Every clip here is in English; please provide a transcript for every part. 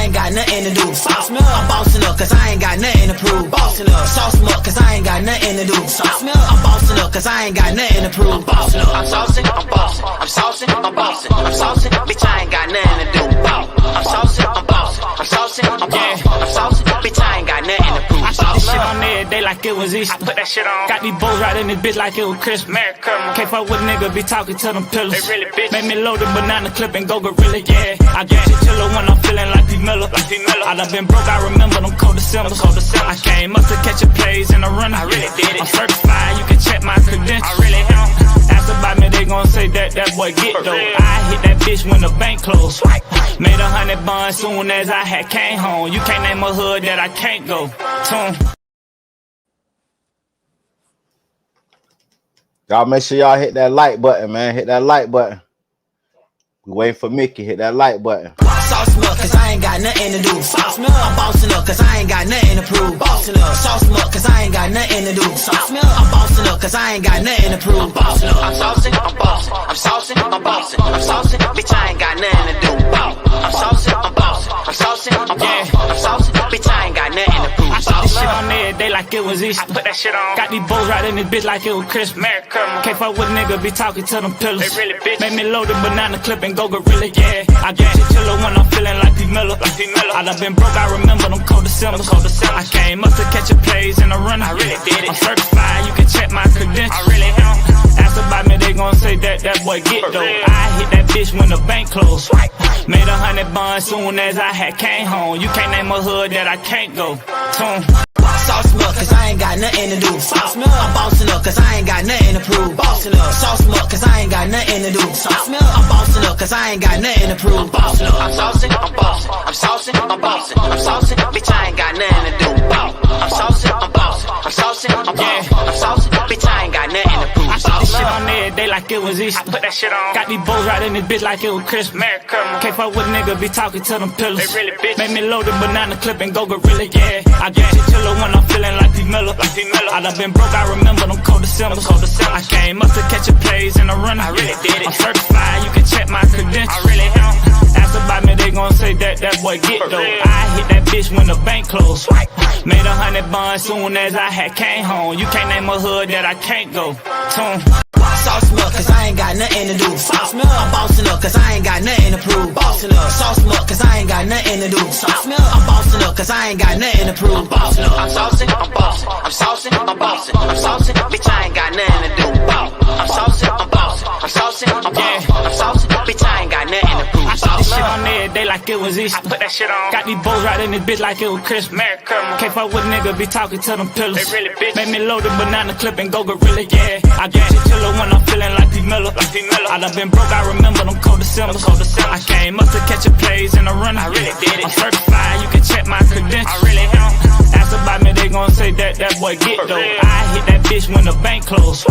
I ain't got nothing to do. Sauce me up, I'm bossing up, cause I ain't got nothing to prove. Bossing up, sauce me up, cause I ain't got nothing to do. Sauce me up, I'm bossing up, cause I ain't got nothing to prove. Bossing up, I'm saucing, I'm bossing, I'm saucing, I'm bossing, I'm saucing, bitch, I ain't got nothing to do. I'm saucing, I'm bossing, I'm saucing, I'm bossing, I'm saucing, bitch, I ain't got nothing to prove. I put this shit on every day like it was Easter. I put that shit on. Got these bows right in this bitch like it was Christmas. Merry Christmas. Can't fuck with niggas, be talking to them pillars. They really bitch. Make me load the banana clip and go gorilla, yeah. I get you chiller when I'm feeling like P. Miller. I done been broke, I remember them cold December. I came up to catch a plays and a run. I really did it. I'm certified, you can check my credentials. I really am. Ask about me, they gon' say that boy get though. I hit that bitch when the bank closed. Made 100 bonds soon as I had came home. You can't name a hood that I can't go to. Y'all make sure y'all hit that like button, man. Hit that like button. We waiting for Mickey. Hit that like button. Sauce me up, cause I ain't got nothing to do. Sauce me up, I'm bossing up, cause I ain't got nothing to prove. Bossing up, sauce me up, cause I ain't got nothing to do. Sauce me up, I'm bossing up, cause I ain't got nothing to prove. Bossing up, I'm saucing, I'm bossing, I'm saucing, I'm bossing, I'm saucing, bitch, I ain't got nothing to do. I'm saucing, I'm bossing, I'm saucing, I'm bossing, I'm saucing, bitch, I ain't got nothing to prove. I put this shit on every day like it was Easter. I put that shit on. Got these bows right in this bitch like it was Christmas. Merry Christmas. Can't fuck with niggas, be talking to them pillars. They really bitch. Make me load the banana clip and go gorilla, yeah. I get you chiller when I'm feeling like P. Miller. I done been broke, I remember them cold December. I came up to catch a plays and a run. I really did it. I'm certified, you can check my credentials. I really am. Ask about me, they gon' say that boy get though. I hit that bitch when the bank closed. Made 100 bonds soon as I had came home. You can't name a hood that I can't go to. Sauce me up, cause I ain't got nothing to do. Sauce me up, I'm bossing up, cause I ain't got nothing to prove. Bossing up, sauce me up, cause I ain't got nothing to do. Sauce me up, I'm bossing up, cause I ain't got nothing to prove. Bossing up, I'm saucing, I'm bossing, I'm saucing, I'm bossing, I'm saucing, bitch, I ain't got nothing to do. I'm saucing, I'm bossing, I'm saucing, I'm bossing, I'm saucing, bitch, I ain't got nothing to prove. I put this shit on every day like it was Easter. I put that shit on. Got these bows right in this bitch like it was Christmas. Merry Christmas. Can't fuck with niggas, be talking to them pillars. They really bitch. Make me load the banana clip and go gorilla, yeah. I get you chiller when I'm feeling like P. Miller. I done been broke, I remember them cold December. I came up to catch a plays and a run. I really did it. I'm certified, you can check my credentials. I really am. Ask about me, they gon' say that boy get though. I hit that bitch when the bank closed. Made 100 bonds soon as I had came home. You can't name a hood that I can't go to. Sauce me up, cause I ain't got nothing to do. Sauce me up, I'm bossing up, cause I ain't got nothing to prove. Bossing up, sauce me up, cause I ain't got nothing to do. Sauce me up, I'm bossing up, cause I ain't got nothing to prove. Bossing up, I'm saucing, I'm bossing, I'm saucing, I'm bossing, I'm saucing, bitch, I ain't got nothing to do. I'm saucing, I'm bossing, I'm saucing, I'm bossing, I'm saucing, bitch, I ain't got nothing to prove. I put this shit on every day like it was Easter. I put that shit on. Got these bows right in this bitch like it was Christmas. Merry Christmas. Can't fuck with niggas, be talking to them pillars. They really bitch. Make me load the banana clip and go gorilla, yeah. I get you chiller when I'm feeling like P. Miller. I done been broke, I remember them cold December. I came up to catch a plays and a run. I really did it. I'm certified, you can check my credentials. I really am. Ask about me, they gon' say that boy get though. I hit that bitch when the bank closed.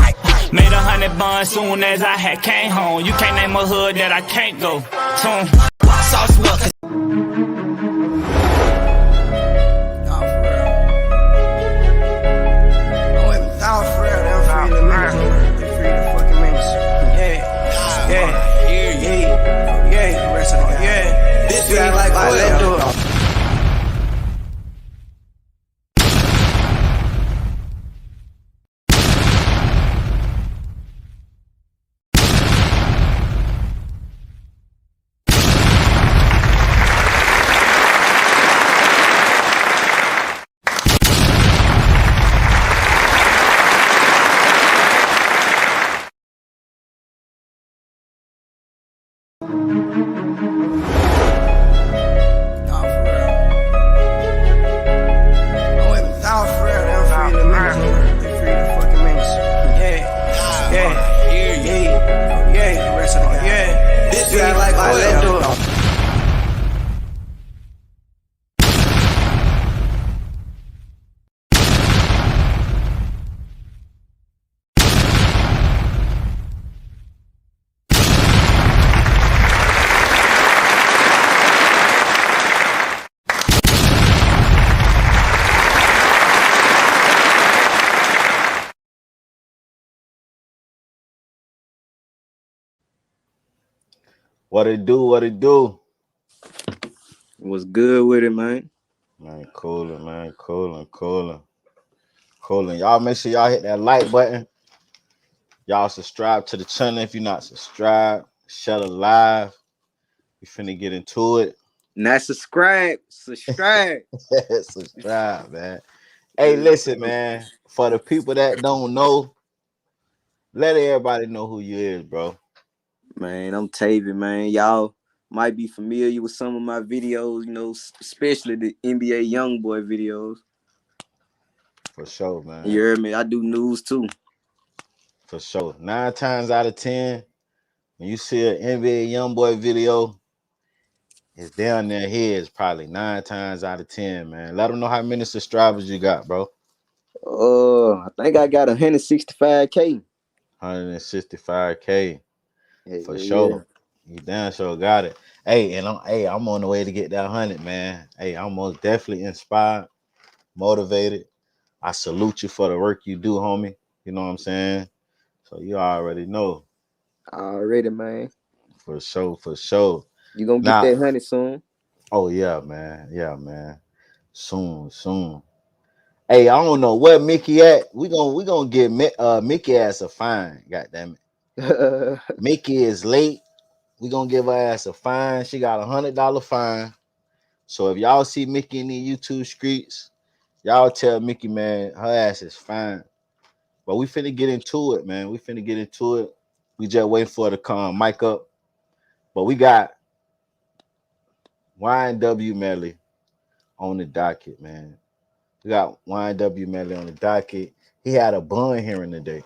Made 100 bonds soon as I had came home. You can't name a hood that I can't go to. Sauce me up, cause What it do? What it do? Was good with it, man. Man, cooling, man. Cooling. Y'all make sure y'all hit that like button. Y'all subscribe to the channel if you're not subscribed. Share the live. We finna get into it. Not subscribe. Subscribe. Subscribe, man. Hey, listen, man. For the people that don't know, let everybody know who you is, bro. Man, I'm Tavy, man. Y'all might be familiar with some of my videos, you know, especially the NBA YoungBoy videos. For sure, man. You heard me? I do news too. For sure. 9 times out of 10, when you see an NBA YoungBoy video, it's down their heads probably 9 times out of 10, man. Let them know how many subscribers you got, bro. I think I got 165K. 165K. For Yeah. sure. You damn sure got it. Hey, and I'm on the way to get that 100, man. Hey, I'm most definitely inspired, motivated. I salute you for the work you do, homie. You know what I'm saying? So you already know. Already, man. For sure. You gonna get Now, that 100 soon. oh yeah, man. Yeah, man. Soon. Hey, I don't know where Mickey at. We gonna give Mickey ass a fine. God damn it. Mickey is late. We gonna give her ass a fine. She got $100 fine. So if y'all see Mickey in the YouTube streets, y'all tell Mickey, man, her ass is fine. But we finna get into it, man. We finna get into it. We just waiting for her to come mic up. But we got YNW Melly on the docket, man. We got YNW Melly on the docket. He had a bond hearing today.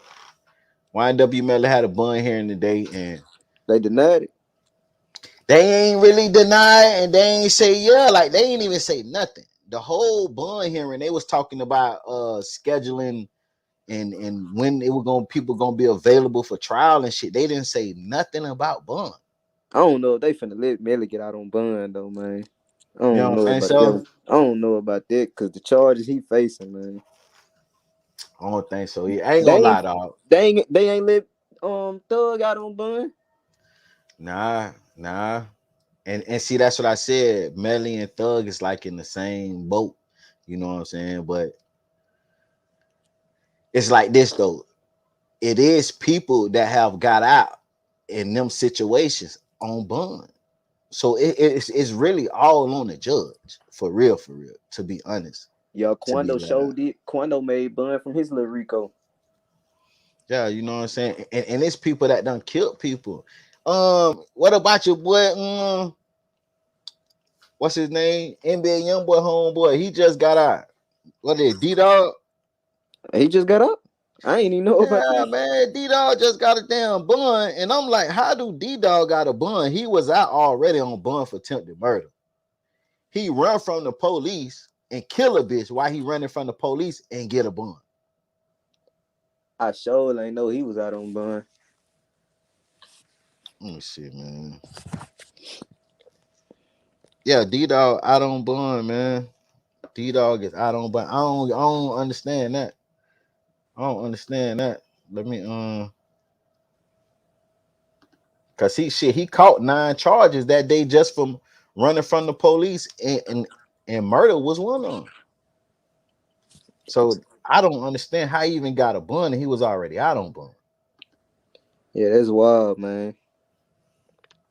YNW Melly had a bond hearing today, and They denied it. they ain't really deny and they ain't say yeah, like they ain't even say nothing. The whole bond hearing, they was talking about scheduling and when it was gonna people gonna be available for trial and shit. They didn't say nothing about bond. I don't know if they finna let Melly get out on bond though, man. I You don't don't know think about that. so? I don't know about that because the charges he facing, man. I don't think so. I ain't They gonna ain't lie, dog. they ain't let Thug out on bun. Nah. And see, that's what I said. Melly and Thug is like in the same boat. You know what I'm saying? But it's like this though. It is people that have got out in them situations on bond. So it's really all on the judge, for real, to be honest. Yeah, To be Quando let out. showed it. Quando made bun from his little Rico. Yeah, you know what I'm saying? And it's people that done killed people. What about your boy? What's his name? NBA YoungBoy homeboy. He just got out. What is D Dog? He just got up. I ain't even know about Yeah, this. man. D Dog just got a damn bun. And I'm like, how do D Dog got a bun? He was out already on bun for attempted murder. He run from the police and kill a bitch while he running from the police and get a bun. I sure ain't know he was out on bun. Let me see, man. Yeah, D Dog out on bun, man. D Dog is out on bun. I don't understand that. I don't understand that. Let me cause he caught 9 charges that day just from running from the police and murder was one of them. So I don't understand how he even got a bun and he was already out on bun. Yeah, that's wild, man.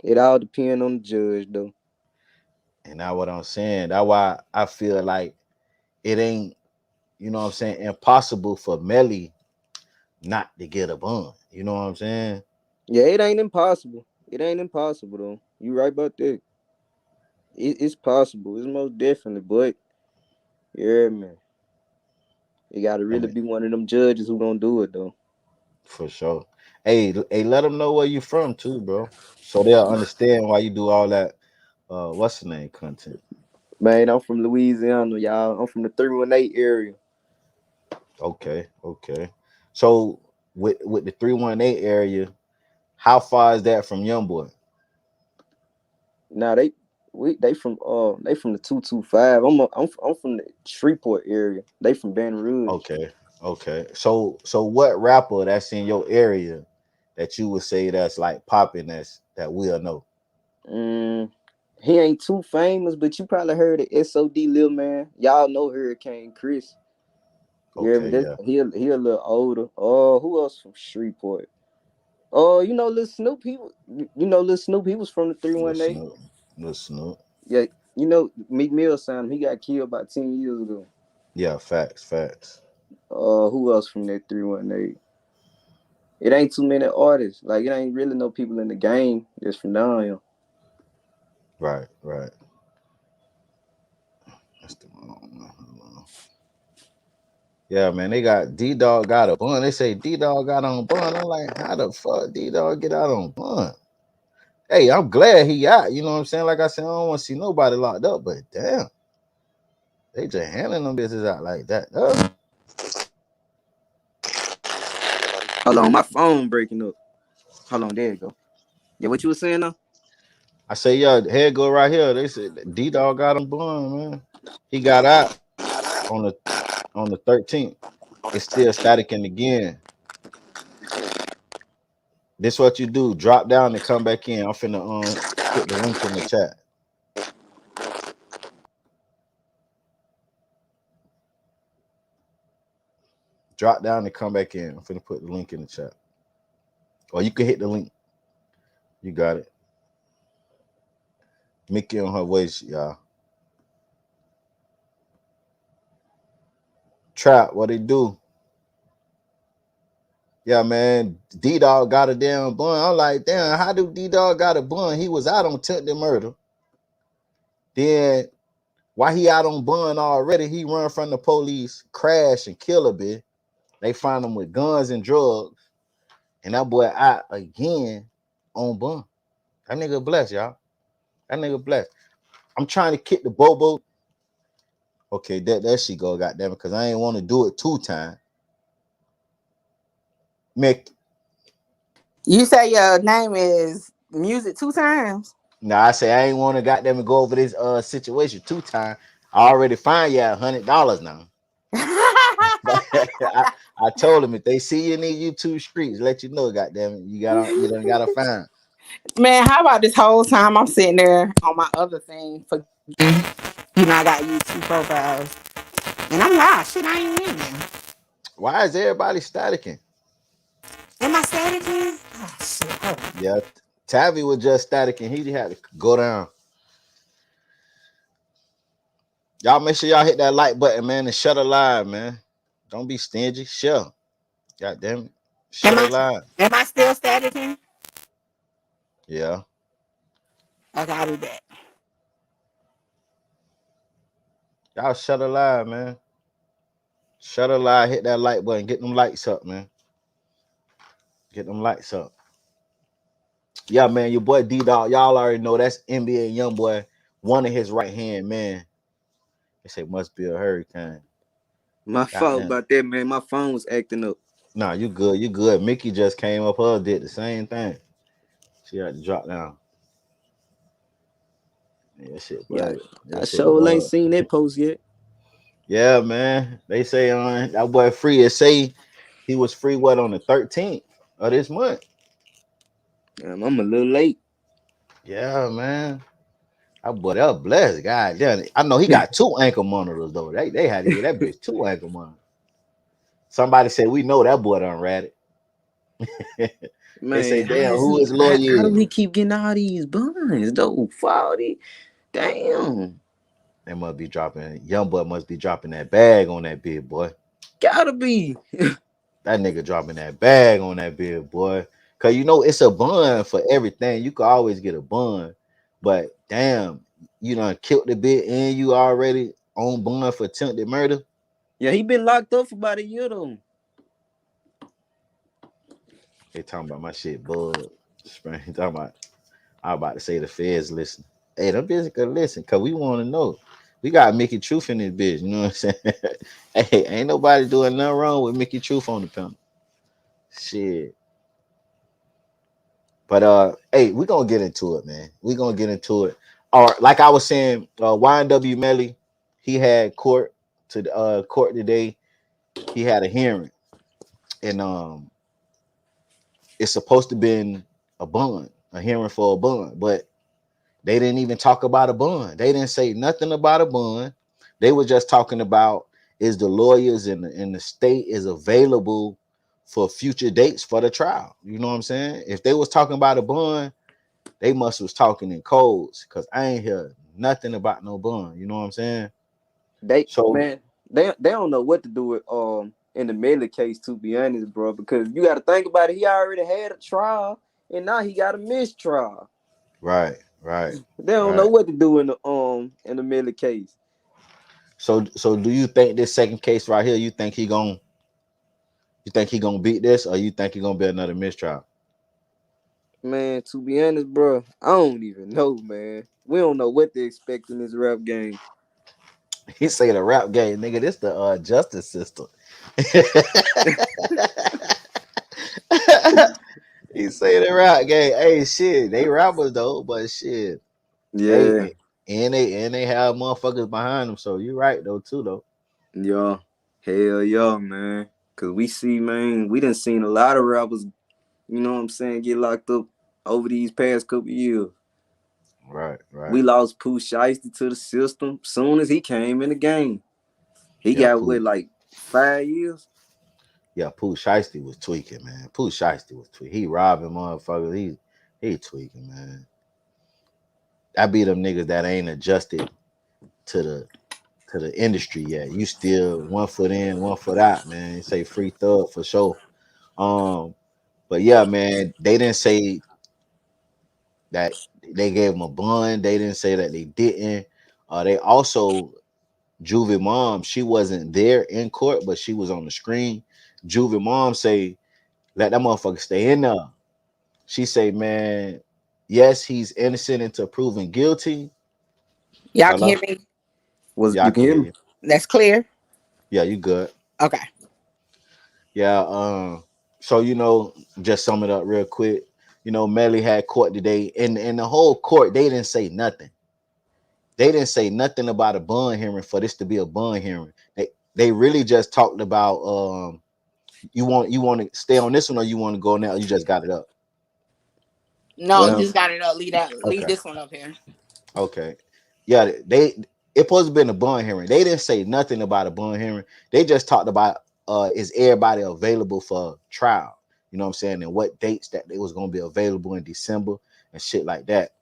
It all depends on the judge, though. And now what I'm saying, that's why I feel like it ain't, you know what I'm saying, impossible for Melly not to get a bun. You know what I'm saying? Yeah, it ain't impossible. It ain't impossible though. You right about that. It's possible. It's most definitely, but yeah, man. You gotta really And be one of them judges who gonna do it though. for sure. Hey, let them know where you from too, bro. So they'll understand why you do all that what's the name content. Man, I'm from Louisiana, y'all. I'm from the 318 area. Okay. So with the 318 area, how far is that from Youngboy? Now they from the 225. I'm from the Shreveport area. They from Baton Rouge. Okay. So what rapper that's in your area that you would say that's like popping that we'll know? Mm, he ain't too famous, but you probably heard of SOD Lil Man. Y'all know Hurricane Chris. Yeah, Okay, but that's, yeah. he a little older. Oh, who else from Shreveport? Oh, you know, Lil Snoop. Lil Snoop. He was from the Little 318. Snoop. Little Snoop. Yeah, You know, Meek Mill son. He got killed about 10 years ago. Yeah, facts. Who else from that 318? It ain't too many artists. Like it ain't really no people in the game that's from down here. Right. That's the one. Yeah, man, they got D-Dog got a bun. They say D-Dog got on bun. I'm like, how the fuck D-Dog get out on bun? Hey, I'm glad he out. You know what I'm saying? Like I said, I don't want to see nobody locked up, but damn, they just handling them business out like that. Hold on, my phone breaking up. Hold on, there you go. Yeah, what you was saying now? I say, yeah, head go right here. They said D-Dog got him bun, man. He got out on the 13th. It's still staticking again. This what you do. Drop down and come back in. I'm finna put the link in the chat. Drop down and come back in. I'm finna put the link in the chat. Or you can hit the link. You got it. Mickey on her way, y'all. Trap, what they do? Yeah, man. D-Dog got a damn bun. I'm like, damn, how do D-Dog got a bun? He was out on attempted murder. Then why he out on bun already? He run from the police, crash and kill a bit. They find him with guns and drugs. And that boy out again on bun. That nigga blessed, y'all. That nigga blessed. I'm trying to kick the Bobo. Okay, there she go, goddamn it, because I ain't want to do it 2 times. Mick. You say your name is Music 2 times. Now I say I ain't want to goddamn it go over this situation 2 times. I already fined you $100 now. I told him if they see you in these YouTube streets, let you know, goddamn it, you done got a fine. Man, how about this whole time I'm sitting there on my other thing for I got YouTube profiles. And I'm like, shit, I ain't in there. Why is everybody staticking? Am I staticking? Oh shit. Hold on. Yeah, Tavi was just staticking. He had to go down. Y'all make sure y'all hit that like button, man, and shut a live, man. Don't be stingy. Share. God damn it. Shut a live. Am I still staticking? Yeah. Okay, I'll be back. Y'all shut a live, man. Shut a live. Hit that like button. Get them lights up, man. Get them lights up. Yeah, man, your boy D-Dog. Y'all already know that's NBA YoungBoy. One of his right hand, man. They say must be a hurricane. My fault Goddamn. about that, man. My phone was acting up. Nah, you good. You good. Mickey just came up her, did the same thing. She had to drop down. Yeah, that shit, Yeah, boy. I That shit, sure ain't boy. seen that post yet. Yeah, man. They say that boy free. It say he was free what on the 13th of this month. I'm a little late. Yeah, man. That boy, that blessed guy. Yeah, I know he got 2 ankle monitors though. They had to get that bitch 2 ankle monitors. Somebody said we know that boy done ratted. They say, Man, damn, who his lawyer how do is? he keep getting all these buns though? 40. Damn. They must be dropping. Young boy must be dropping that bag on that big boy. Gotta be. That nigga dropping that bag on that big boy. Cause you know it's a bun for everything. You can always get a bun, but damn, you done killed the bit and you already on bun for attempted murder. Yeah, he been locked up for about a year though. They talking about my shit, bud. Spring talking about. I'm about to say the feds listen. Hey, them bitches could listen, cause we want to know. We got Mickey Truth in this bitch. You know what I'm saying? Hey, ain't nobody doing nothing wrong with Mickey Truth on the panel. Shit. But hey, we're gonna get into it, man. We're gonna get into it. All right, like I was saying, YNW Melly, he had court today. He had a hearing, and it's supposed to be a bond, a hearing for a bond, but They didn't even talk about a bond. They didn't say nothing about a bond. They were just talking about is the lawyers in the state is available for future dates for the trial. You know what I'm saying? If they was talking about a bond, they must was talking in codes because I ain't hear nothing about no bond. You know what I'm saying? They So man, they don't know what to do with in the Melly case, to be honest, bro. Because you got to think about it. He already had a trial, and now he got a mistrial. right. They don't know what to do in the Melly case. So do you think this second case right here, you think he gonna beat this, or you think he gonna be another mistrial? Man, to be honest, bro, I don't even know, man. We don't know what to expect in this rap game. He say the rap game, nigga. This the justice system. He say the rap game. Hey, shit, they rappers though, but shit, Yeah, hey, and they have motherfuckers behind them. So you right though, too though. yeah, hell yeah, man. Cause we see, man, we done seen a lot of rappers, you know what I'm saying, get locked up over these past couple years. Right. We lost Pooh Shiesty to the system soon as he came in the game. He Yeah, got Pooh. what, like 5 years? Yeah, Pooh Shiesty was tweaking, man. Pooh Shiesty was tweaking. He robbing motherfuckers. He tweaking, man. I be them niggas that ain't adjusted to the industry yet. You still 1 foot in, 1 foot out, man. You say free thug for sure. Um, but yeah, man, they didn't say that they gave him a bond. They didn't say that they didn't. They also Juvie mom, she wasn't there in court, but she was on the screen. Juvie mom say, let that motherfucker stay in there. She say, man, yes, he's innocent until proven guilty. Y'all can Hello? hear me? Was Yeah, I you can can hear hear me? you. That's clear. Yeah, you good. Okay. Yeah, so just sum it up real quick. Melly had court today, and the whole court, they didn't say nothing. They didn't say nothing about a bond hearing for this to be a bond hearing. They really just talked about you want to stay on this one, or you want to go now? You just got it up. No, Well, just got it up. Leave that. Leave Okay. this one up here. Okay. Yeah, it supposed to be in a bond hearing. They didn't say nothing about a bond hearing. They just talked about is everybody available for trial? You know what I'm saying? And what dates that they was gonna be available in December and shit like that.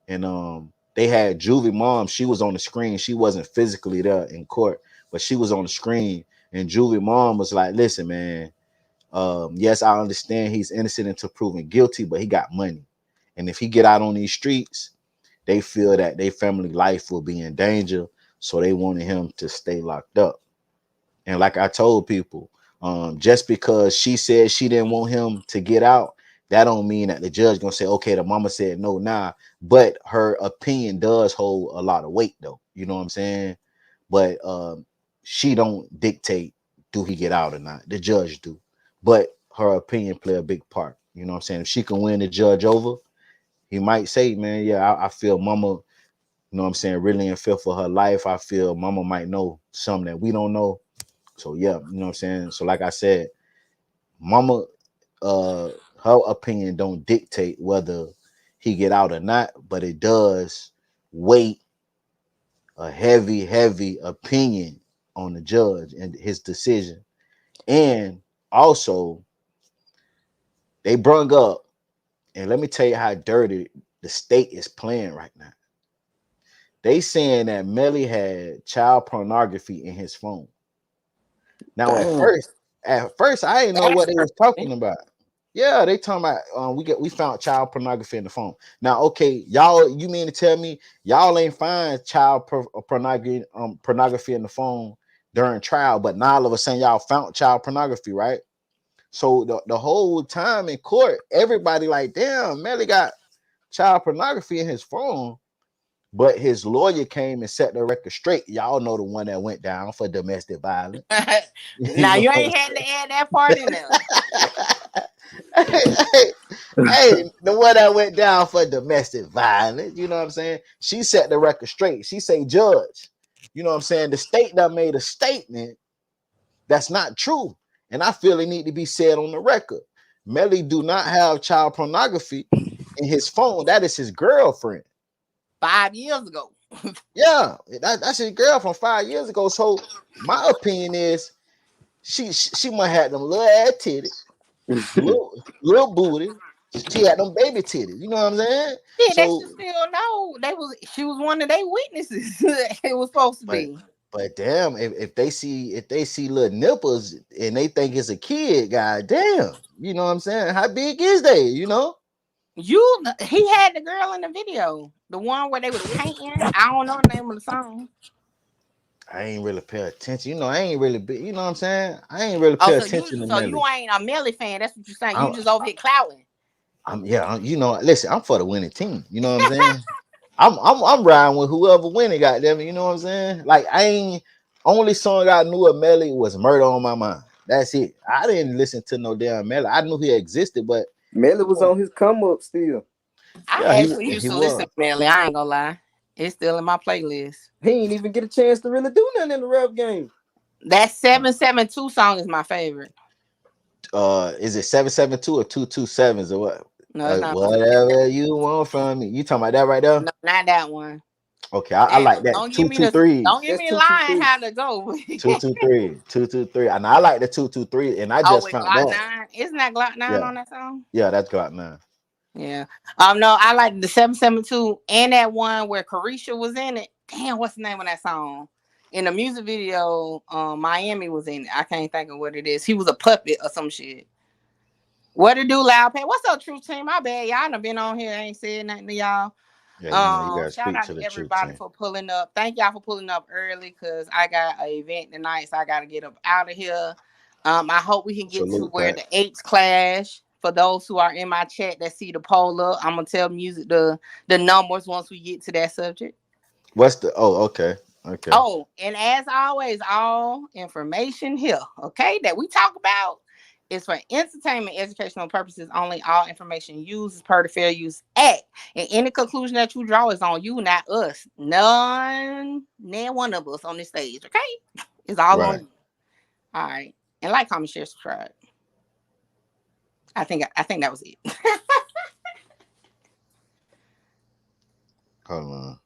And they had Juvie mom, she was on the screen. She wasn't physically there in court, but she was on the screen. And Juvie mom was like, listen, man, yes, I understand he's innocent until proven guilty, but he got money. And if he get out on these streets, they feel that their family life will be in danger, so they wanted him to stay locked up. And like I told people, just because she said she didn't want him to get out, that don't mean that the judge gonna say, okay, the mama said no, nah. But her opinion does hold a lot of weight, though. You know what I'm saying? But she don't dictate do he get out or not. The judge do. But her opinion play a big part. You know what I'm saying? If she can win the judge over, he might say, man, yeah, I feel mama, you know what I'm saying, really in fear for her life. I feel mama might know something that we don't know. So yeah, you know what I'm saying? So like I said, mama, her opinion don't dictate whether he get out or not, but it does weigh a heavy opinion on the judge and his decision. And also, they brung up, and let me tell you how dirty the state is playing right now. They saying that Melly had child pornography in his phone. Now, at damn. first, I didn't know That's what they was crazy. talking about. Yeah, they talking about we found child pornography in the phone. Now, okay, y'all, you mean to tell me y'all ain't find pornography in the phone during trial, but now all of a sudden y'all found child pornography, right? So the whole time in court, everybody like, damn, Melly got child pornography in his phone. But his lawyer came and set the record straight. Y'all know the one that went down for domestic violence. You Now know you what ain't had to add that part in there. I'm saying? Hey, the one that went down for domestic violence. You know what I'm saying? She set the record straight. She say, judge, you know what I'm saying? The state that made a statement that's not true. And I feel it need to be said on the record. Melly do not have child pornography in his phone. That is his girlfriend. 5 years ago. Yeah, that's his girl from 5 years ago. So my opinion is she might have them little ass titties, little booty. She had them baby titties. You know what I'm saying? Yeah, they So, should still know she was one of their witnesses. It was supposed to but be. but damn, if they see little nipples and they think it's a kid, god damn, you know what I'm saying? How big is they? You know? He had the girl in the video, the one where they was painting. I don't know the name of the song. I ain't really pay attention. You know, I ain't really big. You know what I'm saying? I ain't really Oh, pay attention to you Melly. ain't a Melly fan. That's what you're saying. You I'm, just over here clouting. you know, listen, I'm for the winning team. You know what I'm saying? I'm riding with whoever winning, goddamn it. You know what I'm saying? Like I ain't only song I knew of Melly was Murder on My Mind. That's it. I didn't listen to no damn Melly. I knew he existed, but Melly you was know, on his come up still. yeah, I actually used he to listen was. to Melly. I ain't gonna lie. It's still in my playlist. He ain't even get a chance to really do nothing in the rap game. That 772 song is my favorite. Is it 772 or 227s or what? No, it's not. Whatever you want from me. You talking about that right there? No, not that one. Okay, I like that. Don't give Two me two threes. don't give That's me lying 223. how to go. 223. 223. And I like the 223. And I Oh, just with found Glock that. 9. Isn't that Glock 9 Yeah. on that song? Yeah, that's Glock 9. Yeah. No, I like the 772 and that one where Carisha was in it. Damn, what's the name of that song? In the music video, Miami was in it. I can't think of what it is. He was a puppet or some shit. What to do, Loud Pay? What's up, Truth Team? My bad. Y'all done been on here. I ain't said nothing to y'all. Yeah, you know, you gotta Shout speak out to to the truth, everybody team. for pulling up. Thank y'all for pulling up early because I got an event tonight, so I gotta get up out of here. I hope we can get to Salute, where Pat. the eights clash. For those who are in my chat that see the poll up, I'm gonna tell music the numbers once we get to that subject. What's the okay. Okay. Oh, and as always, all information here, okay, that we talk about is for entertainment, educational purposes only. All information used is per the Fair Use Act. And any conclusion that you draw is on you, not us. None one of us on this stage, okay? It's all on Right. you. All right. And like, comment, share, subscribe. I think that was it. Hold on.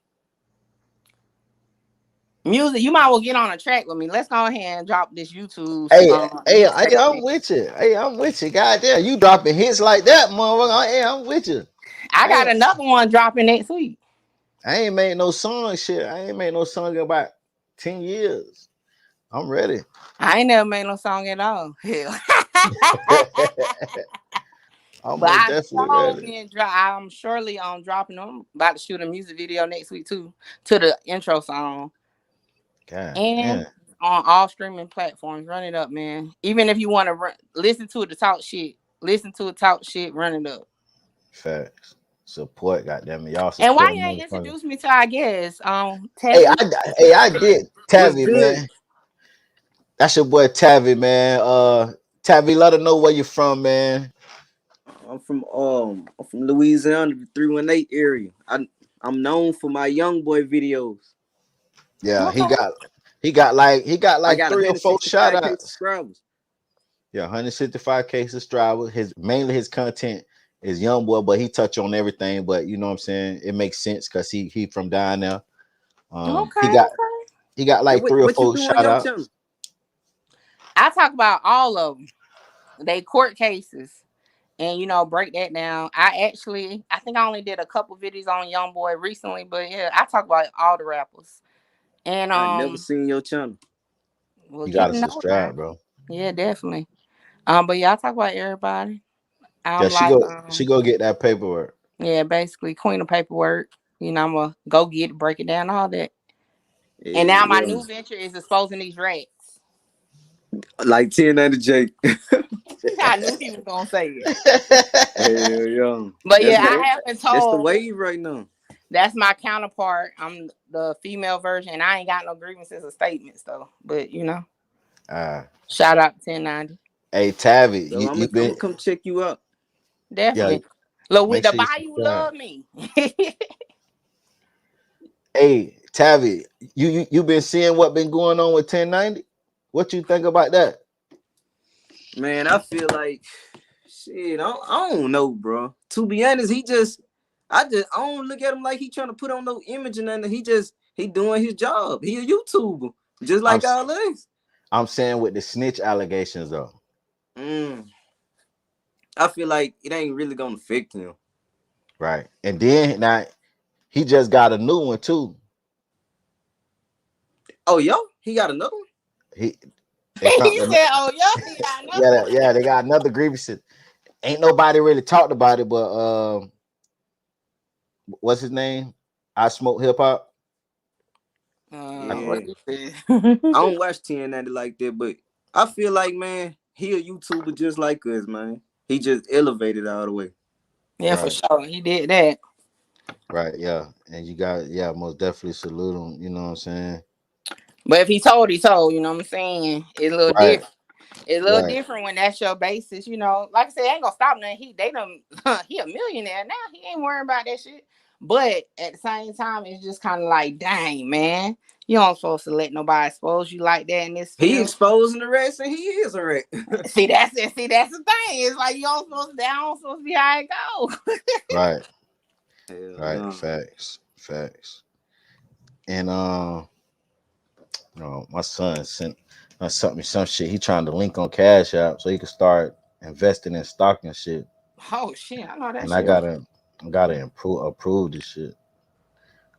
Music, you might well get on a track with me. Let's go ahead and drop this YouTube. Hey, I'm with you. Hey, I'm with you. Goddamn, you dropping hits like that, motherfucker. Hey, I'm with you. I got another one dropping next week. I ain't made no song shit. I ain't made no song in about 10 years. I'm ready. I ain't never made no song at all. Hell. I'm But most I definitely sure ready. I'm surely on dropping them. About to shoot a music video next week too to the intro song. God And damn. on all streaming platforms. Run it up, man. Even if you want to listen to it to talk shit, run it up. Facts. Support, goddamn it. Y'all And why support you ain't motherfuckers. introduced me to our guest? Hey, Tevin? I did. What's Tavi, good? man. That's your boy Tavi, man. Tavi, let her know where you from, man. I'm from Louisiana, the 318 area. I'm known for my YoungBoy videos. Yeah, Okay. he got like I got 3 or 4 shout 165K outs. subscribers. Yeah, 165K subscribers. Mainly his content is YoungBoy, but he touch on everything. But you know what I'm saying? It makes sense because he from down there. Okay. He got Yeah, like 3 or what you 4 do on shout your outs. channel? I talk about all of them. They court cases. And break that down. I think I only did a couple videos on YoungBoy recently, but yeah, I talk about all the rappers. And I never seen your channel. we'll You get gotta to know now. subscribe, bro. Yeah, definitely. But yeah, I talk about everybody. Yeah, I'm like, she go get that paperwork. yeah, basically queen of paperwork. I'm gonna go get it, break it down, all that. And now my Yeah, new venture is exposing these rats. like 1090 Jake. I knew he was gonna say it. Hell yeah. But yeah, I haven't That's the told. wave right now. That's my counterpart. I'm the female version, and I ain't got no grievances or statements though. But shout out to 1090. Hey Tavi, So I'm you been gonna come check you out. yeah. Definitely. Look, with Make the sure you Bayou subscribe. love me. Hey Tavi, you been seeing what been going on with 1090? What you think about that? Man, I feel like shit. I don't know, bro. To be honest, I don't look at him like he trying to put on no image and nothing. He doing his job. He a YouTuber, just like all us. I'm saying with the snitch allegations though. I feel like it ain't really gonna affect him. Right. And then now he just got a new one too. Oh, yo, he got another one? He said, oh, yo, he got another one. Yeah, they got another grievance. Ain't nobody really talked about it, but what's his name? I Smoke Hip Hop. Yeah. I don't watch TNN like that, but I feel like, man, he a YouTuber just like us, man. He just elevated all the way. Yeah, for sure. He did that. Right, yeah. And you got, most definitely salute him, you know what I'm saying? But if he told, you know what I'm saying? It's a little different. It's a little different when that's your basis, you know. Like I said, ain't gonna stop nothing. He a millionaire now. He ain't worrying about that shit. But at the same time, it's just kind of like, dang, man, you don't supposed to let nobody expose you like that in this field. He exposing the rest, and he is a wreck. See, that's it. See, that's the thing. It's like you don't supposed to be how it go. Right. Hell no. Facts. And my son sent me some shit. He trying to link on Cash App so he can start investing in stock and shit. Oh shit, I know that. And shit. I gotta approve this shit.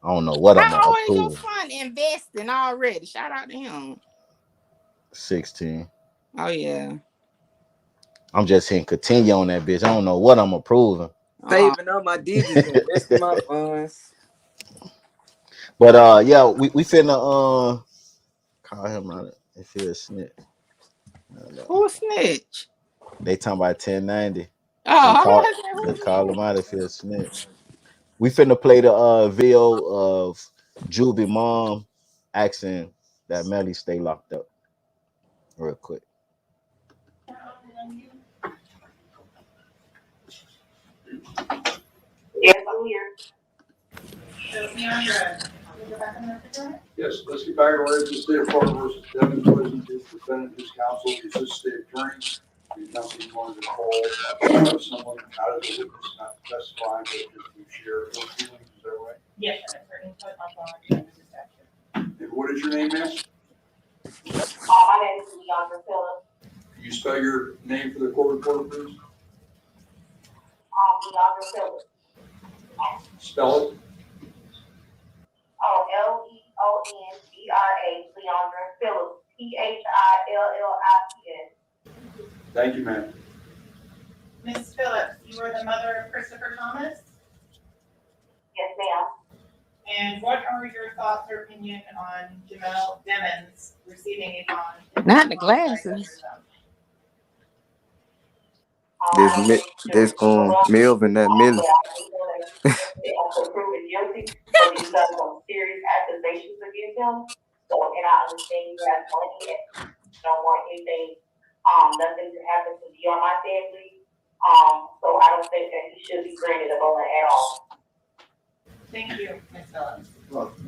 I don't know what I'm gonna approve. How old is your son investing already? Shout out to him. 16. Oh yeah. I'm just hitting continue on that bitch. I don't know what I'm approving. Saving up my digits and investing my funds. But yeah, we finna call him out if he a snitch. Who a snitch? They talking about 1090. Oh, call him out if he a snitch. We finna play the video of Juby mom asking that Melly stay locked up real quick. Yes, I'm here. Yes, let's get back to our state of Florida versus Devin Prison, his defendant, his counsel, his state attorney. The counsel wanted to call someone out of the witness, not to testify, but just to share their feelings. Is that right? Yes, an attorney put up on the deception. And what is your name, ma'am? My name is Leandra Phillips. Can you spell your name for the court reporter, please? Leandra Phillips. Spell it. Leondra, Leandra Phillips, Phillips. Thank you, ma'am. Ms. Phillips, you are the mother of Christopher Thomas? Yes, ma'am. And what are your thoughts or opinion on Jamel Demons receiving a bond? Not the glasses. There's Melvin, not Millie. Proven guilty, but he's got some serious accusations against him. So, and I understand you have money and don't want anything, nothing to happen to me or my family. So I don't think that he should be granted a bond at all. Thank you, Ms. Phillips.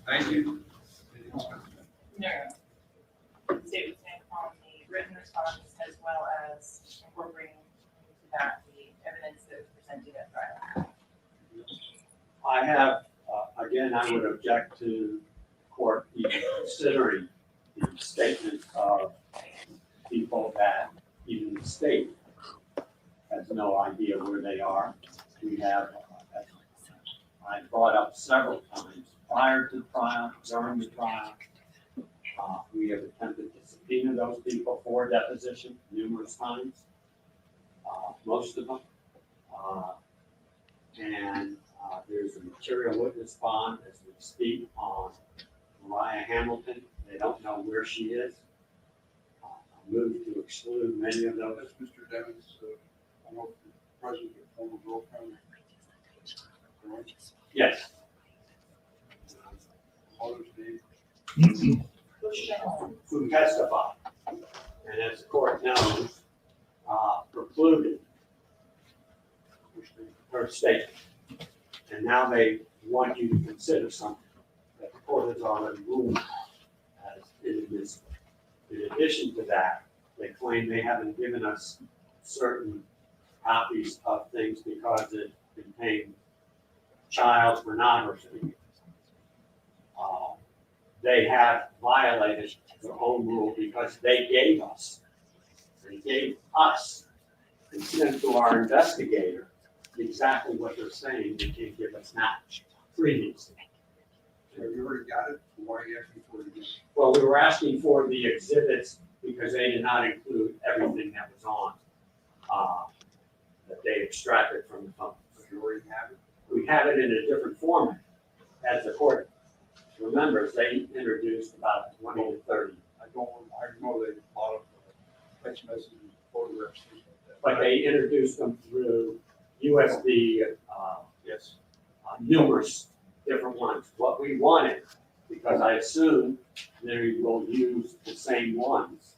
Thank you. No. To take on the written response as well as incorporating into that the evidence that was presented at trial. I have, again, I would object to court even considering the statement of people that even the state has no idea where they are. We have, I brought up several times prior to the trial, during the trial. We have attempted to subpoena those people for deposition numerous times, most of them. And there's a material witness bond as we speak on Mariah Hamilton. They don't know where she is. I moved to exclude many of those. That's Mr. Devins, I know the president of former girlfriend. Yes. Mother's name. Who testified, and as the court knows, precluded her statement. And now they want you to consider something that the court has already ruled as inadmissible. In addition to that, they claim they haven't given us certain copies of things because it contained child pornography. They have violated their own rule because they gave us and sent to our investigator exactly what they're saying they can't give us now previously. Have you already got it? Why are you asking for it again? Well, we were asking for the exhibits because they did not include everything that was on, that they extracted from the phone. So you already have it? We have it in a different format. As the court remembers, they introduced about 20 to 30. I know they bought text messages, photographs, things like that. But they introduced them through USB, Yes. numerous different ones. What we wanted, because I assume they will use the same ones,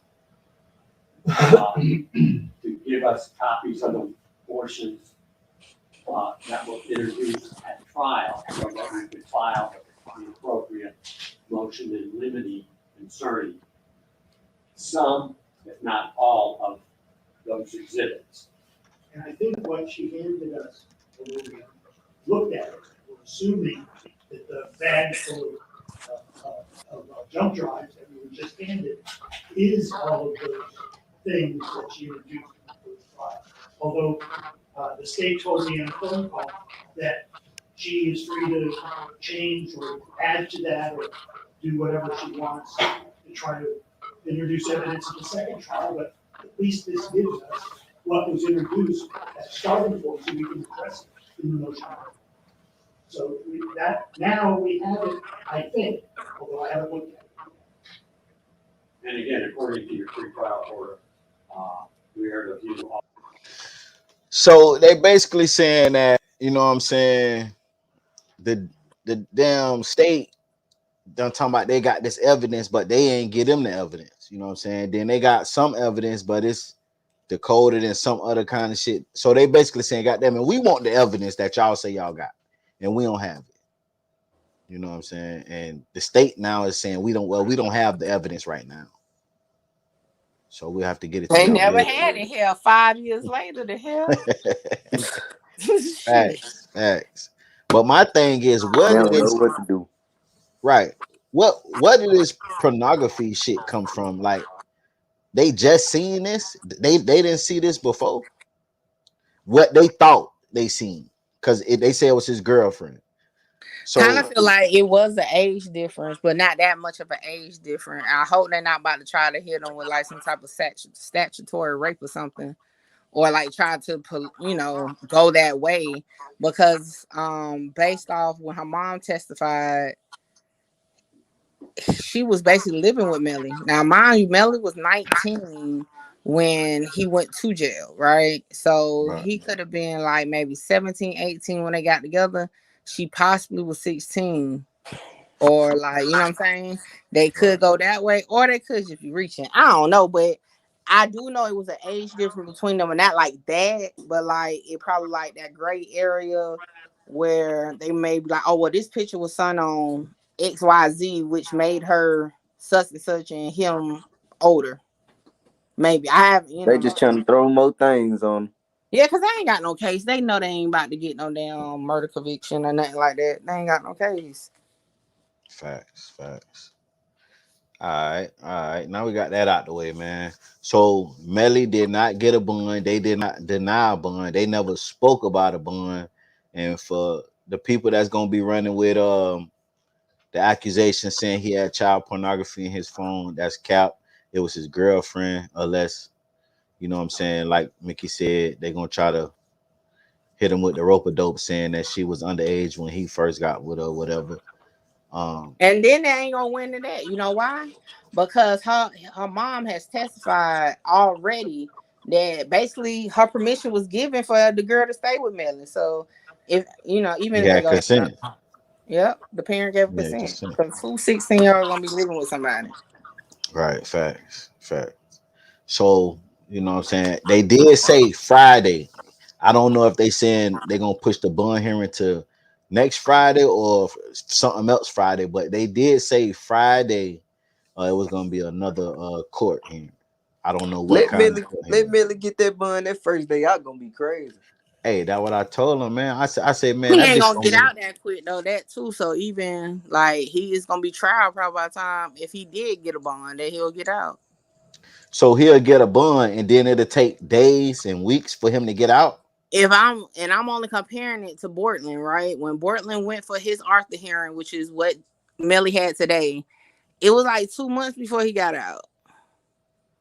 to give us copies of the portions that were introduced at trial, so that we could file the appropriate motion in limine concerning some, if not all, of those exhibits. And I think what she handed us, when we looked at it, we're assuming that the bag full of jump drives that we were just handed is all of those things that she introduced in the first trial. Although the state told me on a phone call that she is free to change or add to that or do whatever she wants to try to introduce evidence in the second trial, but at least this gives us what was introduced as starting point so we can address it in the motion. So now we have it, I think, although I haven't looked at it. And again, according to your pre-trial order, we are to view all. So they basically saying that, you know what I'm saying, the damn state done talking about they got this evidence, but they ain't give them the evidence. You know what I'm saying? Then they got some evidence, but it's decoded and some other kind of shit. So they basically saying, goddamn it, we want the evidence that y'all say y'all got, and we don't have it. You know what I'm saying? And the state now is saying we don't have the evidence right now. So we have to get it. They never had it here 5 years later. The hell. Facts. But my thing is, what They did don't they know what to do. right? What did this pornography shit come from? Like they just seen this? They didn't see this before. What they thought they seen, because they said it was his girlfriend. So kind of feel like it was an age difference, but not that much of an age difference. I hope they're not about to try to hit them with like some type of statutory rape or something, or like try to, go that way, because based off when her mom testified, she was basically living with Melly. Now, mind you, Melly was 19 when he went to jail, right? So he could have been like maybe 17, 18 when they got together. She possibly was 16. Or like, you know what I'm saying? They could go that way, or they could just be reaching. I don't know, but I do know it was an age difference between them, and not like that, but like it probably like that gray area where they may be like, oh, well, this picture was son on XYZ, which made her such and such and him older. Maybe I have, They just trying to throw more things on. Yeah, because they ain't got no case. They know they ain't about to get no damn murder conviction or nothing like that. They ain't got no case. Facts. All right. Now we got that out the way, man. So Melly did not get a bond. They did not deny a bond. They never spoke about a bond. And for the people that's gonna be running with the accusation saying he had child pornography in his phone, that's cap. It was his girlfriend, unless, you know what I'm saying, like Mickey said, they're gonna try to hit him with the rope of dope saying that she was underage when he first got with her or whatever. And then they ain't gonna win to that. You know why? Because her mom has testified already that basically her permission was given for the girl to stay with Melly. So if even if they go consent. Yep, the parent gave consent. Because who 16-year-old gonna be living with somebody? Right, facts. So, you know what I'm saying? They did say Friday. I don't know if they saying they're gonna push the bond hearing to next Friday or something else Friday, but they did say Friday it was gonna be another court hearing. I don't know what Let Melly get that bond that first day out gonna be crazy. Hey, that's what I told him, man. I said, man, He that ain't bitch gonna gonna get be. out that quick though. That too. So even like he is gonna be trial probably by the time if he did get a bond that he'll get out. So he'll get a bond, and then it'll take days and weeks for him to get out. If I'm only comparing it to Bortland, right? When Bortland went for his Arthur hearing, which is what Melly had today, it was like 2 months before he got out.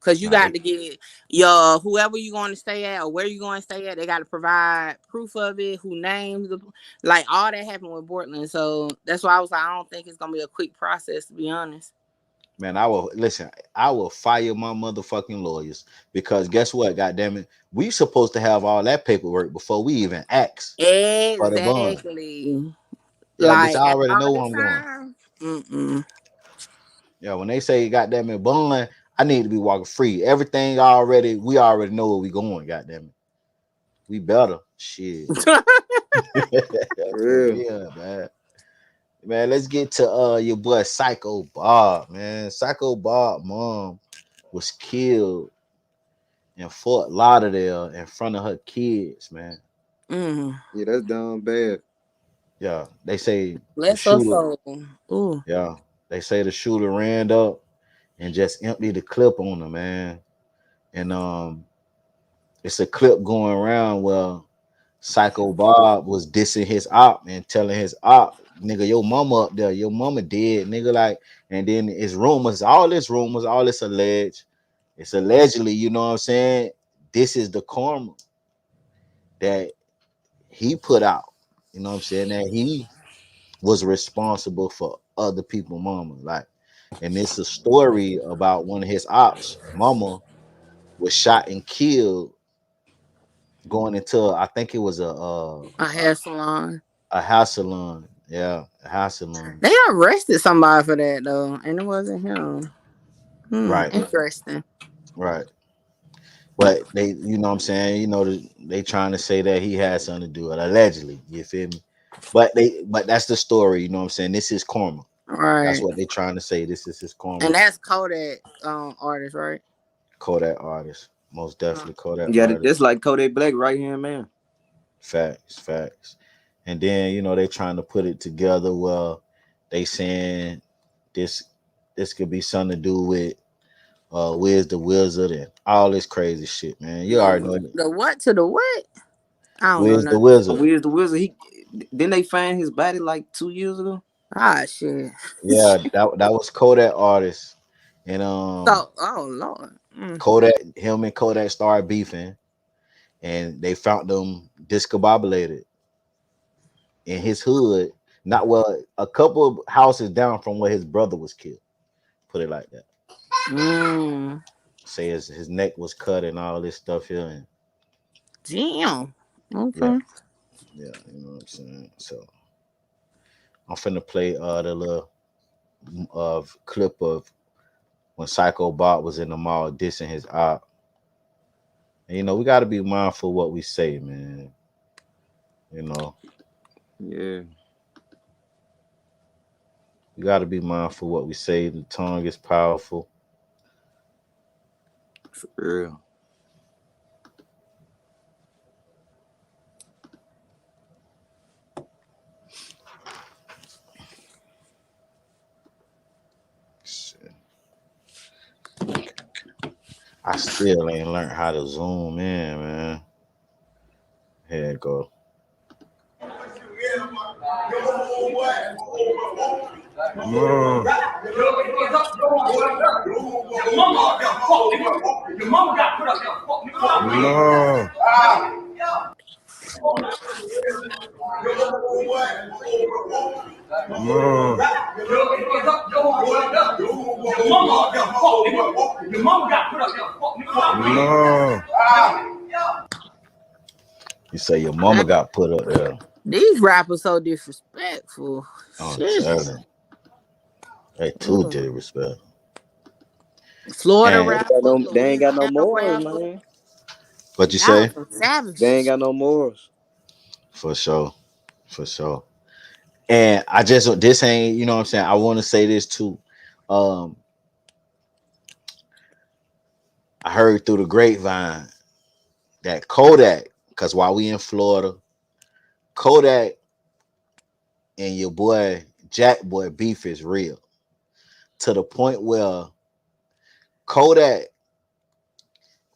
Cause you Nah, got to get your whoever you going to stay at or where you going to stay at. They got to provide proof of it, who names the like all that happened with Bortland. So that's why I was like, I don't think it's gonna be a quick process to be honest. man, I will listen. I will fire my motherfucking lawyers because guess what? God damn it, we supposed to have all that paperwork before we even ask for the bond. Exactly. Yeah, bitch, I Like after already all know where this I'm going. time. Mm-mm. Yeah, when they say goddamn it bond, I need to be walking free. Everything already, we already know where we going. Goddamn it, we better shit. For For real. real, man. Man, let's get to your boy Syko Bob, man. Syko Bob mom was killed in Fort Lauderdale in front of her kids, man. Mm. Yeah, that's down bad. Yeah, they say the Bless her shooter, soul. Ooh. yeah, they say the shooter ran up and just emptied the clip on her, man. And it's a clip going around where Syko Bob was dissing his op and telling his op, nigga, your mama up there, your mama dead, nigga. Like, and then it's rumors, all this alleged. It's allegedly, you know what I'm saying? This is the karma that he put out. You know what I'm saying? That he was responsible for other people's mama. Like, and it's a story about one of his ops, mama was shot and killed going into I think it was A hair salon. a house salon. Yeah, a house salon. They arrested somebody for that though, and it wasn't him. Right, Interesting. right. But they, you know what I'm saying, they trying to say that he had something to do with it, allegedly. You feel me? But that's the story, you know what I'm saying? This is karma. That's Right. what they trying to say. This is his And karma. that's Kodak artist, right? Kodak artist. Most Uh, definitely Kodak Yeah, artist. that's like Kodak Black right here, man. Facts, facts. And then, they trying to put it together. Well, they saying this this could be something to do with Wiz the Wizard and all this crazy shit, man. You already know it. the what to the what? I don't know Wiz the nothing. Oh, Wizard. Where's the Wizard? He didn't they find his body like 2 years ago? Ah shit. Yeah, that was Kodak artist. And So oh Lord. Kodak, him and Kodak started beefing and they found them discombobulated in his hood. Not well, a couple of houses down from where his brother was killed. Put it like that. Mm. Say his neck was cut and all this stuff here. And Damn. yeah, Okay. yeah, you know what I'm saying. So I'm finna play the little clip of when Psycho Bot was in the mall dissing his op. And, we got to be mindful of what we say, man. You know, Yeah, we got to be mindful of what we say. The tongue is powerful. for real. Shit. I still ain't learned how to zoom in, man. Here it go. Your mama got put up there. No. No. Your mama got put up there. No. You say your mama got put up there. These rappers so disrespectful. I'm Shit. telling you. They too Ugh. disrespectful. Florida And rapper, They ain't got no Louisiana morals, rapper. what man. you Y'all say? some They ain't savages. got no morals. For sure. For sure. And I just this ain't, you know what I'm saying? I want to say this too. Um, I heard through the grapevine that Kodak Because while we in Florida, Kodak and your boy Jack Boy beef is real. To the point where Kodak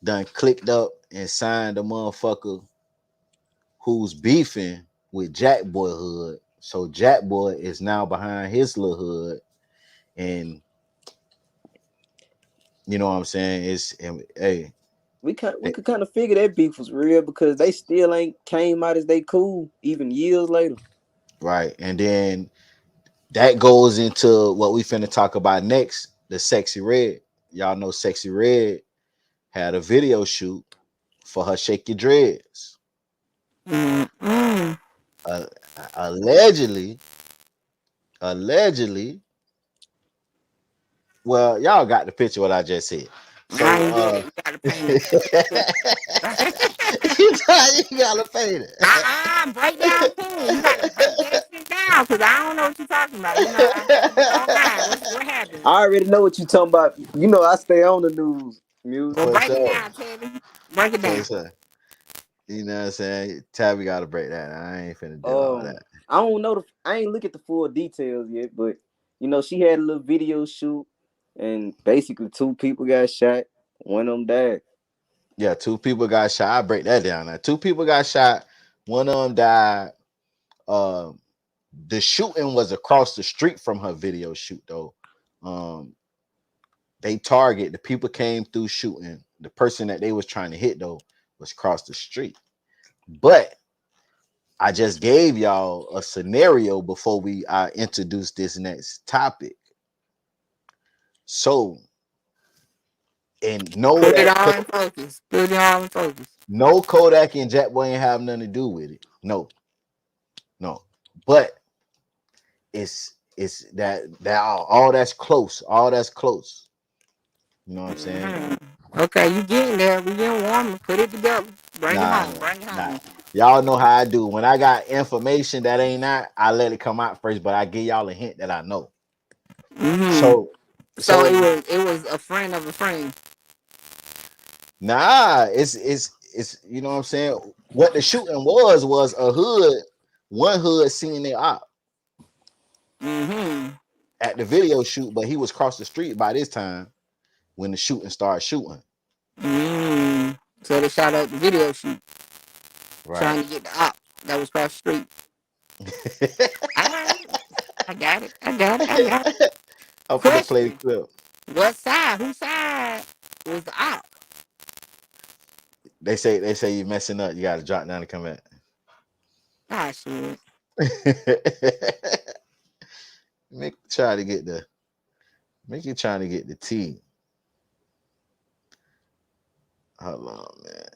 done clicked up and signed a motherfucker who's beefing with Jack Boy Hood. So Jack Boy is now behind his little hood. And you know what I'm saying? Hey. We could kind of figure that beef was real because they still ain't came out as they cool even years later. Right. And then that goes into what we finna talk about next, the Sexyy Red. Y'all know Sexyy Red had a video shoot for her Shake Your Dreads. Allegedly, well, y'all got the picture what I just said. So You gotta paint it. you gotta paint it. Break down pool. You gotta break that shit down because I don't know what you're talking about. You know, I have to be online. What happened? I already know what you talking about. You know, I stay on the news, music. Well, For break it sure. down, Teddy. Break it down. For sure. You know what I'm saying? Tabby gotta break that. I ain't finna do all that. I don't know. I ain't look at the full details yet, but you know, she had a little video shoot, and basically 2 people got shot. One of them died. Yeah, 2 people got shot. I break that down now. 2 people got shot. One of them died. The shooting was across the street from her video shoot, though. The people came through shooting. The person that they was trying to hit, though, was across the street. But I just gave y'all a scenario before I introduce this next topic. So, and know Put it that all in focus. Put it all in focus. no, Kodak and Jack Boy ain't have nothing to do with it. No. But it's that all that's close. All that's close. You know what I'm saying? Okay, you getting there. We getting warm. Put it together. Bring it home. Bring it home. Y'all know how I do. When I got information that ain't not, I let it come out first, but I give y'all a hint that I know. So it was a friend of a friend. Nah, it's you know what I'm saying. What the shooting was a hood, one hood seeing their op at the video shoot, but he was across the street by this time when the shooting started shooting. So they shot up the video shoot, Right. trying to get the op that was across the street. I got it. I'm finna play the clip. What side? Whose side was the op? They say you're messing up. You gotta drop down and come back. Ah, shit. Make you trying to get the T. Hold on, man.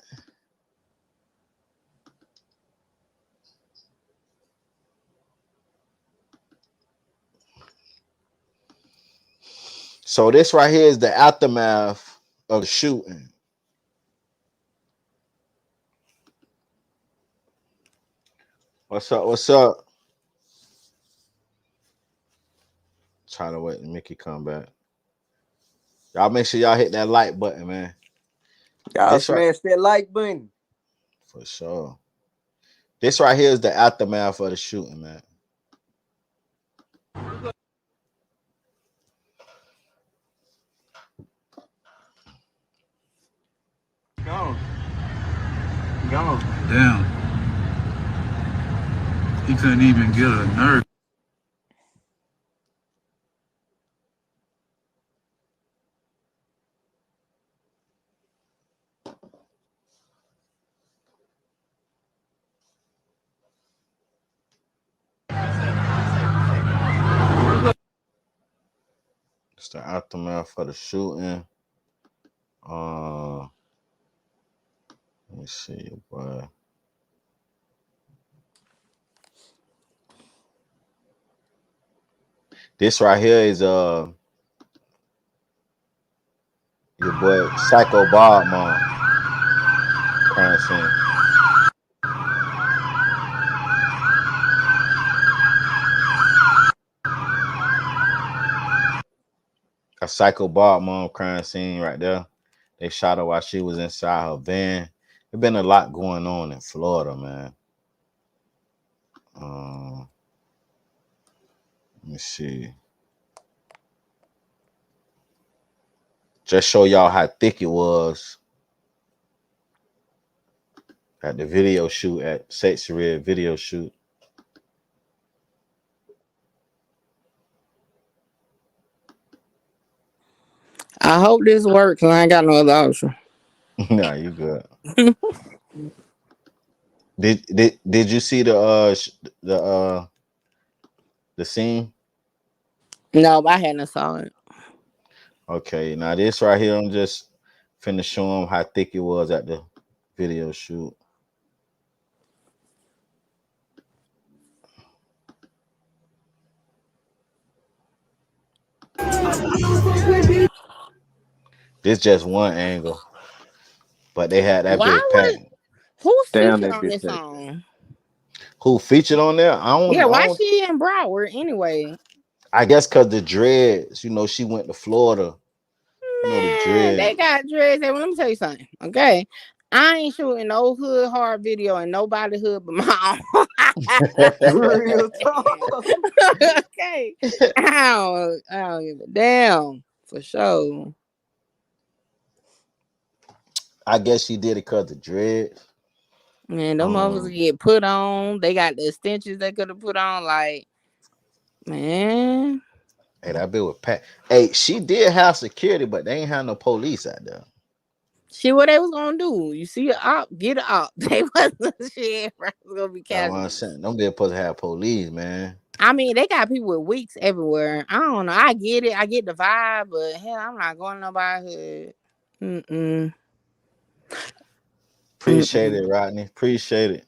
So this right here is the aftermath of the shooting. What's up? Trying to wait and Mickey come back. Y'all make sure y'all hit that like button, man. Y'all smash that like button. For sure. This right here is the aftermath of the shooting, man. Gone. Damn. He couldn't even get a nerve. It's the aftermath for the shooting. Let me see, boy. This right here is your boy Syko Bob mom crime scene. A Syko Bob mom crime scene right there. They shot her while she was inside her van. There's been a lot going on in Florida, man. Let me see. Just show y'all how thick it was at the video shoot at Sexyy video shoot. I hope this works. I ain't got no other option. Nah, you good. Did you see the scene? No, I hadn't saw it. Okay, now this right here, I'm just finna show them how thick it was at the video shoot. This just one angle, but they had that Why big pack. who's Damn, featured that on bitch this thick. song? Who featured on there? I Yeah, why don't. she in Broward anyway? I guess because the dreads. You know, she went to Florida. You know the Man, dread. they got dreads. Well, let me tell you something. Okay, I ain't shooting no hood hard video and nobody hood but my own. Real talk. Okay, I don't give a damn for sure. I guess she did it because the dreads. Man, them motherfuckers get put on. They got the extensions they could have put on. Like, man. Hey, that bitch was packed. Hey, she did have security, but they ain't have no police out there. Shit, what they was gonna do? You see a op, get a op. They wasn't shit. Right? It was gonna be That's what casual. I'm saying. Them bitch supposed to have police, man. I mean, they got people with weeks everywhere. I don't know. I get it. I get the vibe, but hell, I'm not going to nobody's hood. Appreciate it, Rodney. Appreciate it.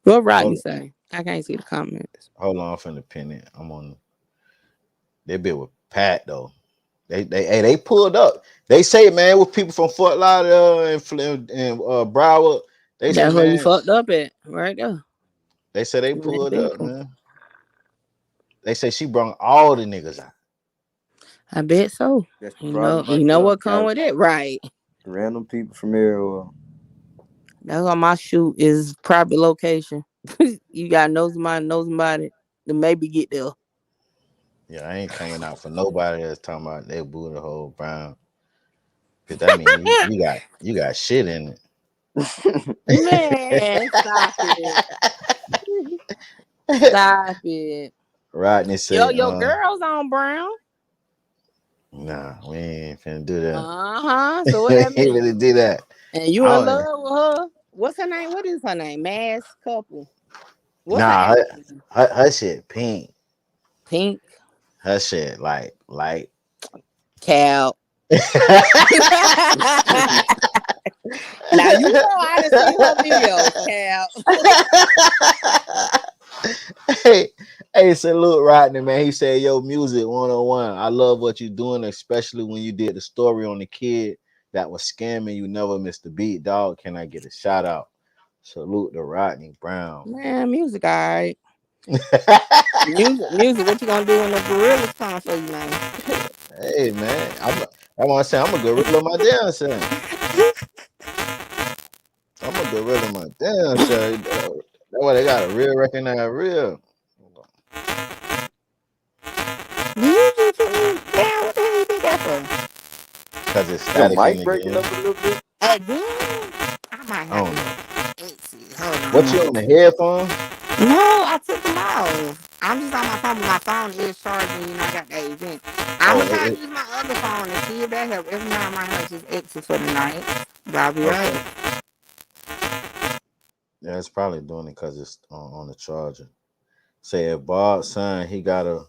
What Rodney say? I can't see the comments. Hold on, I'm finna pin it. I'm on. That bit was packed though. They pulled up. They say, man, with people from Fort Lauderdale and Broward. They say, That's where you man. fucked up at, right there. They say they pulled up, man. They say she brought all the niggas out. I bet so. That's the You problem know, right there. what come with it, right? Random people from everywhere. That's why my shoot is private location. You gotta know somebody to maybe get there. Yeah, I ain't coming out for nobody that's talking about they boo the whole brown. Cause that mean you got shit in it. Man, stop it. Stop it. Rodney said, Your girl's on brown. nah, we ain't finna do that. So what We that ain't mean? really do that. And you in love with her? What's her name? What is her name? Mass couple. What's Nah, her name? her shit pink. Pink. Her shit like Cal. Now you know I done seen her videos, Cal. Hey, salute Rodney, man. He said, yo, music 101. I love what you're doing, especially when you did the story on the kid that was scamming you. Never missed a beat, dog. Can I get a shout out? Salute to Rodney Brown. Man, music, all right. music, what you gonna do when the gorillas come for you, man? Hey, man. I want to say I'm a gorilla my damn self. I'm a gorilla my damn self. That's why they got a real recognize real. What the hell you think that for? Because it's Your static in mic the breaking game. up a little bit. Again? I might have Oh, to. Hold on. what you on the headphones? No, I took them off. I'm just on my phone, but my phone is charging. You know, I got the event. I'm Oh, gonna try to use my other phone and see if that helps. If not, I might have to just exit for the night. But I'll be okay. right. Yeah, it's probably doing it because it's on the charger. Say if Bob signed, he got a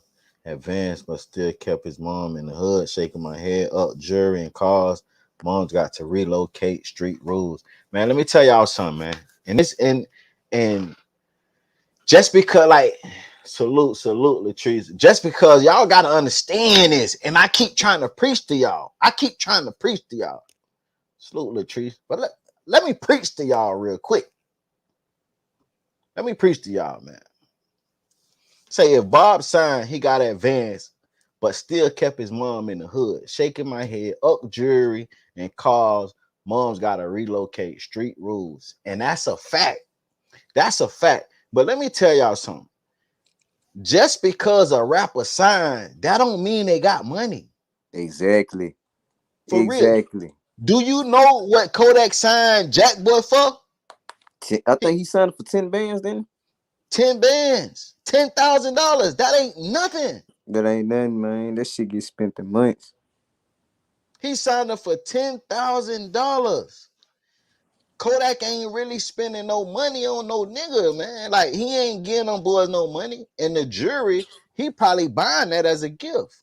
advance, but still kept his mom in the hood, shaking my head up, jury and cars. Mom's got to relocate, street rules. Man, let me tell y'all something, man. And this and just because, like, salute, Latrice. Just because y'all gotta understand this, and I keep trying to preach to y'all. Salute, Latrice. But let me preach to y'all real quick. Let me preach to y'all, man. Say if Bob signed, he got advance, but still kept his mom in the hood, shaking my head, up jury and cars. Moms gotta relocate. Street rules, and that's a fact. That's a fact. But let me tell y'all something. Just because a rapper signed, that don't mean they got money. Exactly. For real. Exactly. Do you know what Kodak signed Jack Boy for? I think he signed for 10 bands then. 10 bands, $10,000. That ain't nothing. That ain't nothing, man. That shit get spent in months. He signed up for $10,000. Kodak ain't really spending no money on no nigga, man. Like, he ain't getting them boys no money. And the jury, he probably buying that as a gift.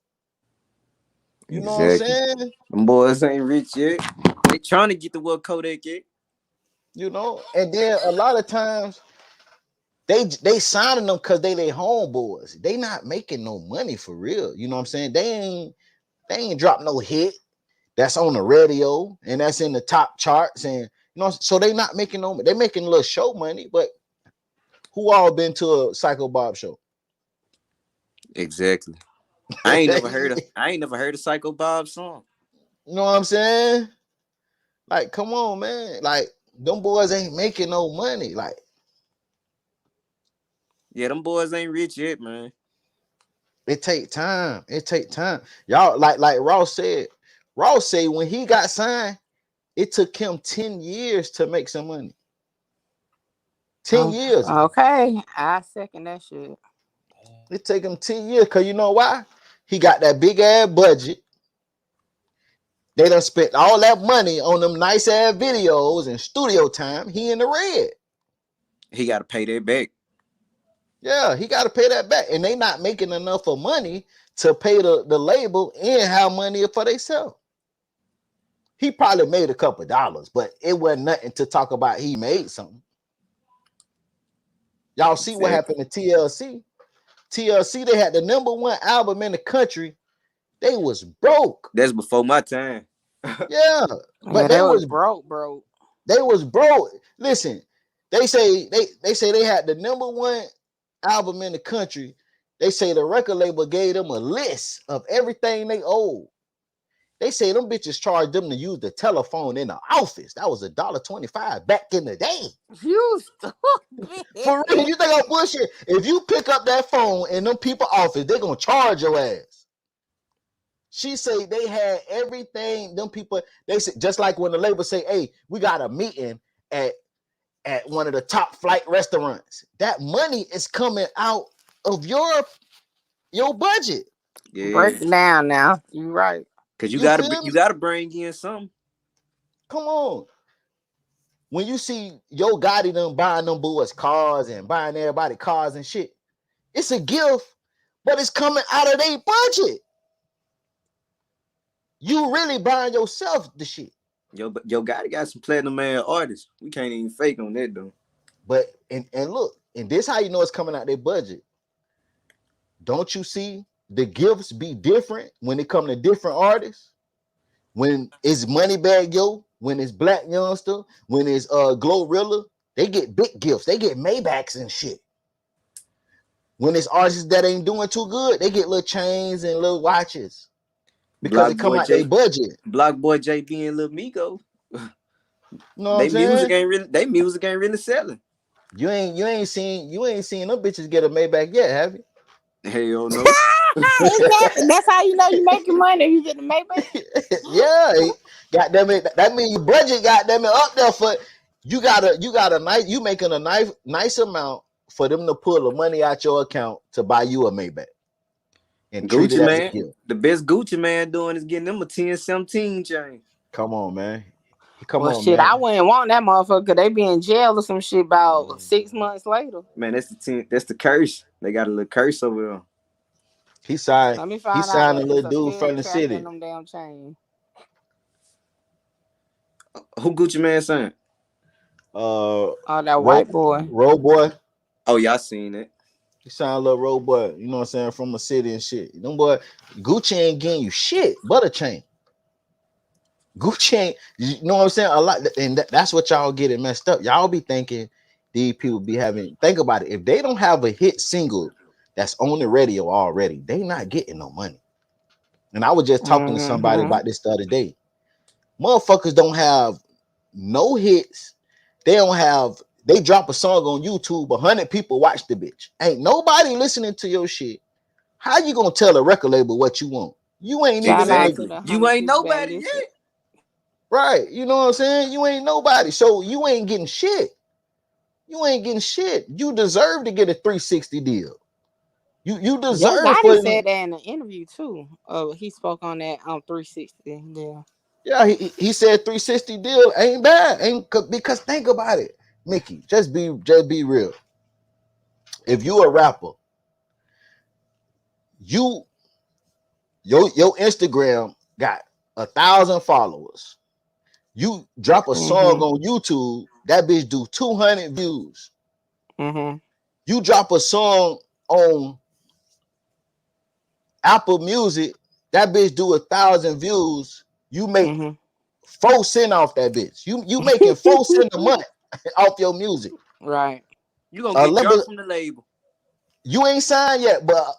You know what I'm Exactly. saying? Them boys ain't rich yet. They trying to get to what Kodak yet. You know, and then a lot of times they signing them because they homeboys. They not making no money for real. You know what I'm saying? They ain't drop no hit that's on the radio and that's in the top charts, and you know, so they not making no. They making a little show money, but who all been to a Psycho Bob show? Exactly. I ain't never heard a Psycho Bob song. You know what I'm saying? Like, come on, man. Like, them boys ain't making no money. Like, yeah, them boys ain't rich yet, man. it take time. It take time. Y'all, like Ross said. Ross said when he got signed, it took him 10 years to make some money. 10 years. Okay, I second that shit. It take him 10 years because you know why? He got that big ass budget. They done spent all that money on them nice ass videos and studio time. He in the red. He got to pay that back. Yeah, he got to pay that back. And they not making enough of money to pay the label and have money for themselves. He probably made a couple dollars, but it wasn't nothing to talk about. He made something. Y'all see what happened to TLC? TLC, they had the #1 album in the country. They was broke. That's before my time. Yeah, but they was broke. They was broke. Listen, they say they had the #1 album in the country. They say the record label gave them a list of everything they owed. They say them bitches charged them to use the telephone in the office. That was $1.25 back in the day. You stupid. For real, you think I'm bullshit? If you pick up that phone in them people office, they're gonna charge your ass. She say they had everything. Them people, they say, just like when the label say, "Hey, we got a meeting at one of the top flight restaurants." That money is coming out of your budget. Yeah. Break it down now. You right. Cause you gotta bring in something. Come on. When you see Yo Gotti them buying them boys cars and buying everybody cars and shit, it's a gift, but it's coming out of their budget. You really buying yourself the shit. Yo Gotti got some platinum man artists. We can't even fake on that though. But and look, and this how you know it's coming out their budget. Don't you see the gifts be different when it come to different artists? When it's Moneybagg Yo, when it's Black Youngster, when it's Glorilla, they get big gifts. They get Maybachs and shit. When it's artists that ain't doing too good, they get little chains and little watches because it come out their budget. Block Boy JB and Lil Migo. Know what I'm saying? Music ain't really selling. You ain't seen them bitches get a Maybach yet, have you? Hell no. That's how you know you making money. You get the Maybach. Yeah, goddamn it. That means your budget, goddamn it, up there for you making a nice amount for them to pull the money out your account to buy you a Maybach. And Gucci man, the best Gucci man doing is getting them a 10-17 chain. Come on, man. Shit, man. I wouldn't want that motherfucker because they be in jail or some shit about 6 months later. Man, that's the curse. They got a little curse over there. He signed a little dude from the city. Them damn chain. Who Gucci man signed? That white boy. Road boy. Oh, y'all seen it. He signed a little road boy, you know what I'm saying, from a city and shit. Them boy, Gucci ain't getting you shit but a chain. Gucci ain't, you know what I'm saying? A lot, and that's what y'all get it messed up. Y'all be thinking these people be having, think about it. If they don't have a hit single that's on the radio already, they not getting no money. And I was just talking to somebody about this the other day. Motherfuckers don't have no hits. They don't have. They drop a song on YouTube, 100 people watch the bitch. Ain't nobody listening to your shit. How you gonna tell a record label what you want? You ain't even Shout in out to the the You 100 ain't people that nobody listen. yet. right. You know what I'm saying? You ain't nobody, so you ain't getting shit. You ain't getting shit. You deserve to get a 360 deal. You Yo deserve Gotti for said that in an interview too. He spoke on that on 360. Yeah. yeah. He said 360 deal ain't bad. Because think about it, Mickey. Just be real. If you a rapper, your Instagram got 1,000 followers. You drop a song on YouTube, that bitch do 200 views. You drop a song on Apple Music, that bitch do 1,000 views. You make 4 cents off that bitch. You making 4 cents a month off your music. Right. You gonna A get label, dropped from the label. you ain't signed yet, but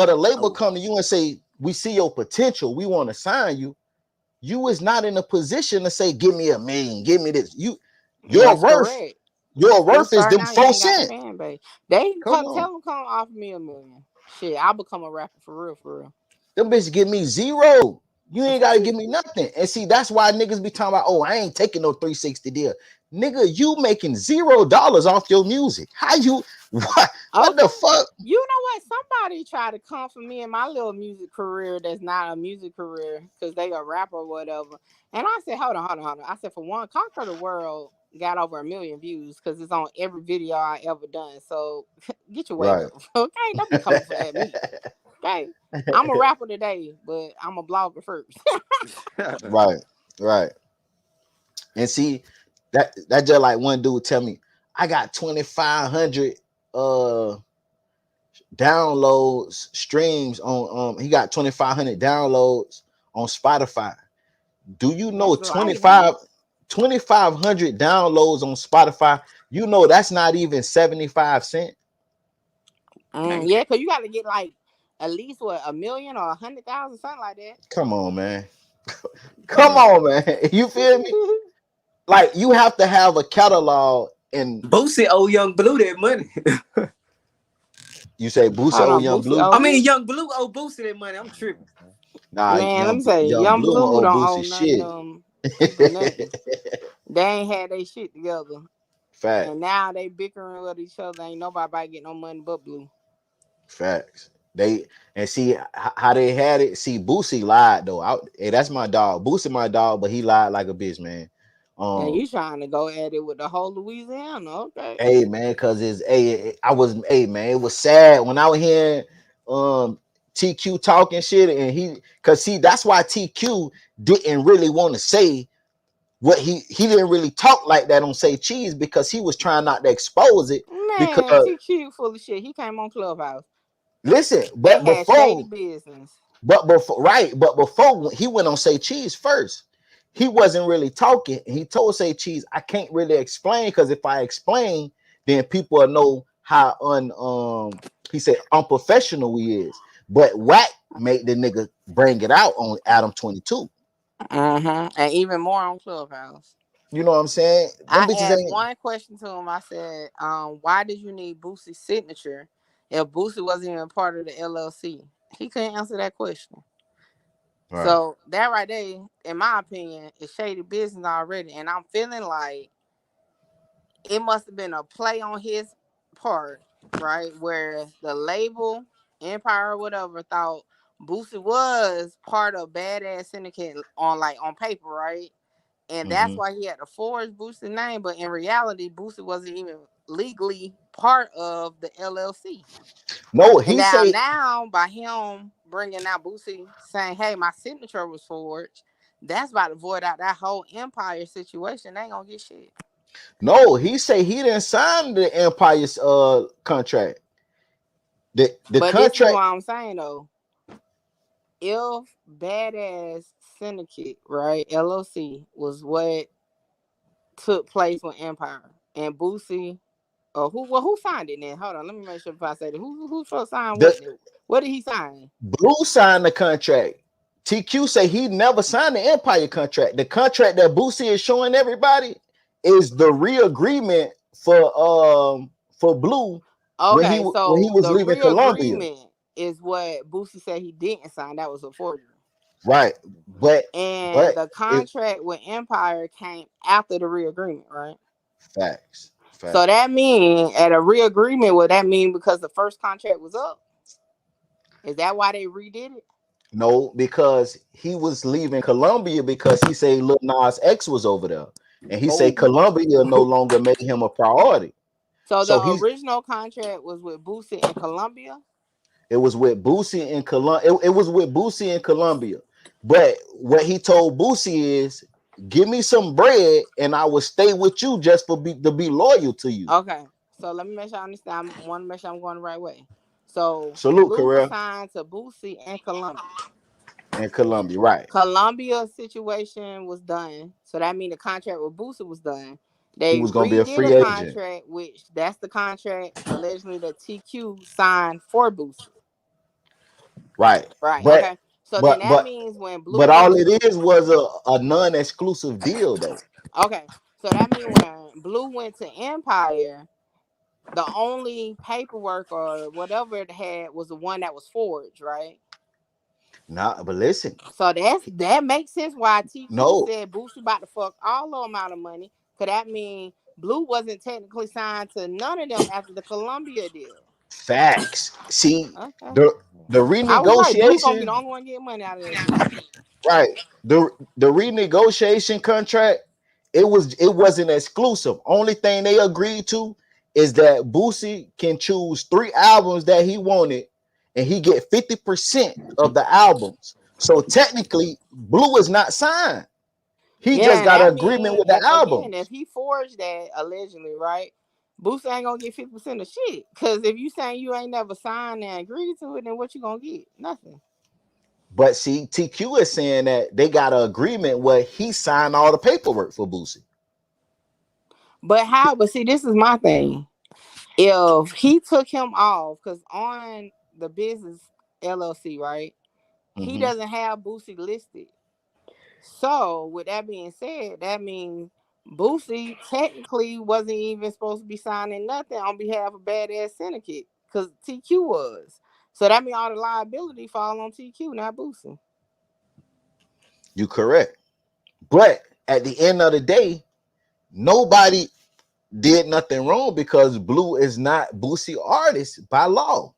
a label Oh, come to you and say, we see your potential, we want to sign you. You is not in a position to say, give me $1 million, give me this. Your That's worth, correct. You your still worth is starting them out. You 4 ain't got the cents. fan base. They Come tell on. them come offer me $1 million. Shit, I'll become a rapper for real, for real. Them bitches give me 0. You ain't gotta give me nothing. And see, that's why niggas be talking about, oh, I ain't taking no 360 deal. Nigga, you making $0 off your music. How you what Okay. the fuck? You know what? Somebody tried to come for me in my little music career that's not a music career because they a rapper or whatever. And I said, hold on. I said, for one, Conquer the World got over 1 million views because it's on every video I ever done. So get your weight Right. up. Okay. Don't be coming for at me. Okay. I'm a rapper today, but I'm a blogger first. Right, right. And see, that just like one dude tell me, I got 2,500 downloads, streams on he got 2,500 downloads on Spotify. Do you know That's a light, ain't it? 2,500 downloads on Spotify? You know that's not even 75 cents. Yeah, because you got to get like at least what 1 million or 100,000, something like that. Come on, man. Come man. on, man. You feel me? Like you have to have a catalog and Boosie owe Young Blue that money. you say Boosie Hold old on, Young Boosie Blue. owe I mean, who? Young Blue owe Boosie that money. I'm tripping. Nah, Man, let me say, Young Young Blue don't Blue owe don't owe Boosie none of shit. them people nothing. They ain't had their shit together, and Facts. now they bickering with each other. Ain't nobody get no money but Blue. Facts. They and see how they had it. See, Boosie lied though. Hey, that's my dog. Boosie, my dog, but he lied like a bitch, man. And you trying to go at it with the whole Louisiana? Okay. Hey man, cause it's hey man, it was sad when I was hearing TQ talking shit, and cause see that's why TQ didn't really want to say what he didn't really talk like that on Say Cheese because he was trying not to expose it. Man, Because TQ full of shit. He came on Clubhouse. listen, They had shady business. but before he went on Say Cheese first, he wasn't really talking. He told Say Cheese, I can't really explain because if I explain, then people will know how he said unprofessional he is. But Wack made the nigga bring it out on Adam 22. And even more on Clubhouse. You know what I'm saying? Them I bitches asked ain't one question to him. I said, why did you need Boosie's signature if Boosie wasn't even part of the LLC? He couldn't answer that question. right. So that right there, in my opinion, is shady business already. And I'm feeling like it must have been a play on his part, right? Where the label, Empire or whatever, thought Boosie was part of Badass Syndicate on paper, right? And that's Mm-hmm. why he had to forge Boosie's name. But in reality, Boosie wasn't even legally part of the LLC. No, And he say now by him bringing out Boosie saying, "Hey, my signature was forged," that's about to void out that whole Empire situation. They ain't gonna get shit. no, he say he didn't sign the Empire's contract. The But this is contract. what I'm saying though. If Badass Syndicate, right, LLC, was what took place with Empire and Boosie, or who signed it then? Hold on, let me make sure if I say that. Who signed The what? What did he sign? Blue signed the contract. TQ say he never signed the Empire contract. The contract that Boosie is showing everybody is the re-agreement for Blue when he Okay, so was the leaving Columbia. re-agreement is what Boosie said he didn't sign. That was a forgery. Right. But And the it contract with Empire came after the re-agreement, right? facts. So that mean at a re-agreement, would that mean because the first contract was up? Is that why they redid it? No, because he was leaving Columbia because he said Lil Nas X was over there. And he said Oh, Columbia no longer made him a priority. So So the he's original contract was with Boosie in Columbia. it was with Boosie in Columbia. It was with Boosie in Columbia. But what he told Boosie is, give me some bread and I will stay with you just to be loyal to you. Okay, so let me make sure I understand. I want to make sure I'm going the right way. So Salute, Blue was Carell. signed to Boosie in Columbia. In Columbia, right. Columbia situation was done. So that means the contract with Boosie was done. He They was gonna be a redid free a agent. contract, which that's the contract allegedly that TQ signed for Boosie. Right. Right. But Okay. So then but that but means when Blue but went all to it is was a non-exclusive deal though. okay. So that means when Blue went to Empire, the only paperwork or whatever it had was the one that was forged, right? Nah, but listen, So that makes sense why TQ no said Boosie about to fuck all the amount of money. Cause that mean Blue wasn't technically signed to none of them after the Columbia deal. facts. See, Okay. the I was right. Blue gonna be the renegotiation, only one getting money out of that shit. right? The renegotiation contract, it wasn't exclusive. Only thing they agreed to is that Boosie can choose 3 albums that he wanted, and he get 50% of the albums. So technically, Blue is not signed. He Yeah, just and got an that agreement mean with the if albums. he forged that allegedly, right? Boosie ain't gonna get 50% of shit. Cause if you saying you ain't never signed and agreed to it, then what you gonna get? Nothing. But see, TQ is saying that they got an agreement where he signed all the paperwork for Boosie. But how? But see, this is my thing. If he took him off, because on the business LLC, right, he Mm-hmm. doesn't have Boosie listed. So, with that being said, that means Boosie technically wasn't even supposed to be signing nothing on behalf of Badass Syndicate because TQ was. So that means all the liability fall on TQ, not Boosie. You correct. But at the end of the day, nobody did nothing wrong because Blue is not Boosie artist by law.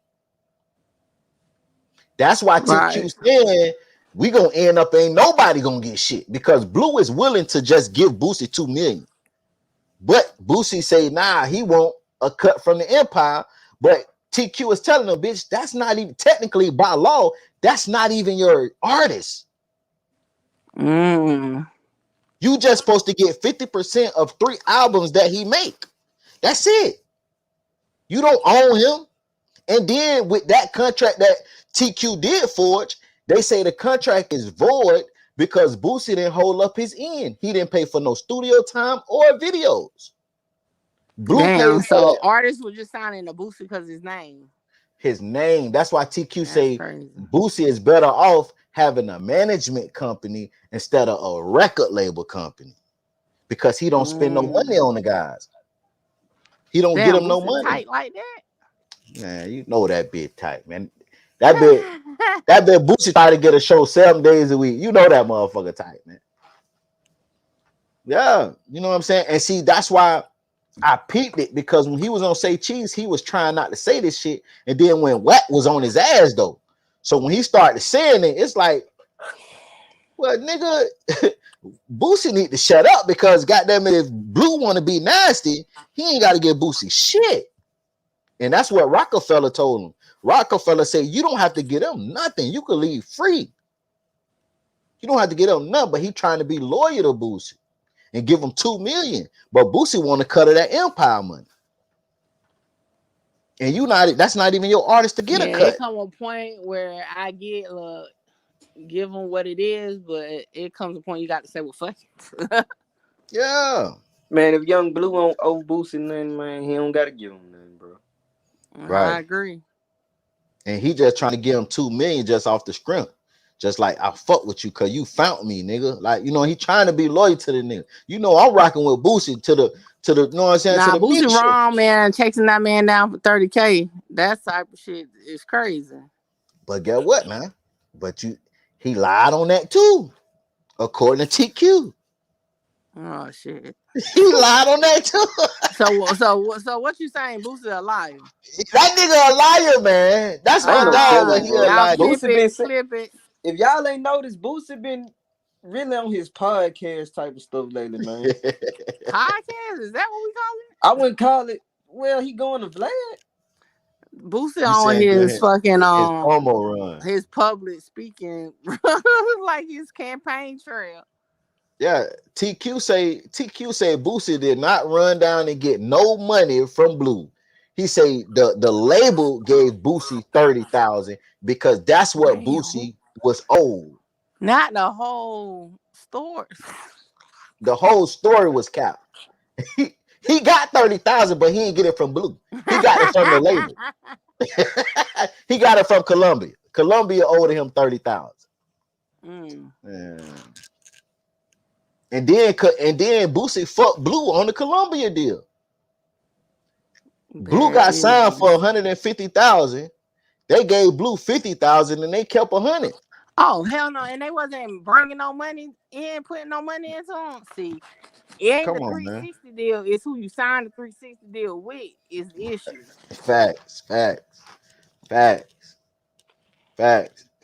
That's why Right. TQ saying we gonna end up ain't nobody gonna get shit because Blue is willing to just give Boosie 2 million. But Boosie say nah, he want a cut from the Empire. But TQ is telling him, bitch, that's not even technically by law, that's not even your artist. Mm. You just supposed to get 50% of 3 albums that he make. That's it. You don't own him. And then with that contract that TQ did forge, they say the contract is void because Boosie didn't hold up his end. He didn't pay for no studio time or videos. Blue paid Damn. for So that. artists were just signing the Boosie because his name. His name. That's why TQ That's say crazy. Boosie is better off having a management company instead of a record label company because he don't spend no money on the guys. He don't get Damn, them no Boosie money. tight like that? Man, you know that bit tight, man. That bit Boosie try to get a show 7 days a week. You know that motherfucker tight, man. Yeah, you know what I'm saying? And see, that's why I peeped it because when he was on Say Cheese, he was trying not to say this shit. And then when Wack was on his ass, though. So when he started saying it, it's like, well, nigga, Boosie need to shut up because goddamn it, if Blue want to be nasty, he ain't got to get Boosie shit. And that's what Rockefeller told him. Rockefeller said, you don't have to get him nothing. You can leave free. You don't have to get him nothing, but he trying to be loyal to Boosie and give him 2 million. But Boosie want to cut of that Empire money. And that's not even your artist to get a Yeah, it cut. come a point where I get give them what it is, but it comes a point you got to say, well, fuck it. Yeah. Man, if Young Blue don't owe Boosie nothing, man, he don't gotta give him nothing, bro. Right. I agree. And he just trying to give him 2 million just off the scrimp. Just like I fuck with you because you found me, nigga. Like, you know, he trying to be loyal to the nigga. You know, I'm rocking with Boosie to the you know what I'm saying, to Nah, the big Boosie shit. wrong, man. Chasing that man down for 30K. That type of shit is crazy. But get what, man? But he lied on that too, according to TQ. Oh shit. He lied on that too. So what you saying? Boosie a liar? That nigga a liar, man. That's I my ain't gonna dog, tell you, but he a bro. Now liar. clip Boosie been it, clip it. if y'all ain't noticed, Boosie been really on his podcast type of stuff lately, man. Podcast? Is that what we call it? I wouldn't call it. Well, he going to Vlad. Boosie You on saying his fucking his promo run. his public speaking like his campaign trail. Yeah, TQ say Boosie did not run down and get no money from Blue. He say the label gave Boosie 30,000 because that's what Damn. Boosie was owed. Not the whole story. The whole story was capped. He got 30,000, but he didn't get it from Blue. He got it from the label. He got it from Columbia. Columbia owed him 30,000. Yeah. And then Boosie fucked Blue on the Columbia deal. Blue got signed for 150,000. They gave Blue 50,000 and they kept 100. Oh hell no! And they wasn't bringing no money in, putting no money into them. See, it ain't the Come on, man. 360 deal. It's who you signed the 360 deal with is the issue. Facts.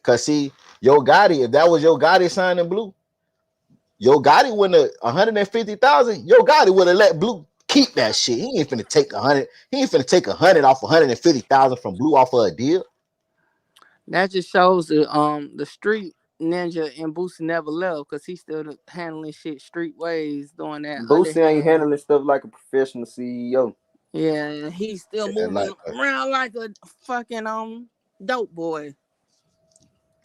Cause see, Yo Gotti, if that was Yo Gotti signing Blue, Yo Gotti wouldn't have 150,000. Yo Gotti would have let Blue keep that shit. He ain't finna take 100. He ain't finna take 100 off 150,000 from Blue off of a deal. That just shows the street ninja and Boosie never left because he's still handling shit street ways, doing that. Boosie ain't handling stuff like a professional CEO. Yeah, and he's still moving like around like a fucking dope boy.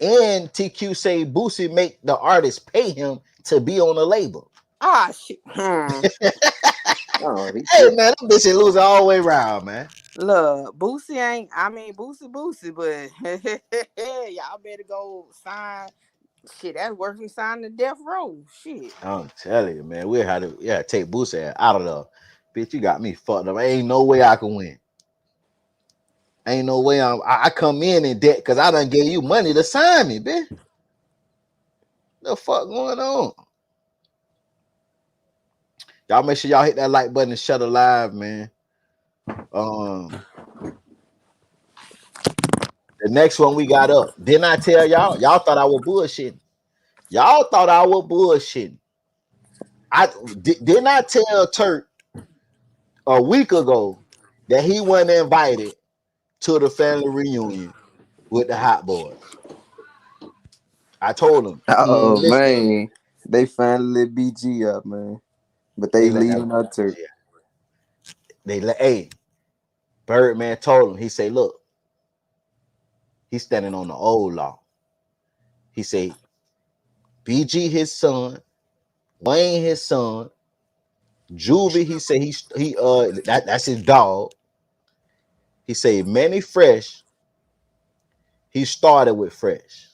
And TQ say Boosie make the artist pay him to be on the label. Ah shit. Hey man, that bitch is losing all the way around, man. Look, Boosie ain't. I mean, Boosie, but y'all better go sign. Shit, that's worse than signing the death row. Shit. I'm telling you, man, we had to take Boosie out of the bitch. You got me fucked up. Ain't no way I can win. Ain't no way I come in debt because I done gave you money to sign me, bitch. The fuck going on? Y'all make sure y'all hit that like button and shut alive, man. The next one we got up. Didn't I tell y'all? Y'all thought I was bullshitting. Y'all thought I was bullshitting. Didn't I tell Turk a week ago that he wasn't invited to the family reunion with the Hot Boys? I told him. Oh man, they finally let BG up, man. But they leaving her Turk. Hey, Birdman told him. He say, look, he's standing on the old law. He say, BG his son, Wayne his son, Juvie, he say that's his dog. He say Manny Fresh, he started with Fresh.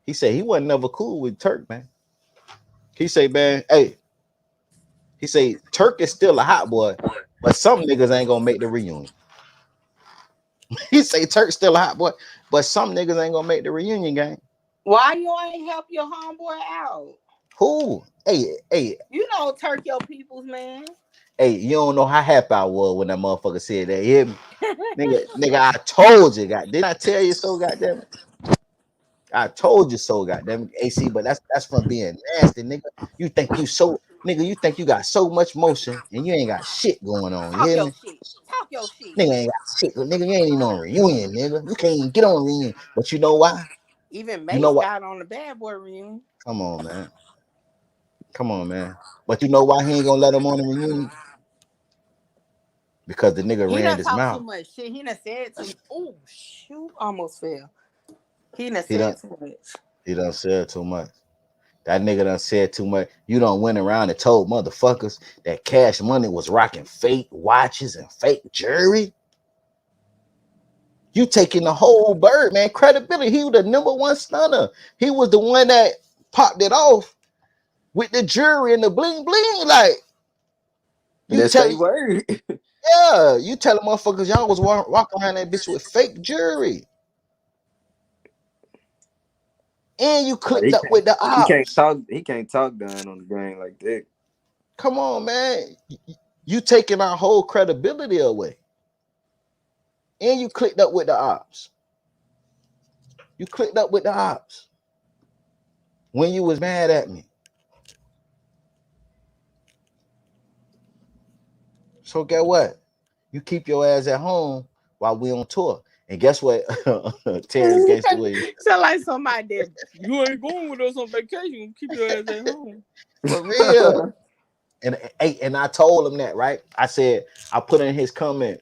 He said he wasn't never cool with Turk, man. He say, man, hey, he say Turk is still a hot boy, but some niggas ain't gonna make the reunion. He say Turk's still a hot boy, but some niggas ain't gonna make the reunion game. Why you ain't help your homeboy out? Who? Hey. You know Turk your peoples, man. Hey, you don't know how happy I was when that motherfucker said that. You hear me? nigga, I told you, didn't I tell you so, goddamn it? I told you so, goddamn it, AC, but that's from being nasty, nigga. You think you got so much motion and you ain't got shit going on. You hear me? Talk your shit. Nigga ain't got shit. Nigga, you ain't even on reunion, nigga. You can't even get on reunion. But you know why? Even Mace got on the Bad Boy reunion. Come on, man. But you know why he ain't gonna let him on the reunion? Because the nigga ran his mouth. Too much shit. He done said too much. Oh shoot, almost fell. He done said too much. He done said too much. That nigga done said too much. You done went around and told motherfuckers that Cash Money was rocking fake watches and fake jewelry. You taking the whole Birdman credibility. He was the #1 stunner. He was the one that popped it off with the jewelry and the bling bling. Like you That's they tell, word. yeah, you telling motherfuckers y'all was walking around that bitch with fake jewelry, and you clicked He up with the ops. can't talk down on the game like that. Come on, man. You taking our whole credibility away, and you clicked up with the ops. You clicked up with the ops when you was mad at me. So get what? You keep your ass at home while we on tour. And guess what? Terrence Gangsta Williams. Sound like somebody that you ain't going with us on vacation. Keep your ass at home. For real. And I told him that, right? I said, I put in his comment.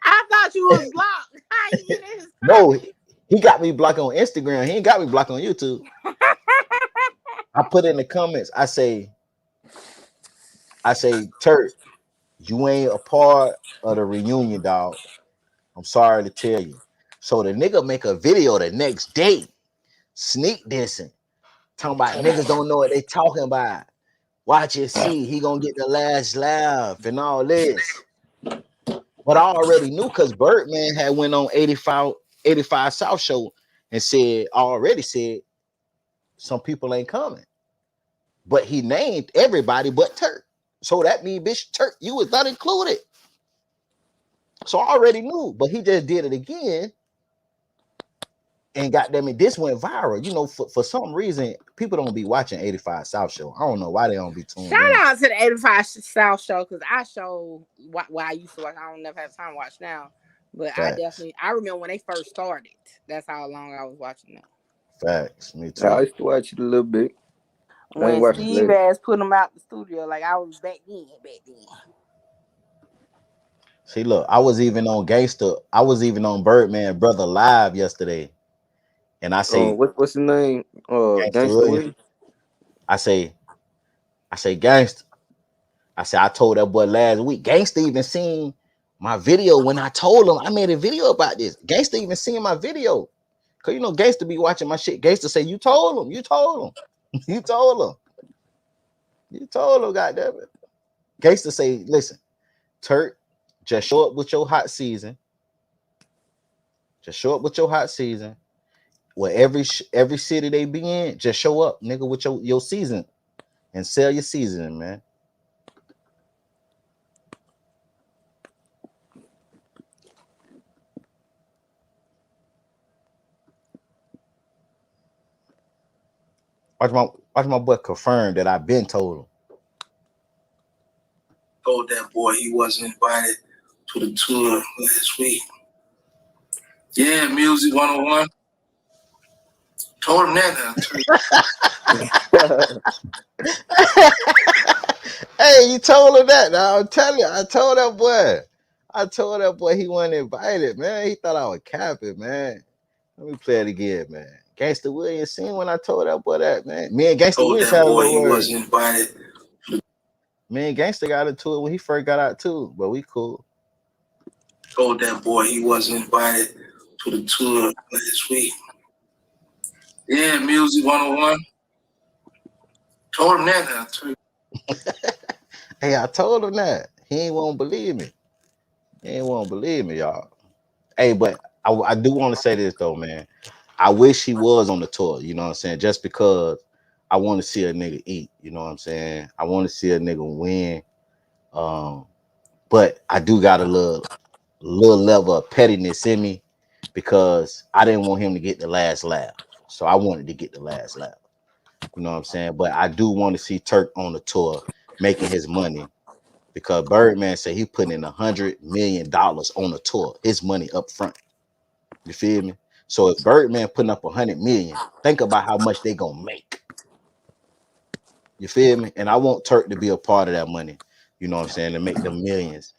I thought you was blocked. How you get in his No, he got me blocked on Instagram. He ain't got me blocked on YouTube. I put in the comments. I say, Turk, you ain't a part of the reunion, dog. I'm sorry to tell you. So the nigga make a video the next day, sneak dissing, talking about niggas don't know what they talking about. Watch it, see, he gonna get the last laugh and all this. But I already knew because Birdman had went on 85 South Show and already said some people ain't coming. But he named everybody but Turk. So that means, bitch, Turk, you was not included. So I already knew, but he just did it again. And goddamn it, this went viral. You know, for some reason, people don't be watching 85 South Show. I don't know why they don't be tuned in. Shout out to the 85 South Show because I show what I used to watch. I don't never have time to watch now, but Facts. I remember when they first started. That's how long I was watching them. Facts, me too. I used to watch it a little bit. When Steve ass put them out the studio, like I was back then. See, look, I was even on Gangsta. I was even on Birdman Brother Live yesterday. And I say, what's the name? Gangsta Gangsta Williams. I say, Gangsta. I said, I told that boy last week. Gangsta even seen my video when I told him I made a video about this. Gangsta even seen my video. Cause you know, Gangsta be watching my shit. Gangsta say, you told him, you told him. You told him. You told him, goddammit. Gangsta say, listen, Turk, just show up with your hot season. Just show up with your hot season. Well, every city they be in, just show up, nigga, with your season and sell your seasoning, man. Watch my boy confirm that I've been told him. Told that boy he wasn't invited to the tour last week. Yeah, Music 101. Told him that now. Hey, you told him that. Now I'm telling you, I told that boy he wasn't invited, man. He thought I was capping, man. Let me play it again, man. Gangsta Williams seen when I told that boy that, man. Me and Gangsta Williams had a little word. He wasn't invited. Me and Gangsta got into it when he first got out too, but we cool. Told that boy he wasn't invited to the tour last week. Yeah, Music 101. Told him that now too. Hey, I told him that. He ain't won't believe me. He ain't won't believe me, y'all. Hey, but I do want to say this though, man. I wish he was on the tour, you know what I'm saying? Just because I want to see a nigga eat, you know what I'm saying? I want to see a nigga win. But I do got a little level of pettiness in me because I didn't want him to get the last laugh. So I wanted to get the last laugh. You know what I'm saying? But I do want to see Turk on the tour making his money because Birdman said he put in $100 million on the tour, his money up front. You feel me? So if Birdman putting up 100 million, think about how much they gonna make. You feel me? And I want Turk to be a part of that money. You know what I'm saying? To make them millions.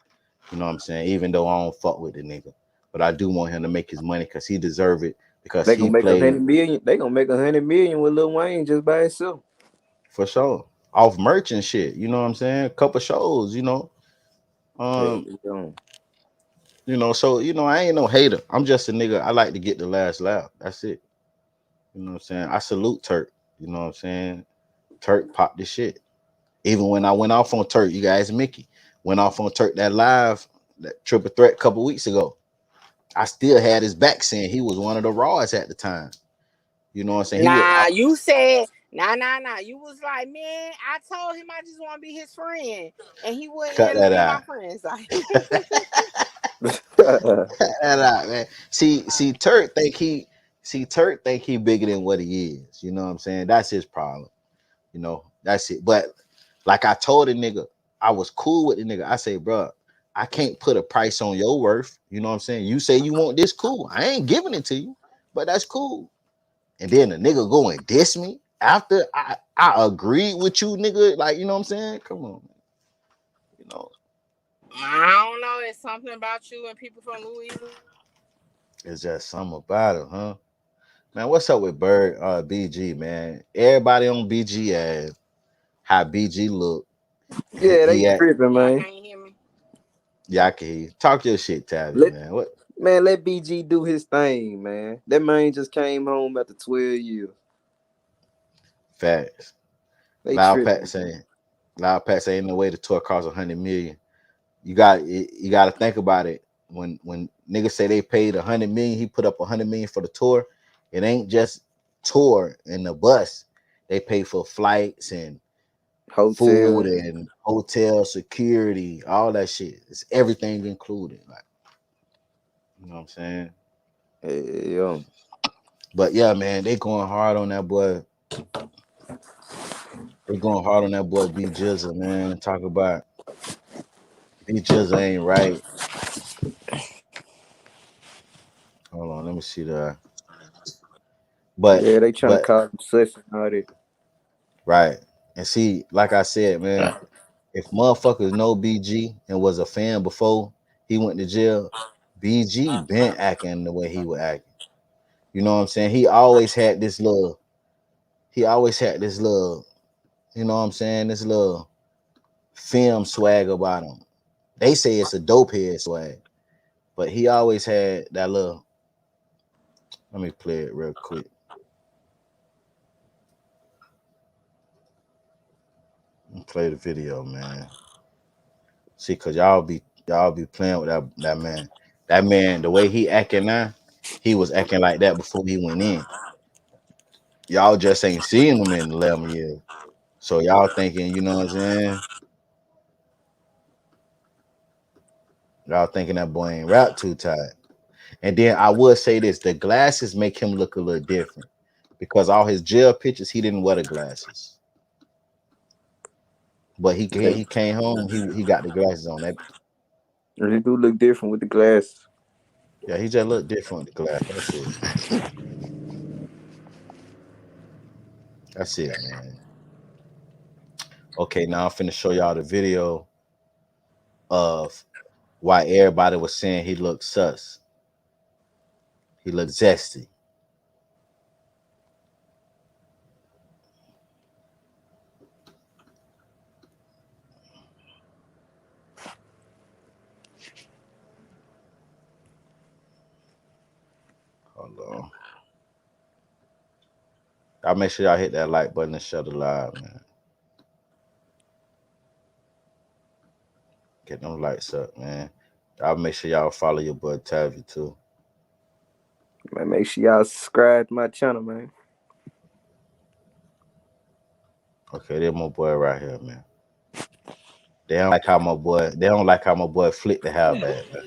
You know what I'm saying? Even though I don't fuck with the nigga, but I do want him to make his money because he deserve it. Because they gonna make 100 million. They gonna make 100 million with Lil Wayne just by itself. For sure, off merch and shit. You know what I'm saying? A couple shows. You know. You know, so I ain't no hater. I'm just a nigga. I like to get the last laugh. That's it. You know what I'm saying? I salute Turk. You know what I'm saying? Turk popped this shit. Even when I went off on Turk, you guys, Mickey went off on Turk that live, that triple threat a couple weeks ago. I still had his back saying he was one of the raws at the time. You know what I'm saying? He was Nah, you said nah. You was like, man, I told him I just want to be his friend, and he wouldn't cut end up that being my out. friend. So. Cut that out, man. Turk think he bigger than what he is. You know what I'm saying? That's his problem. You know, that's it. But like I told the nigga, I was cool with the nigga. I say, bro, I can't put a price on your worth. You know what I'm saying? You say you want this, cool. I ain't giving it to you, but that's cool. And then the nigga go and diss me after I agreed with you, nigga. Like, you know what I'm saying? Come on, man. You know, I don't know. It's something about you and people from Louisiana. it's just something about it, huh? Man, what's up with BG, man? Everybody on BG ass, how BG look. Yeah, they He at tripping, Y'all man. can't hear me. Yeah, I can hear you. Talk your shit, Tabby, Let man. What let BG do his thing, man. That man just came home after 12 years. facts? They Loud tripping. Pat saying, Loud Pat saying, ain't no way the tour costs 100 million. You got to think about it. When niggas say they paid 100 million, he put up 100 million for the tour. It ain't just tour and the bus. They pay for flights and food Hotel. and hotel security, all that shit. It's everything included. Like, you know what I'm saying? Yeah. But yeah, man, they going hard on that boy. They going hard on that boy B Jizzle, man. Talk about B Jizzle ain't right. Hold on, let me see the but Yeah, they trying to but call him such and all that. right. And see, like I said, man, if motherfuckers know BG and was a fan before he went to jail, BG been acting the way he was acting. You know what I'm saying? He always had this little, you know what I'm saying, this little film swag about him. They say it's a dope head swag, but he always had that little. Let me play it real quick. Play the video, man. See, cause y'all be playing with that man. That man, the way he acting now, he was acting like that before he went in. Y'all just ain't seeing him in 11 years. So y'all thinking, you know what I'm saying? Y'all thinking that boy ain't rap too tight. And then I would say this: the glasses make him look a little different because all his jail pictures, he didn't wear the glasses. But he came home, he got the glasses on. That And he do look different with the glasses. yeah, he just looked different with the glass. That's it. That's it, man. Okay, now I'm finna show y'all the video of why everybody was saying he looked sus. He looked zesty. Hold on. Y'all make sure y'all hit that like button and share the live, man. Get them lights up, man. Y'all make sure y'all follow your boy Tavi too. Man, make sure y'all subscribe to my channel, man. Okay, there's my boy right here, man. They don't like how my boy flicked the hair back, man.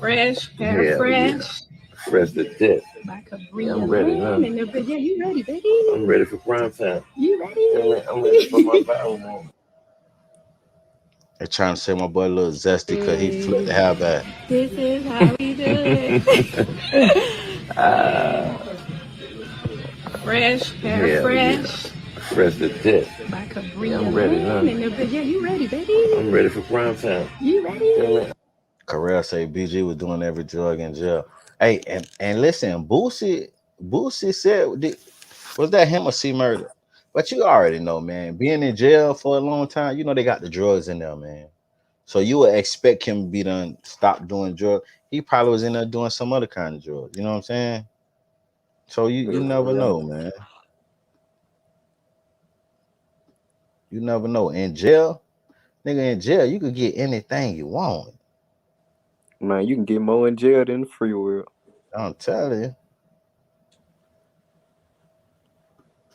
Fresh, hair Hell yeah. fresh. Fresh to death. Like a Yeah, breeze. I'm ready now. Yeah, you ready, baby? I'm ready for prime time. You ready? I'm ready for my viral moment. They trying to say my boy look zesty because he flipped the hair back. This is how we do it. Fresh, hair Hell yeah. fresh. Fresh to death. Like a breeze. Yeah, I'm ready now. Yeah, you ready, baby? I'm ready for prime time. You ready? Carell say BG was doing every drug in jail. Hey, and listen, Boosie said, was that him or C Murder? But you already know, man. Being in jail for a long time, you know they got the drugs in there, man. So you would expect him to be done stop doing drugs. He probably was in there doing some other kind of drugs. You know what I'm saying? So you never Yeah. know, man. You never know. In jail, nigga, in jail, you could get anything you want. Man, you can get more in jail than the free world. I'm telling you.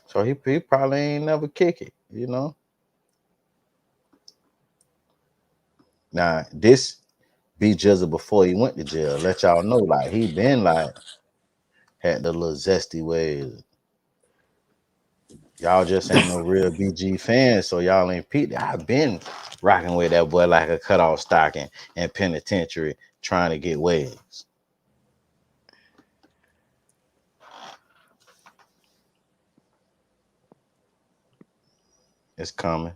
So he probably ain't never kick it, you know. Now this be Jizzle before he went to jail. Let y'all know, like he been like had the little zesty ways. Y'all just ain't no real BG fans, so y'all ain't peeped it. I've been rocking with that boy like a cutoff stocking and penitentiary trying to get waves. It's coming.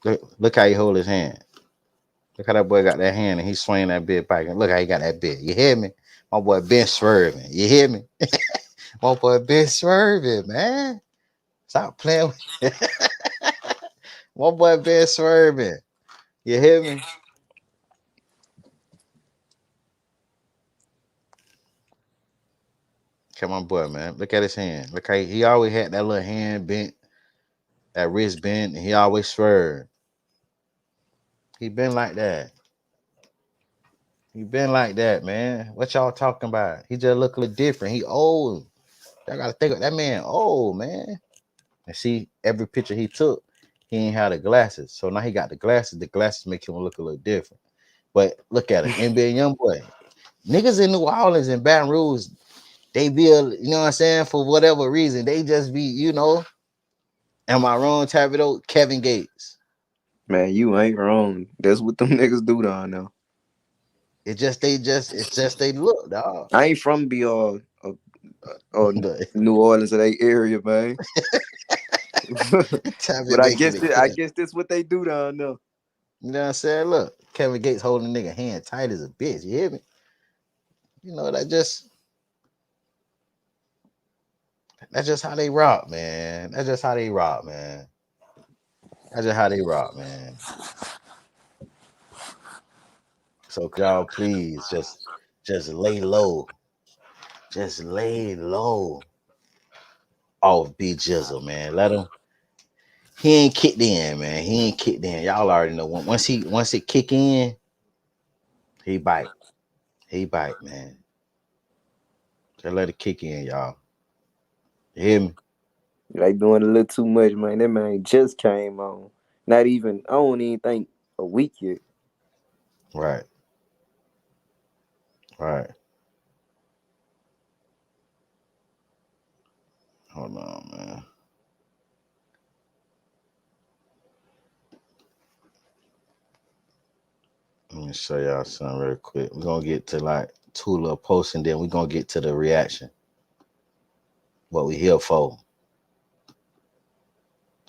Look how he hold his hand. Look how that boy got that hand and he's swinging that bit back. And look how he got that bit. You hear me? My boy been swerving. You hear me? My boy been swerving, man. Stop playing with my boy been swerving. You hear me? Come on, boy, man. Look at his hand. Look how he always had that little hand bent, that wrist bent, and he always swerved. He been like that. He been like that, man. What y'all talking about? He just look a little different. He old. I gotta think of that man old, man. And see, every picture he took, he ain't had the glasses. So now he got the glasses. The glasses make him look a little different. But look at it, NBA YoungBoy. Niggas in New Orleans and Baton Rouge, they be, you know what I'm saying, for whatever reason, they just be, you know, am I wrong, Tabito? Kevin Gates. Man, you ain't wrong. That's what them niggas do down now. It's just they look, dog. I ain't from New Orleans or that area, man. Tabito But I making guess it I clear. guess that's what they do down there. You know what I'm saying? Look, Kevin Gates holding a nigga hand tight as a bitch. You hear me? You know, that's just how they rock, man. That's just how they rock, man. That's just how they rock, man. So could y'all please just lay low. Just lay low off B Jizzle, man. Let him. He ain't kicked in, man. He ain't kicked in. Y'all already know. Once it kick in, he bite. He bite, man. Just let it kick in, y'all. You hear me? Like doing a little too much, man. That man just came on. Not even, I don't even think a week yet. Right. Right. Hold on, man. Let me show y'all something real quick. We're gonna get to like two little posts and then we're gonna get to the reaction. What we here for.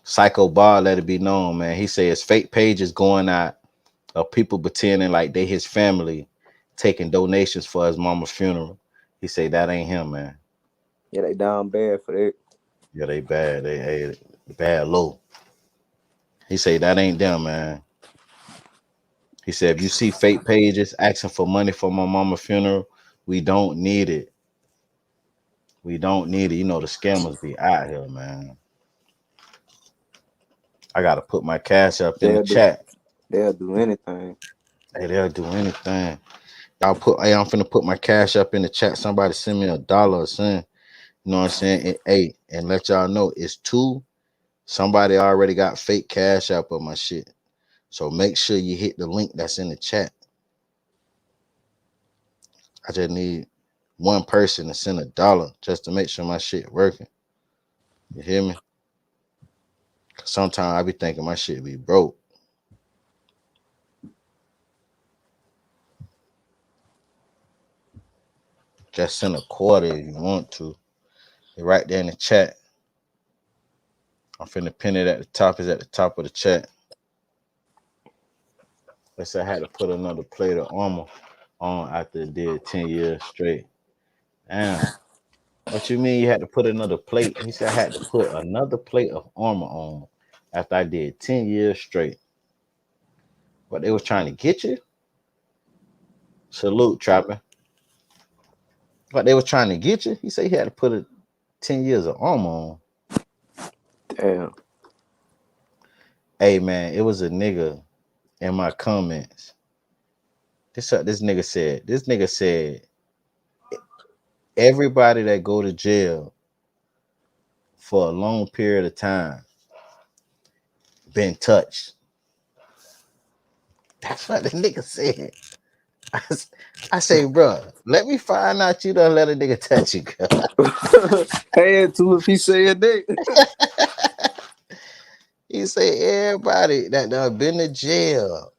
Syko Bar let it be known, man. He says fake pages going out of people pretending like they his family, taking donations for his mama's funeral. He say that ain't him, man. Yeah, they down bad for that. Yeah, they bad. They bad low. He say that ain't them, man. He said if you see fake pages asking for money for my mama's funeral, we don't need it. We don't need it. You know the scammers be out here, man. I gotta put my cash up in the chat. They'll do anything. Hey, they'll do anything. Hey, I'm finna put my cash up in the chat. Somebody send me $1 or something. You know what I'm saying? Hey, and let y'all know it's two. Somebody already got fake cash up of my shit. So make sure you hit the link that's in the chat. I just need one person to send $1 just to make sure my shit working. You hear me? Sometimes I be thinking my shit be broke. Just send a quarter if you want to. It's right there in the chat. I'm finna pin it at the top. It's at the top of the chat. Let's say I had to put another plate of armor on after it did 10 years straight. Damn. What you mean you had to put another plate? He said I had to put another plate of armor on after I did 10 years straight. But they was trying to get you? Salute, Trapper. But they was trying to get you? He said he had to put 10 years of armor on. Damn. Hey, man, it was a nigga in my comments. This nigga said, everybody that go to jail for a long period of time been touched. That's what the nigga said. I say, bro, let me find out you done let a nigga touch you, girl. Hey, to if he said that. He say everybody that done been to jail,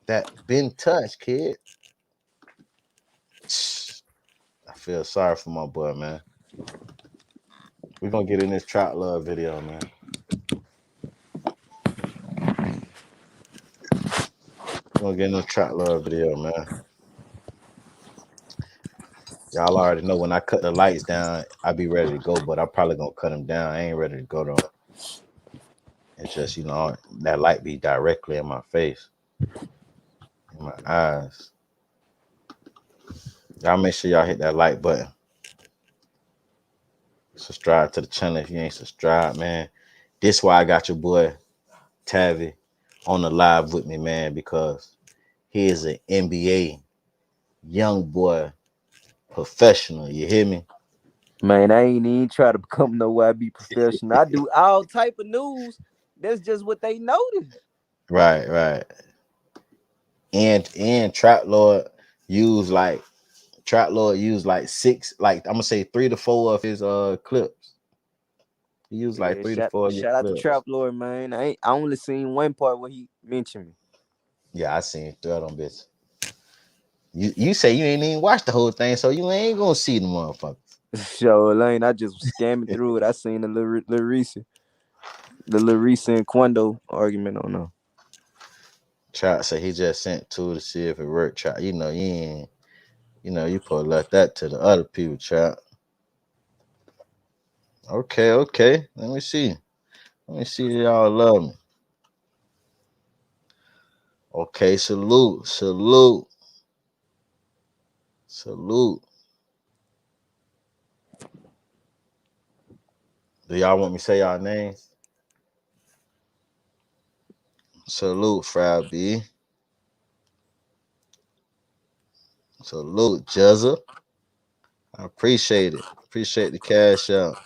that been touched, kid. I feel sorry for my boy, man. We're gonna get in this Trap Love video, man. We're gonna get in this Trap Love video, man. Y'all already know when I cut the lights down, I be ready to go, but I'm probably gonna cut them down. I ain't ready to go though. It's just, you know, that light be directly in my face, in my eyes. Y'all make sure y'all hit that like button. Subscribe to the channel if you ain't subscribed, man. This why I got your boy Tavi on the live with me, man, because he is an NBA young boy professional. You hear me? Man, I ain't even try to become no YB professional. I do all type of news. That's just what they notice. Right. And Trap Lord used like 6, like I'm gonna say 3 to 4 of his clips. He used like 3 to 4 of your Shout out to clips. Trap Lord, man. I only seen one part where he mentioned me. Yeah, I seen 3 of them bitches. You say you ain't even watched the whole thing, so you ain't gonna see the motherfuckers. Sure, Lane. I just was scamming through it. I seen the Larissa and Quando argument on them. Trap said he just sent 2 to see if it worked. Trap, you know, you probably left that to the other people, Trap. Okay. Let me see if y'all love me. Okay, salute. Do y'all want me to say y'all names? Salute, Fry B. Salute, Jezza. I appreciate it. Appreciate the cash out.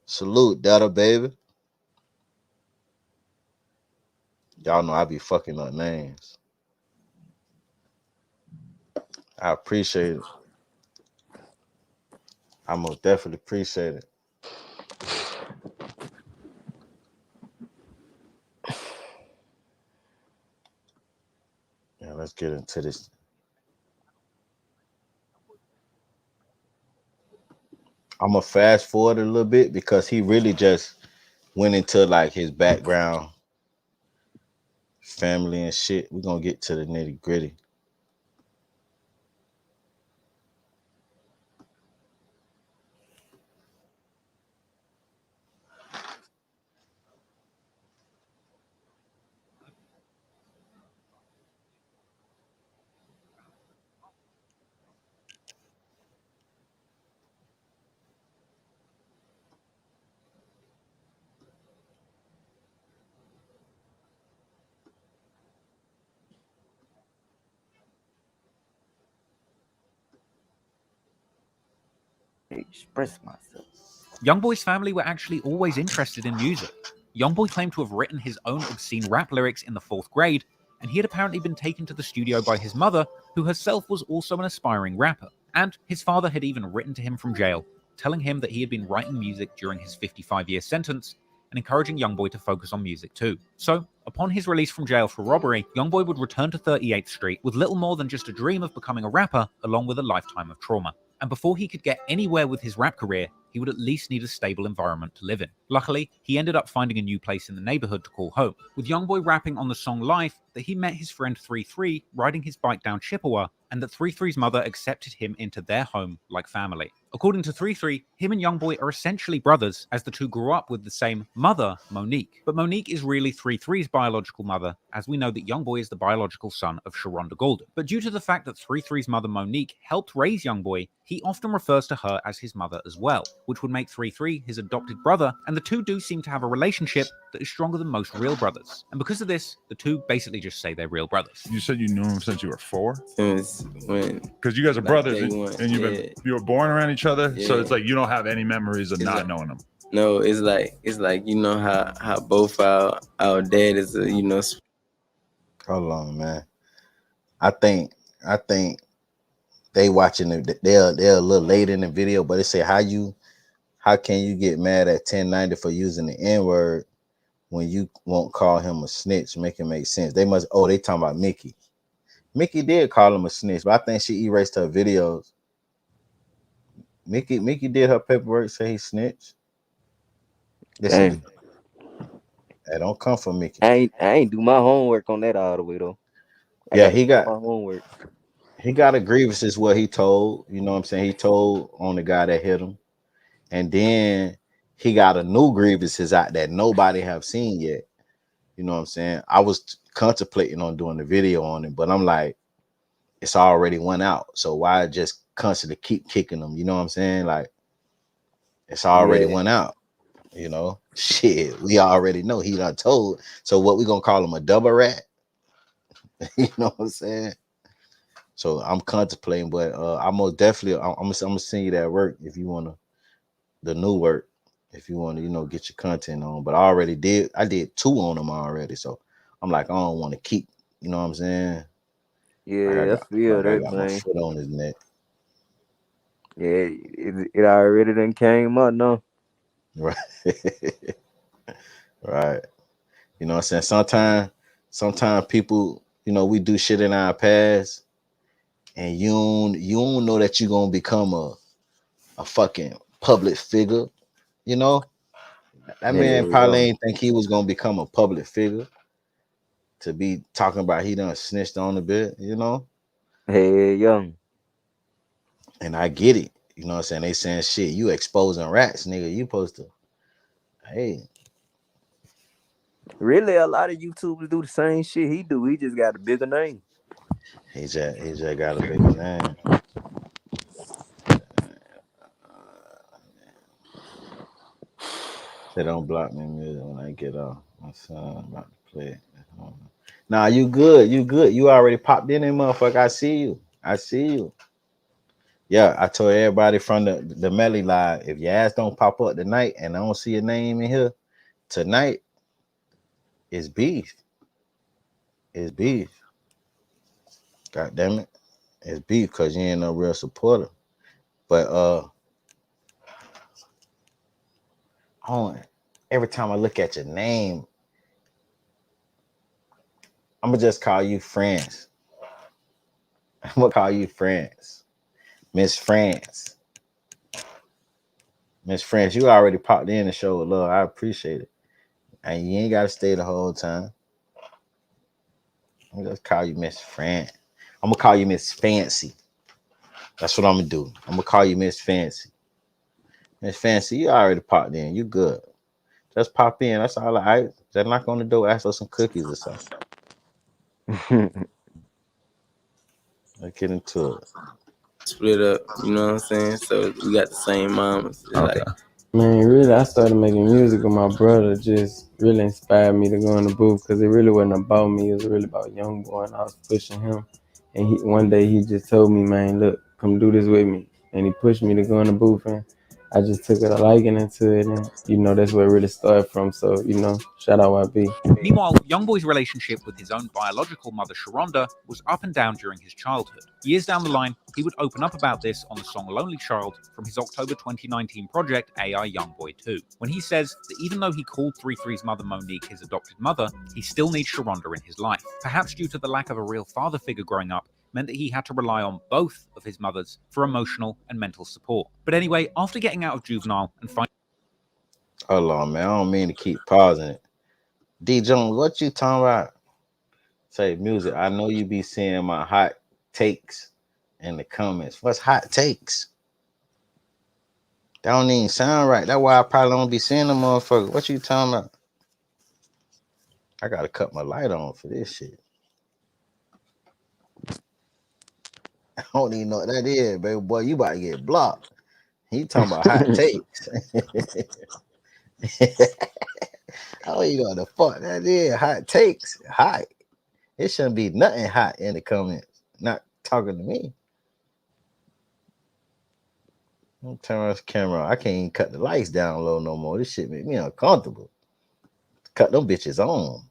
Salute, Dada Baby. Y'all know I be fucking up names. I appreciate it. I most definitely appreciate it. Yeah, let's get into this. I'm gonna fast forward a little bit because he really just went into like his background, family and shit. We're gonna get to the nitty gritty. Express myself. YoungBoy's family were actually always interested in music. YoungBoy claimed to have written his own obscene rap lyrics in the 4th grade, and he had apparently been taken to the studio by his mother, who herself was also an aspiring rapper. And his father had even written to him from jail, telling him that he had been writing music during his 55-year sentence, and encouraging YoungBoy to focus on music too. So, upon his release from jail for robbery, YoungBoy would return to 38th Street with little more than just a dream of becoming a rapper, along with a lifetime of trauma. And before he could get anywhere with his rap career, he would at least need a stable environment to live in. Luckily, he ended up finding a new place in the neighborhood to call home, with YoungBoy rapping on the song Life that he met his friend 33 riding his bike down Chippewa, and that 33's mother accepted him into their home like family. According to 33, him and YoungBoy are essentially brothers, as the two grew up with the same mother, Monique. But Monique is really 33's biological mother, as we know that YoungBoy is the biological son of Sharonda Golden. But due to the fact that 33's mother, Monique, helped raise YoungBoy, he often refers to her as his mother as well, which would make 33 his adopted brother, and the two do seem to have a relationship that is stronger than most real brothers. And because of this, the two basically just say they're real brothers. You said you knew him since you were 4? Since when? Because you guys are Like brothers, day and, one, and you were born around each other, so Yeah. it's like you don't have any memories of It's not like- knowing them. No, it's like you know how both our dad is Hold on, man. I think they watching it. They're a little late in the video, but it say how can you get mad at 1090 for using the N-word when you won't call him a snitch? Make it make sense. They talking about Mickey. Mickey did call him a snitch, but I think she erased her videos. Mickey did her paperwork, say he snitched. Listen, that don't come from Mickey. I ain't do my homework on that all the way though. He got my homework. He got a grievance is what he told. You know what I'm saying? He told on the guy that hit him. And then he got a new grievances out that nobody have seen yet. You know what I'm saying? I was contemplating on doing the video on it, but I'm like, it's already went out. So why just constantly keep kicking them? You know what I'm saying? Like, it's already went out. You know, shit, we already know he done told. So what, we gonna call him a double rat? You know what I'm saying? So I'm contemplating, but I'm most definitely I'm gonna send you that work if you wanna, the new work, if you want to, get your content on. But I did 2 on them already, so I'm like, I don't want to keep, you know what I'm saying? Yeah, I feel that, I got my man. foot on his neck. Yeah, it already done came up, no. Right. Right. You know what I'm saying? Sometimes people, we do shit in our past, and you don't know that you're gonna become a fucking public figure. You know, that man probably ain't think he was gonna become a public figure to be talking about he done snitched on a bit, Hey, young. And I get it. You know what I'm saying? They saying shit, you exposing rats, nigga. You supposed to, hey. Really, a lot of YouTubers do the same shit he do. He just got a bigger name. He just got a bigger name. Say don't block me music when I get off. My son about to play it. Nah, you good. You good. You already popped in there, motherfucker. I see you. Yeah, I told everybody from the Melly live, if your ass don't pop up tonight and I don't see your name in here tonight, it's beef. It's beef. God damn it. It's beef because you ain't no real supporter. But every time I look at your name, I'm gonna just call you France. I'm gonna call you France. Miss France. Miss France, you already popped in and showed love. I appreciate it. And you ain't gotta stay the whole time. I'm gonna just call you Miss France. I'm gonna call you Miss Fancy. That's what I'm gonna do. I'm gonna call you Miss Fancy. Miss Fancy, you already popped in. You good. Just pop in. That's all I just knock on the door, ask for some cookies or something. Let's get into it. Split up, you know what I'm saying? So we got the same mamas. Okay. Man, really, I started making music with my brother. Just really inspired me to go in the booth because it really wasn't about me. It was really about YoungBoy, and I was pushing him. And one day he just told me, man, look, come do this with me. And he pushed me to go in the booth, and I just took a liking into it. And, that's where it really started from. So, shout out YB. Meanwhile, YoungBoy's relationship with his own biological mother, Sharonda, was up and down during his childhood. Years down the line, he would open up about this on the song Lonely Child from his October 2019 project, AI YoungBoy 2, when he says that even though he called 33's mother Monique his adopted mother, he still needs Sharonda in his life. Perhaps due to the lack of a real father figure growing up, meant that he had to rely on both of his mothers for emotional and mental support. But anyway, after getting out of juvenile and finding... Hold on, man. I don't mean to keep pausing it. D Jones, what you talking about? Say music. I know you be seeing my hot takes in the comments. What's hot takes? That don't even sound right. That's why I probably don't be seeing them motherfuckers. What you talking about? I gotta cut my light on for this shit. I don't even know what that is, baby boy. You about to get blocked. He talking about hot takes. I don't even know what the fuck that is. Hot takes. Hot. It shouldn't be nothing hot in the comments. Not talking to me. I'm turn this camera on. I can't even cut the lights down low no more. This shit make me uncomfortable. Cut them bitches on.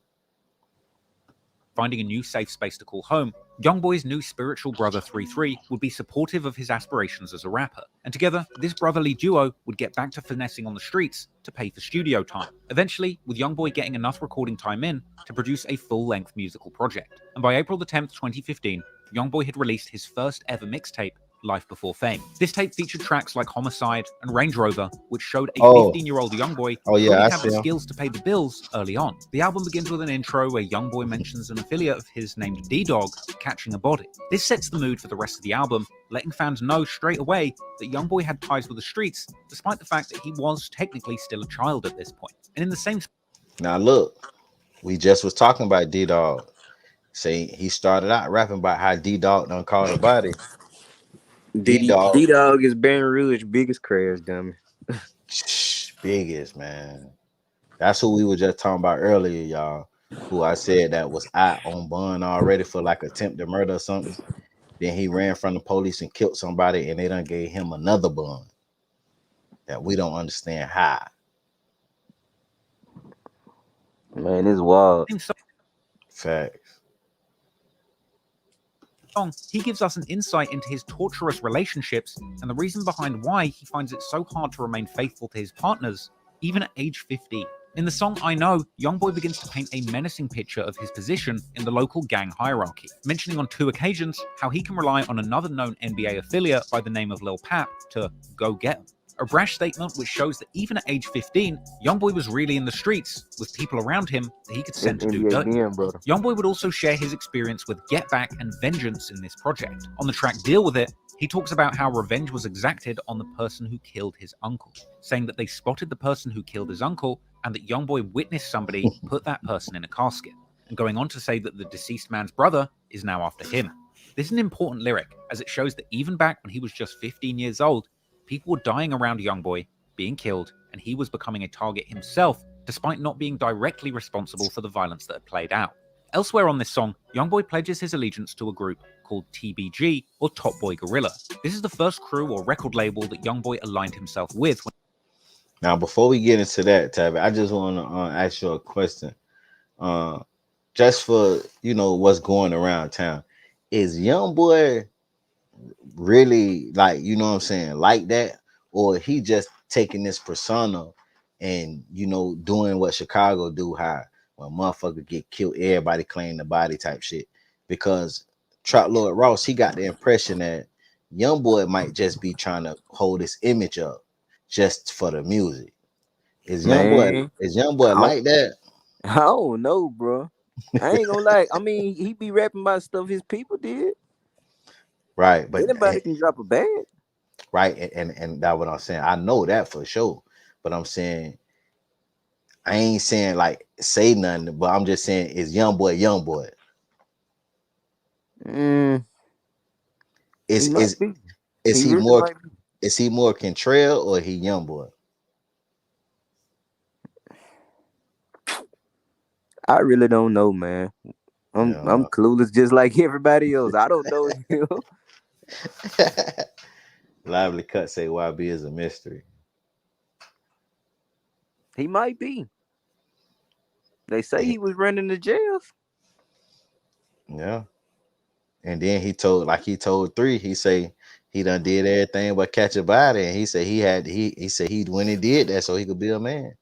Finding a new safe space to call home, YoungBoy's new spiritual brother 3-3 would be supportive of his aspirations as a rapper, and together, this brotherly duo would get back to finessing on the streets to pay for studio time, eventually with YoungBoy getting enough recording time in to produce a full-length musical project. And by April the 10th, 2015, YoungBoy had released his first ever mixtape, Life Before Fame. This tape featured tracks like Homicide and Range Rover, which showed a 15-year-old YoungBoy yeah, already I had the see him. skills to pay the bills early on. The album begins with an intro where YoungBoy mentions an affiliate of his named D-Dog catching a body. This sets the mood for the rest of the album, letting fans know straight away that YoungBoy had ties with the streets, despite the fact that he was technically still a child at this point. And in the same... Now look, we just was talking about D-Dog. Say he started out rapping about how D-Dog done caught a body. D-Dog is Baton Rouge biggest crash dummy. Biggest, man. That's who we were just talking about earlier, y'all. Who I said that was out on bond already for like attempted murder or something. Then he ran from the police and killed somebody, and they done gave him another bond. That we don't understand how. Man, it's wild. Facts. He gives us an insight into his torturous relationships and the reason behind why he finds it so hard to remain faithful to his partners, even at age 15. In the song I Know, YoungBoy begins to paint a menacing picture of his position in the local gang hierarchy, mentioning on 2 occasions how he can rely on another known NBA affiliate by the name of Lil Pap to go get him. A brash statement which shows that even at age 15, YoungBoy was really in the streets with people around him that he could send to do dirty. YoungBoy would also share his experience with Get Back and Vengeance in this project. On the track Deal With It, he talks about how revenge was exacted on the person who killed his uncle, saying that they spotted the person who killed his uncle and that YoungBoy witnessed somebody put that person in a casket, and going on to say that the deceased man's brother is now after him. This is an important lyric, as it shows that even back when he was just 15 years old, people were dying around YoungBoy, being killed, and he was becoming a target himself, despite not being directly responsible for the violence that had played out. Elsewhere on this song, YoungBoy pledges his allegiance to a group called TBG, or Top Boy Gorilla. This is the first crew or record label that YoungBoy aligned himself with. Now, before we get into that, Tabby, I just want to ask you a question. Just for, what's going around town. Is YoungBoy really, like, like that? Or he just taking this persona and, doing what Chicago do, how when motherfucker get killed, everybody claim the body type shit? Because Trap Lord Ross, he got the impression that YoungBoy might just be trying to hold his image up just for the music. Is YoungBoy like that? I don't know, bro. I ain't gonna lie. I mean, he be rapping about stuff his people did. Right, but anybody can drop a bag. Right, and that's what I'm saying. I know that for sure. But I'm saying, I ain't saying like say nothing, but I'm just saying, is YoungBoy? Is he really more? Is he more Contrail or he YoungBoy? I really don't know, man. I'm clueless just like everybody else. I don't know. Lively Cut say YB is a mystery. He might be. They say he was running the jails. Yeah. And then he told 3, he say he done did everything but catch a body, and he said he said he when he did that so he could be a man.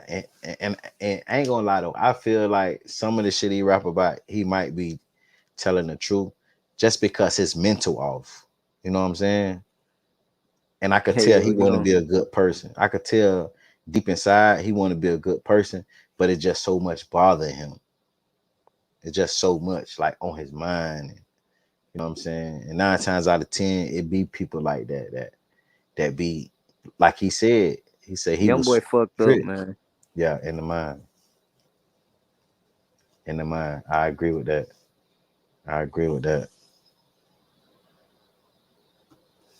and I ain't gonna lie though, I feel like some of the shit he rap about, he might be telling the truth just because his mental off. You know what I'm saying? And I could tell he Hell want to yeah. be a good person. I could tell deep inside he want to be a good person, but it's just so much bothering him. It's just so much like on his mind. You know what I'm saying? And 9 times out of 10, it be people like that be like he said. He said he Young boy was fucked up, free. man. Yeah, in the mind. In the mind. I agree with that. I agree with that.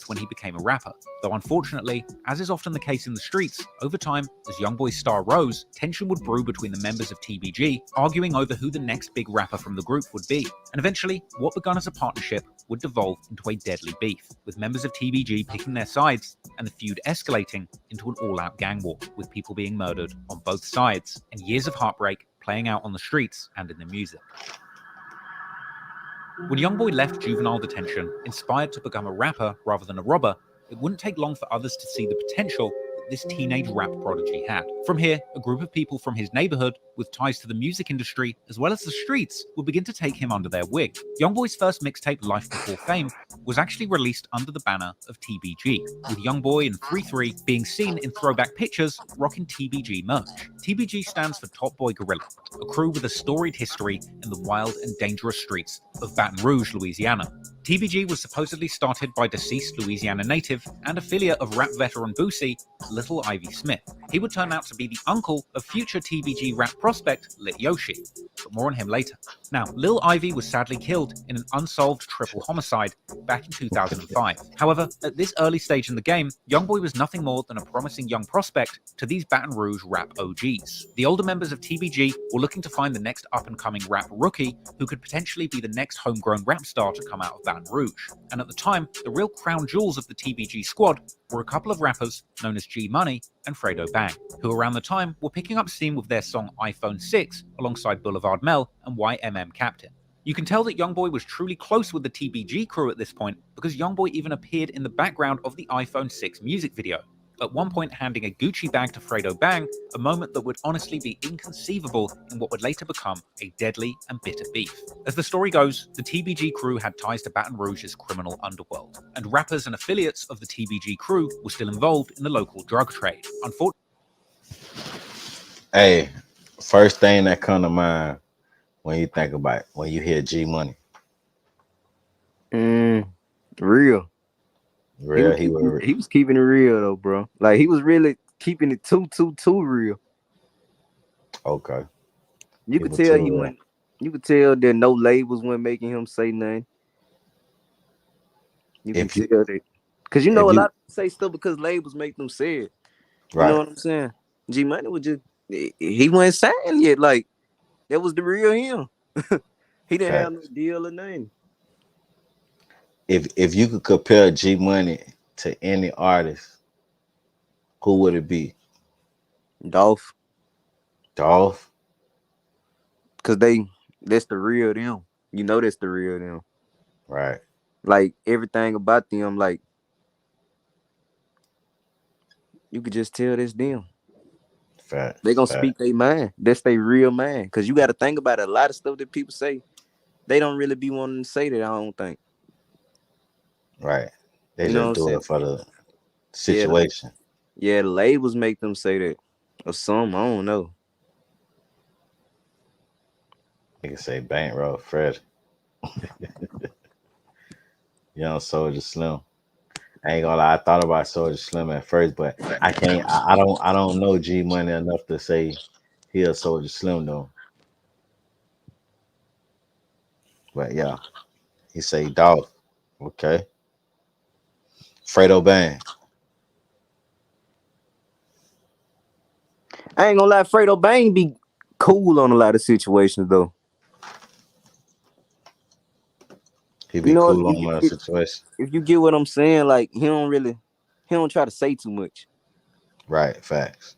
When he became a rapper. Though unfortunately, as is often the case in the streets, over time, as YoungBoy's star rose, tension would brew between the members of TBG, arguing over who the next big rapper from the group would be. And eventually, what begun as a partnership would devolve into a deadly beef, with members of TBG picking their sides, and the feud escalating into an all-out gang war, with people being murdered on both sides, and years of heartbreak playing out on the streets and in the music. When YoungBoy left juvenile detention, inspired to become a rapper rather than a robber, it wouldn't take long for others to see the potential that this teenage rap prodigy had. From here, a group of people from his neighborhood, with ties to the music industry as well as the streets, would begin to take him under their wing. YoungBoy's first mixtape, Life Before Fame, was actually released under the banner of TBG, with YoungBoy and 33 being seen in throwback pictures rocking TBG merch. TBG stands for Top Boy Gorilla, a crew with a storied history in the wild and dangerous streets of Baton Rouge, Louisiana. TBG was supposedly started by deceased Louisiana native and affiliate of rap veteran Boosie, Little Ivy Smith. He would turn out to be the uncle of future TBG rap prospect Lit Yoshi, but more on him later. Now, Lil Ivy was sadly killed in an unsolved triple homicide back in 2005. However, at this early stage in the game, YoungBoy was nothing more than a promising young prospect to these Baton Rouge rap OGs. The older members of TBG were looking to find the next up-and-coming rap rookie who could potentially be the next homegrown rap star to come out of Baton Rouge. And at the time, the real crown jewels of the TBG squad were a couple of rappers known as G Money and Fredo Bang, who around the time were picking up steam with their song iPhone 6 alongside Boulevard Mel and YMM Captain. You can tell that YoungBoy was truly close with the TBG crew at this point because YoungBoy even appeared in the background of the iPhone 6 music video, at one point handing a Gucci bag to Fredo Bang, a moment that would honestly be inconceivable in what would later become a deadly and bitter beef. As the story goes, the TBG crew had ties to Baton Rouge's criminal underworld, and rappers and affiliates of the TBG crew were still involved in the local drug trade. Hey, first thing that come to mind when you think about it, when you hear G Money. Real. Real, He was keeping it real though, bro. Like he was really keeping it too real. Okay. You could tell he went. You could tell that no labels weren't making him say nothing. You can tell that, cause you know a lot of people say stuff because labels make them say it. You know what I'm saying? G Money was just he wasn't saying yet. Like that was the real him. He didn't have no deal or nothing. If you could compare G Money to any artist, who would it be? Dolph. Cause that's the real them. You know that's the real them. Right. Like everything about them, like you could just tell that's them. Facts. They gonna speak their mind. That's their real mind. Cause you gotta think about it. A lot of stuff that people say, they don't really be wanting to say that, I don't think. Right. They you just do it for the situation. Yeah, the labels make them say that. Or some, I don't know. You can say Bankroll Fred. Young Soldier Slim. I ain't gonna lie, I thought about Soldier Slim at first, but I can't. I don't know G Money enough to say he a Soldier Slim though. But yeah, he say Dolph. Okay. Fredo Bang. I ain't gonna lie, Fredo Bang be cool on a lot of situations though. He be cool on a lot of situations. If you get what I'm saying, like he don't try to say too much. Right, facts.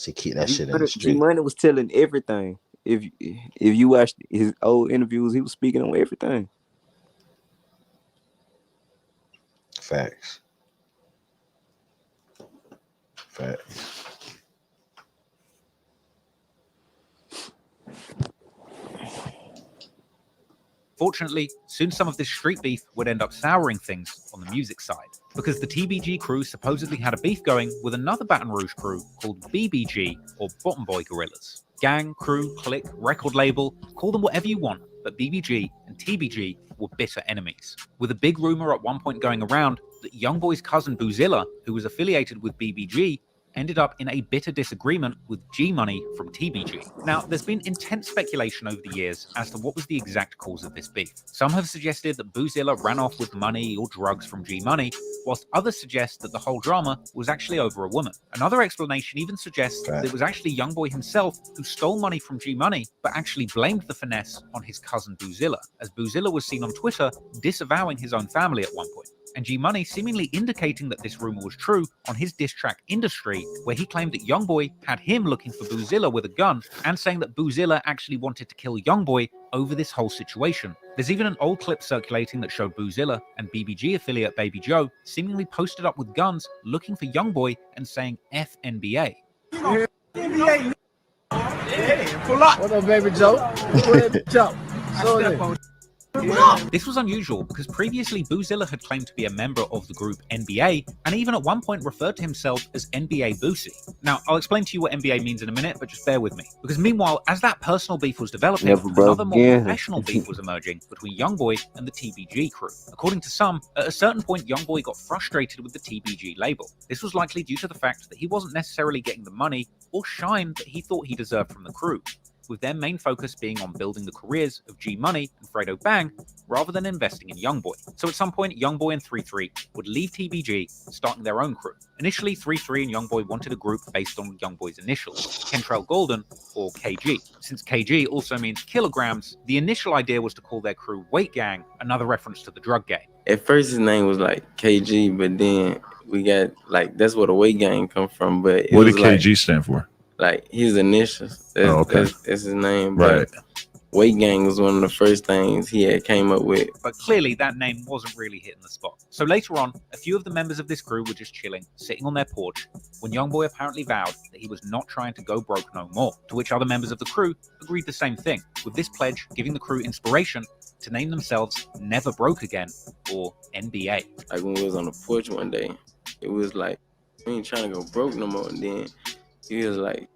He keep that shit in the street. G Money was telling everything. If you watched his old interviews, he was speaking on everything. Facts. Unfortunately, soon some of this street beef would end up souring things on the music side, because the TBG crew supposedly had a beef going with another Baton Rouge crew called BBG, or Bottom Boy Gorillas. Gang, crew, clique, record label, call them whatever you want, but BBG and TBG were bitter enemies, with a big rumor at one point going around that YoungBoy's cousin Boozilla, who was affiliated with BBG, ended up in a bitter disagreement with G-Money from TBG. Now, there's been intense speculation over the years as to what was the exact cause of this beef. Some have suggested that Boozilla ran off with money or drugs from G-Money, whilst others suggest that the whole drama was actually over a woman. Another explanation even suggests that it was actually YoungBoy himself who stole money from G-Money, but actually blamed the finesse on his cousin Boozilla, as Boozilla was seen on Twitter disavowing his own family at one point, and G-Money seemingly indicating that this rumor was true on his diss track Industry, where he claimed that YoungBoy had him looking for Boozilla with a gun, and saying that Boozilla actually wanted to kill YoungBoy over this whole situation. There's even an old clip circulating that showed Boozilla and BBG affiliate Baby Joe seemingly posted up with guns looking for YoungBoy and saying F NBA. NBA. What up, Baby Joe? Joe. This was unusual because previously Boozilla had claimed to be a member of the group NBA and even at one point referred to himself as NBA Boosie. Now, I'll explain to you what NBA means in a minute, but just bear with me. Because meanwhile, as that personal beef was developing, another more professional beef was emerging between YoungBoy and the TBG crew. According to some, at a certain point YoungBoy got frustrated with the TBG label. This was likely due to the fact that he wasn't necessarily getting the money or shine that he thought he deserved from the crew, with their main focus being on building the careers of G-Money and Fredo Bang rather than investing in YoungBoy. So at some point, YoungBoy and 3-3 would leave TBG, starting their own crew. Initially, 3-3 and YoungBoy wanted a group based on YoungBoy's initials, Kentrell Golden, or KG. Since KG also means kilograms, the initial idea was to call their crew Weight Gang, another reference to the drug game. At first his name was like KG, but then we got like, that's where the Weight Gang come from. But what did KG stand for? Like his initials. That's his name. Right. But Weight Gang was one of the first things he had came up with. But clearly that name wasn't really hitting the spot. So later on, a few of the members of this crew were just chilling, sitting on their porch, when YoungBoy apparently vowed that he was not trying to go broke no more, to which other members of the crew agreed the same thing, with this pledge giving the crew inspiration to name themselves Never Broke Again, or NBA. Like when we was on the porch one day, it was like, we ain't trying to go broke no more. And then he was like,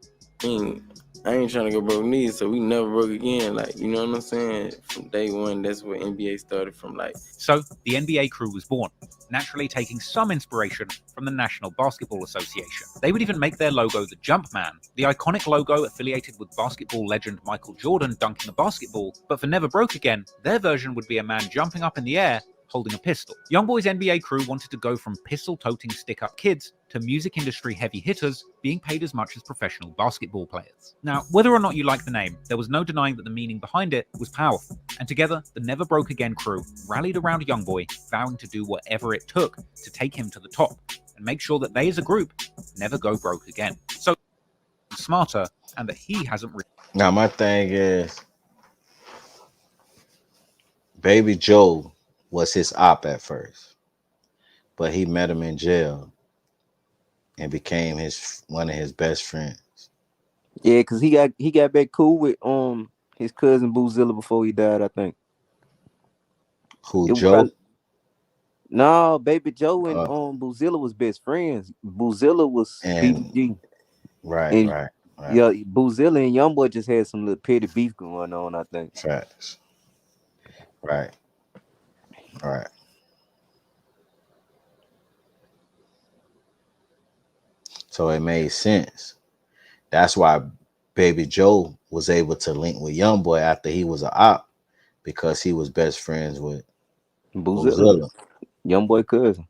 I ain't trying to go broke neither, so we never broke again. Like, you know what I'm saying? From day one, that's where NBA started from. Like, so the NBA crew was born, naturally taking some inspiration from the National Basketball Association. They would even make their logo the Jumpman, the iconic logo affiliated with basketball legend Michael Jordan dunking the basketball. But for Never Broke Again, their version would be a man jumping up in the air holding a pistol. YoungBoy's NBA crew wanted to go from pistol-toting stick-up kids to music industry heavy hitters being paid as much as professional basketball players. Now, whether or not you like the name, there was no denying that the meaning behind it was powerful. And together, the Never Broke Again crew rallied around YoungBoy, vowing to do whatever it took to take him to the top and make sure that they as a group never go broke again. So, smarter, and that he hasn't... Now, my thing is, Baby Joe was his op at first, but he met him in jail and became one of his best friends. Yeah, because he got back cool with his cousin Boozilla before he died, I think. Who, Joe? No, Baby Joe and Boozilla was best friends. Boozilla was BBG. Right. Yeah, Boozilla and YoungBoy just had some little petty beef going on, I think. Facts. Right. So it made sense. That's why Baby Joe was able to link with YoungBoy after he was an op, because he was best friends with Boozilla. YoungBoy cousin.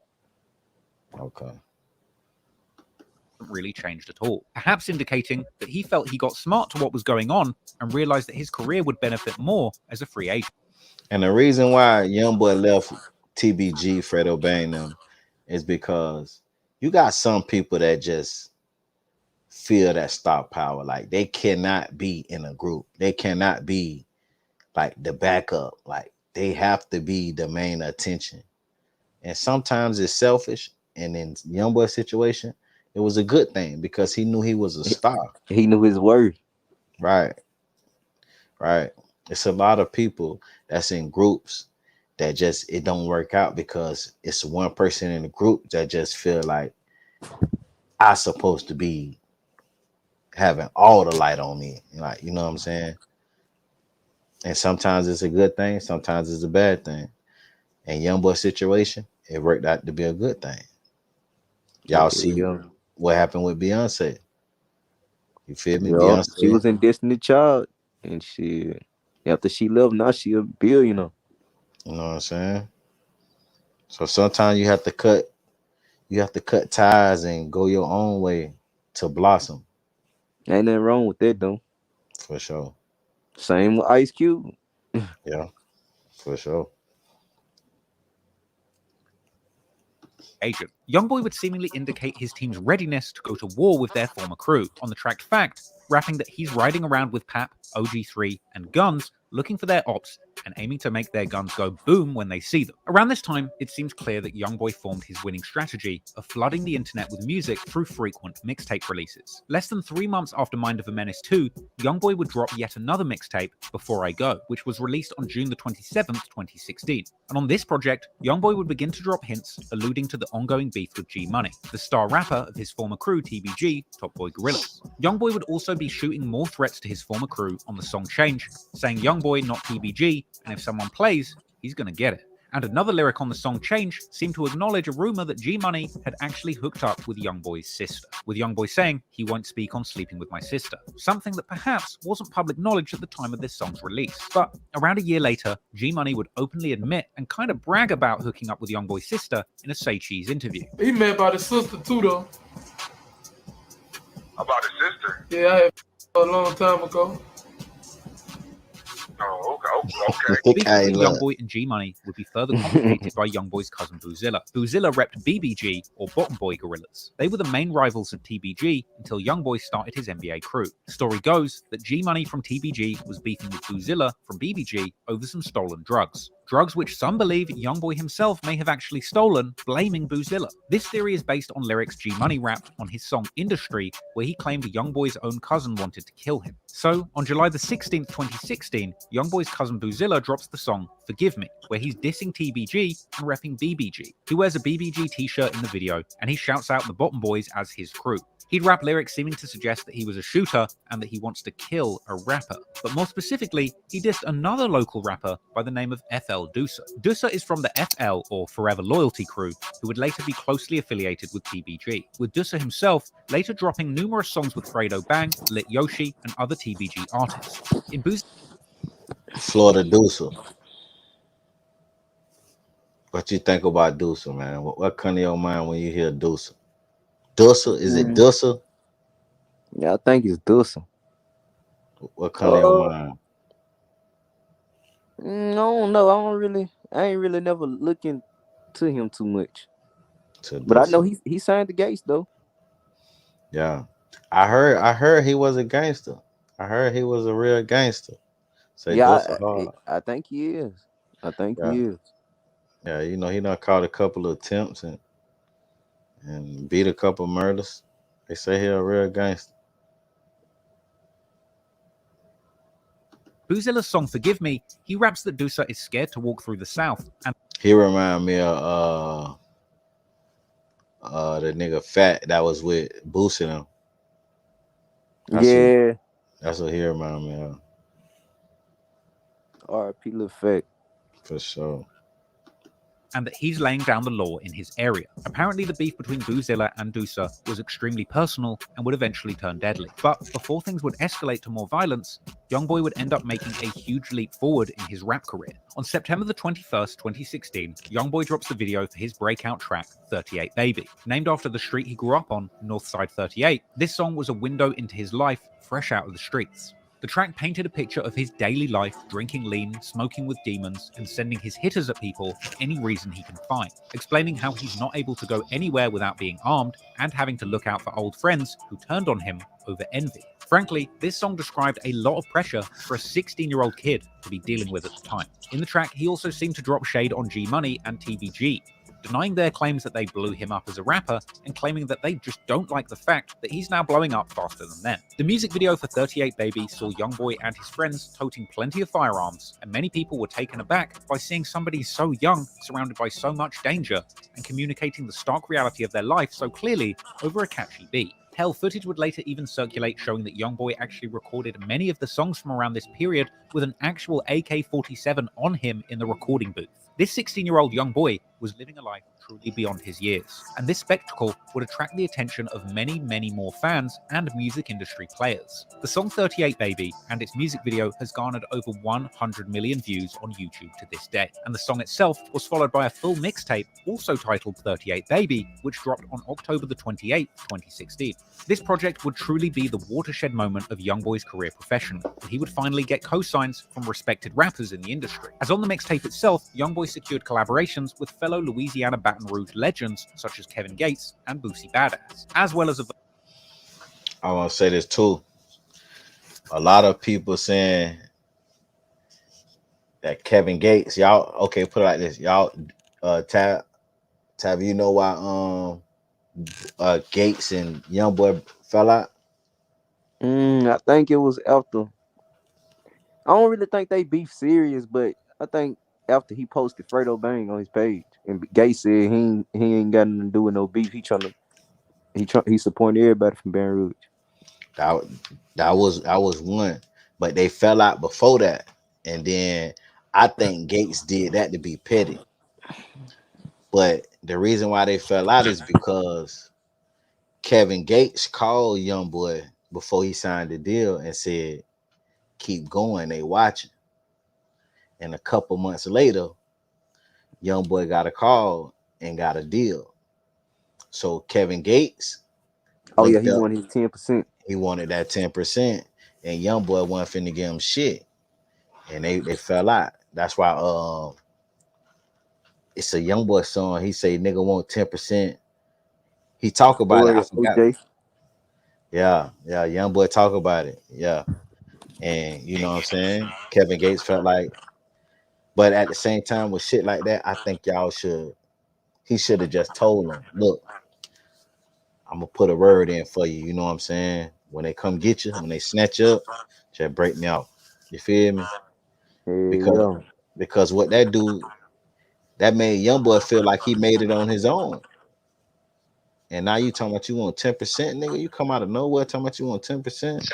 Okay. Really changed at all, perhaps indicating that he felt he got smart to what was going on and realized that his career would benefit more as a free agent. And the reason why YoungBoy left TBG, Fredo Bang them, is because you got some people that just feel that star power. Like, they cannot be in a group. They cannot be like the backup. Like, they have to be the main attention. And sometimes it's selfish. And in YoungBoy's situation, it was a good thing because he knew he was a star. He knew his worth. Right. It's a lot of people that's in groups that just it don't work out because it's one person in the group that just feel like I supposed to be having all the light on me. Like, you know what I'm saying? And sometimes it's a good thing, sometimes it's a bad thing. And YoungBoy situation, it worked out to be a good thing. Y'all see what happened with Beyonce. You feel me? Yeah, she Beyonce. was in Destiny Child, and after she left, now she a billionaire. You know what I'm saying? So sometimes you have to cut ties and go your own way to blossom. Ain't nothing wrong with that though. For sure. Same with Ice Cube. Yeah, for sure. Agent. YoungBoy would seemingly indicate his team's readiness to go to war with their former crew on the track Fact, rapping that he's riding around with Pap, OG3, and Guns, looking for their ops and aiming to make their guns go boom when they see them. Around this time, it seems clear that YoungBoy formed his winning strategy of flooding the internet with music through frequent mixtape releases. Less than 3 months after Mind of a Menace 2, YoungBoy would drop yet another mixtape, Before I Go, which was released on June the 27th, 2016. And on this project, YoungBoy would begin to drop hints alluding to the ongoing beef with G Money, the star rapper of his former crew TBG, Top Boy Gorillas. YoungBoy would also be shooting more threats to his former crew on the song Change, saying YoungBoy not TBG, and if someone plays, he's gonna get it. And another lyric on the song Change seemed to acknowledge a rumor that G Money had actually hooked up with YoungBoy's sister, with YoungBoy saying he won't speak on sleeping with my sister, something that perhaps wasn't public knowledge at the time of this song's release. But around a year later, G Money would openly admit and kind of brag about hooking up with YoungBoy's sister in a Say Cheese interview. He met about his sister too, though. About his sister? Yeah, I had a long time ago. Oh, okay. Beef between YoungBoy and G Money would be further complicated by YoungBoy's cousin Boozilla. Boozilla repped BBG, or Bottom Boy Gorillas. They were the main rivals of TBG until YoungBoy started his NBA crew. The story goes that G Money from TBG was beefing with Boozilla from BBG over some stolen drugs. Drugs which some believe YoungBoy himself may have actually stolen, blaming Boozilla. This theory is based on lyrics G Money rapped on his song Industry, where he claimed YoungBoy's own cousin wanted to kill him. So, on July the 16th, 2016, YoungBoy's cousin Boozilla drops the song Forgive Me, where he's dissing TBG and repping BBG. He wears a BBG t-shirt in the video, and he shouts out the Bottom Boys as his crew. He'd rap lyrics seeming to suggest that he was a shooter and that he wants to kill a rapper. But more specifically, he dissed another local rapper by the name of FL Doosa. Doosa is from the FL, or Forever Loyalty crew, who would later be closely affiliated with TBG, with Doosa himself later dropping numerous songs with Fredo Bang, Lit Yoshi, and other TBG artists. In Florida Doosa. What you think about Doosa, man? What come to your mind when you hear Doosa? Doosa? Is it Doosa? Yeah, I think it's Doosa. What come to your mind? I don't know. I ain't really never looking to him too much. But I know he signed the Gates though. Yeah. I heard he was a gangster. I heard he was a real gangster. So yeah, I think he is. He is. Yeah, you know, he done caught a couple of attempts and beat a couple murders. They say he a real gangster. Boozilla's song Forgive Me, he raps that Doosa is scared to walk through the South. And he remind me of the nigga Fat that was with Boosie and him. That's what he remind me of. R.I.P. Lil Fat. For sure. And that he's laying down the law in his area. Apparently the beef between Boozilla and Doosa was extremely personal and would eventually turn deadly. But before things would escalate to more violence, YoungBoy would end up making a huge leap forward in his rap career. On September the 21st, 2016, YoungBoy drops the video for his breakout track, 38 Baby. Named after the street he grew up on, Northside 38, this song was a window into his life, fresh out of the streets. The track painted a picture of his daily life, drinking lean, smoking with demons, and sending his hitters at people for any reason he can find, explaining how he's not able to go anywhere without being armed and having to look out for old friends who turned on him over envy. Frankly, this song described a lot of pressure for a 16-year-old kid to be dealing with at the time. In the track, he also seemed to drop shade on G Money and TBG, denying their claims that they blew him up as a rapper and claiming that they just don't like the fact that he's now blowing up faster than them. The music video for 38 Baby saw YoungBoy and his friends toting plenty of firearms, and many people were taken aback by seeing somebody so young surrounded by so much danger and communicating the stark reality of their life so clearly over a catchy beat. Hell, footage would later even circulate showing that YoungBoy actually recorded many of the songs from around this period with an actual AK-47 on him in the recording booth. This 16-year-old YoungBoy was living a life truly beyond his years, and this spectacle would attract the attention of many, many more fans and music industry players. The song 38 Baby and its music video has garnered over 100 million views on YouTube to this day, and the song itself was followed by a full mixtape also titled 38 Baby, which dropped on October the 28th, 2016. This project would truly be the watershed moment of YoungBoy's career professionally, and he would finally get co-signs from respected rappers in the industry. As on the mixtape itself, YoungBoy secured collaborations with fellow Louisiana Baton Rouge legends such as Kevin Gates and Boosie Badass, as well as I want to say this too. A lot of people saying that Kevin Gates, y'all, okay, put it like this, y'all, Tab, you know why Gates and YoungBoy fell out? I think it was after. I don't really think they beef serious, but I think after he posted Fredo Bang on his page, and Gates said he ain't got nothing to do with no beef. He supporting everybody from Baton Rouge. That was one, but they fell out before that, and then I think Gates did that to be petty. But the reason why they fell out is because Kevin Gates called YoungBoy before he signed the deal and said, "Keep going, they watching." And a couple months later, YoungBoy got a call and got a deal. So Kevin Gates, he wanted his 10%. He wanted that 10%, and YoungBoy wasn't finna give him shit, and they fell out. That's why it's a YoungBoy song. He say nigga want 10%. He talk about it. I forgot. Okay. Yeah, YoungBoy talk about it. Yeah, and you know what I'm saying. Kevin Gates felt like, but at the same time with shit like that, I think he should have just told him, look, I'm gonna put a word in for you. You know what I'm saying? When they come get you, when they snatch you up, just break me off. You feel me? Because what that dude, that made YoungBoy feel like he made it on his own. And now you talking about you want 10%, nigga? You come out of nowhere talking about you want 10%.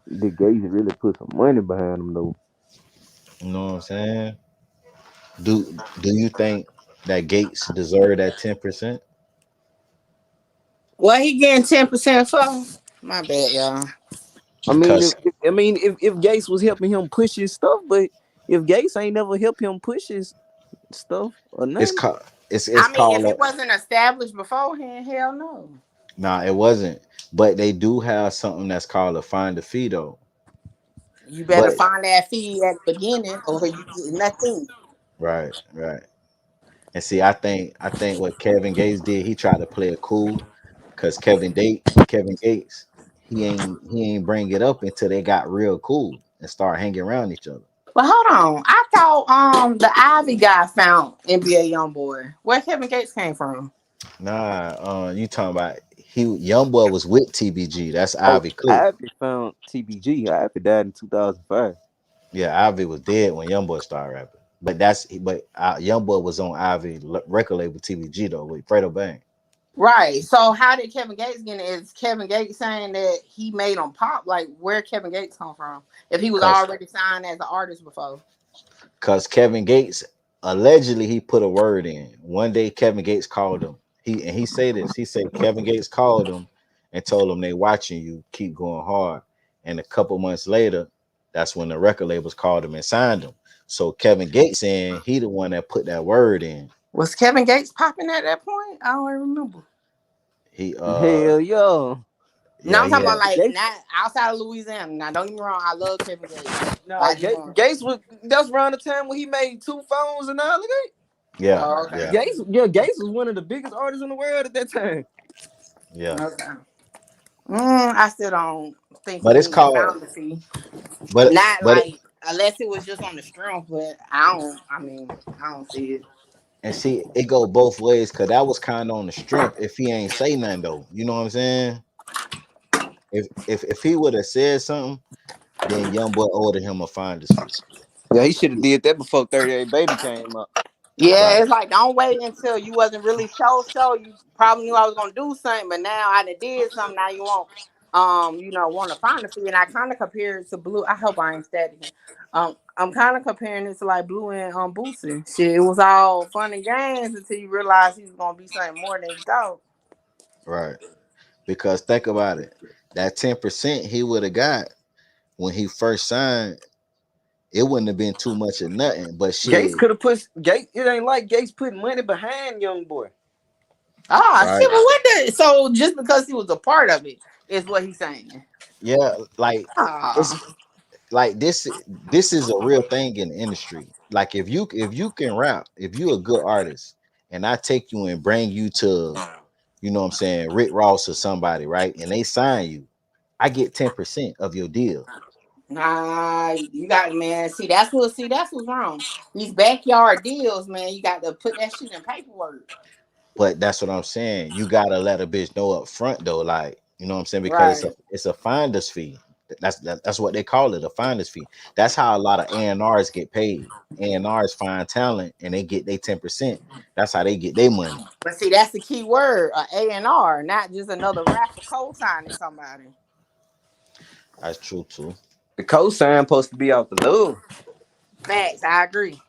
The Gates really put some money behind him though. You know what I'm saying? Do you think that Gates deserved that 10%? What he getting 10% for? My bad, y'all. I mean, if Gates was helping him push his stuff, but if Gates ain't never helped him push his stuff or nothing, it's if it wasn't established beforehand, hell no. Nah, it wasn't. But they do have something that's called a find a fee though. You better find that fee at the beginning, or you get nothing. Right. And see, I think what Kevin Gates did, he tried to play it cool, because Kevin Gates, he ain't bring it up until they got real cool and start hanging around each other. But hold on, I thought the Ivy guy found NBA YoungBoy. Where Kevin Gates came from? Nah, you talking about YoungBoy was with TBG. That's Ivy Click. Ivy found TBG. Ivy died in 2005. Yeah, Ivy was dead when YoungBoy started rapping. But YoungBoy was on Ivy record label TBG though with Fredo Bang. Right. So how did Kevin Gates get it? Is Kevin Gates saying that he made him pop? Like, where Kevin Gates come from? If he was already signed as an artist before? Because Kevin Gates, allegedly, he put a word in. One day, Kevin Gates called him. He said this. He said Kevin Gates called him and told him they watching you, keep going hard. And a couple months later, that's when the record labels called him and signed him. So Kevin Gates saying he the one that put that word in. Was Kevin Gates popping at that point? I don't remember. Hell yeah. No, I'm talking about like not outside of Louisiana. Now, don't get me wrong, I love Kevin Gates. No, Gates was that's around the time when he made 2 phones and Allegate. Yeah, okay. Gates was one of the biggest artists in the world at that time. Yeah. Okay. I still don't think. But it's called. But not like unless it was just on the strength, but I don't see it. And see, it go both ways because that was kind of on the strength. If he ain't say nothing though, you know what I'm saying? If he would have said something, then YoungBoy ordered him a finder's fee. Yeah, he should have did that before 38 Baby came up. Yeah, Right, it's like don't wait until you wasn't really show. You probably knew I was gonna do something, but now I done did something. Now you won't, want to find a fee. And I kind of compare it to Blue. I hope I ain't static. I'm kind of comparing it to like Blue and Boosie. Shit, it was all fun and games until you realize he was gonna be something more than you thought. right. Because think about it, that 10% he would have got when he first signed, it wouldn't have been too much of nothing. But Gates shit, could have put Gates. It ain't like Gates putting money behind YoungBoy. Ah, right? shit, but what the? So just because he was a part of it is what he's saying. Yeah, like it's Ah, like this is a real thing in the industry. Like if you can rap, if you a good artist, and I take you and bring you to, you know what I'm saying, Rick Ross or somebody, right? And they sign you, I get 10% of your deal. nah, you got man. That's what's wrong. These backyard deals, man. You got to put that shit in paperwork. But that's what I'm saying. You gotta let a bitch know up front though, like, you know what I'm saying, because Right. it's a finder's fee. That's what they call it, a finder's fee. That's how a lot of A&Rs get paid. A&Rs find talent and they get their 10%. That's how they get their money. But see, that's the key word, A&R, not just another rapper co-signing somebody. That's true too. The cosign supposed to be out the love. Facts, I agree.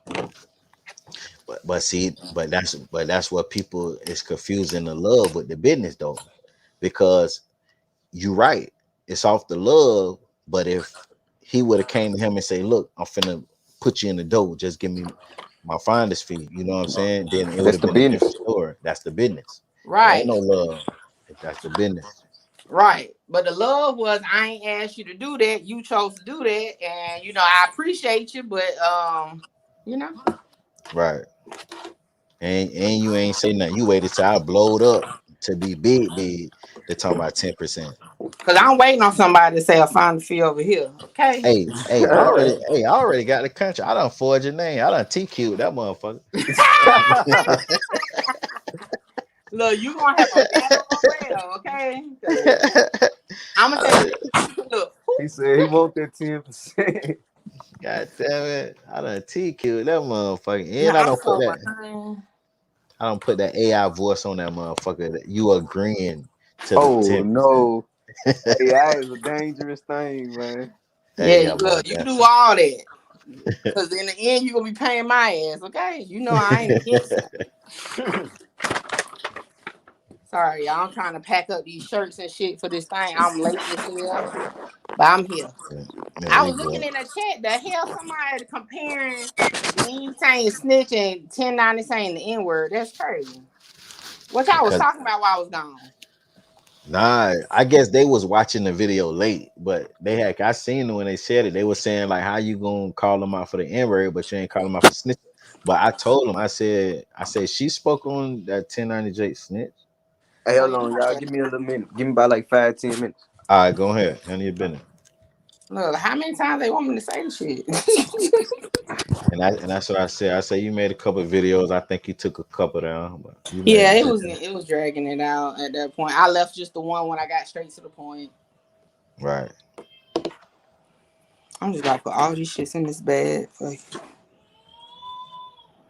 But see, but that's what people is confusing the love with the business though. Because you right, it's off the love, but if he would have came to him and say, look, I'm finna put you in the dough, just give me my finder's fee, you know what I'm saying? Then it would That's have the been a business. different story. That's the business. It ain't Right, no love. That's the business. right. But the love was I ain't asked you to do that. You chose to do that, and I appreciate you, but you know, Right. And you ain't say nothing. You waited till I blowed up to be big. They're talking about 10%. because I'm waiting on somebody to say I found the fee over here. Okay. Hey, I already got the country. I done forged your name. I done TQ'd that motherfucker. Look, you gonna have a battle royale, okay? I'm gonna tell you. Look, He said he want that 10%. God damn it. I done TQ'd that motherfucker. And I'm so behind. I don't put that AI voice on that motherfucker that you agreeing to the Oh 10%. no. AI is a dangerous thing, man. Hey, Yeah, how about look, you that? do all that. Cause in the end, you gonna be paying my ass, okay? You know I ain't against it. Sorry, y'all. I'm trying to pack up these shirts and shit for this thing. I'm late as hell, but I'm here. Yeah, I we was looking good. in the chat. The hell, somebody comparing me saying snitch and 1090 saying the N word. That's crazy. What y'all was Because talking about while I was gone? nah, I guess they was watching the video late, but I seen them when they said it. They were saying like, how you gonna call them out for the N-word, but you ain't call them out for snitch. But I told them, I said she spoke on that 1090 snitch. Hey, Oh, hold you on, got y'all. that. Give me a little minute. Give me about like 5-10 minutes. All right, go ahead. Handle your business. Look, how many times they want me to say the shit? And that's what I said. I said you made a couple of videos. I think you took a couple down, but you Yeah, made it was dragging it out at that point. I left just the one when I got straight to the point. right. I'm just about to put all these shits in this bag. Fuck it.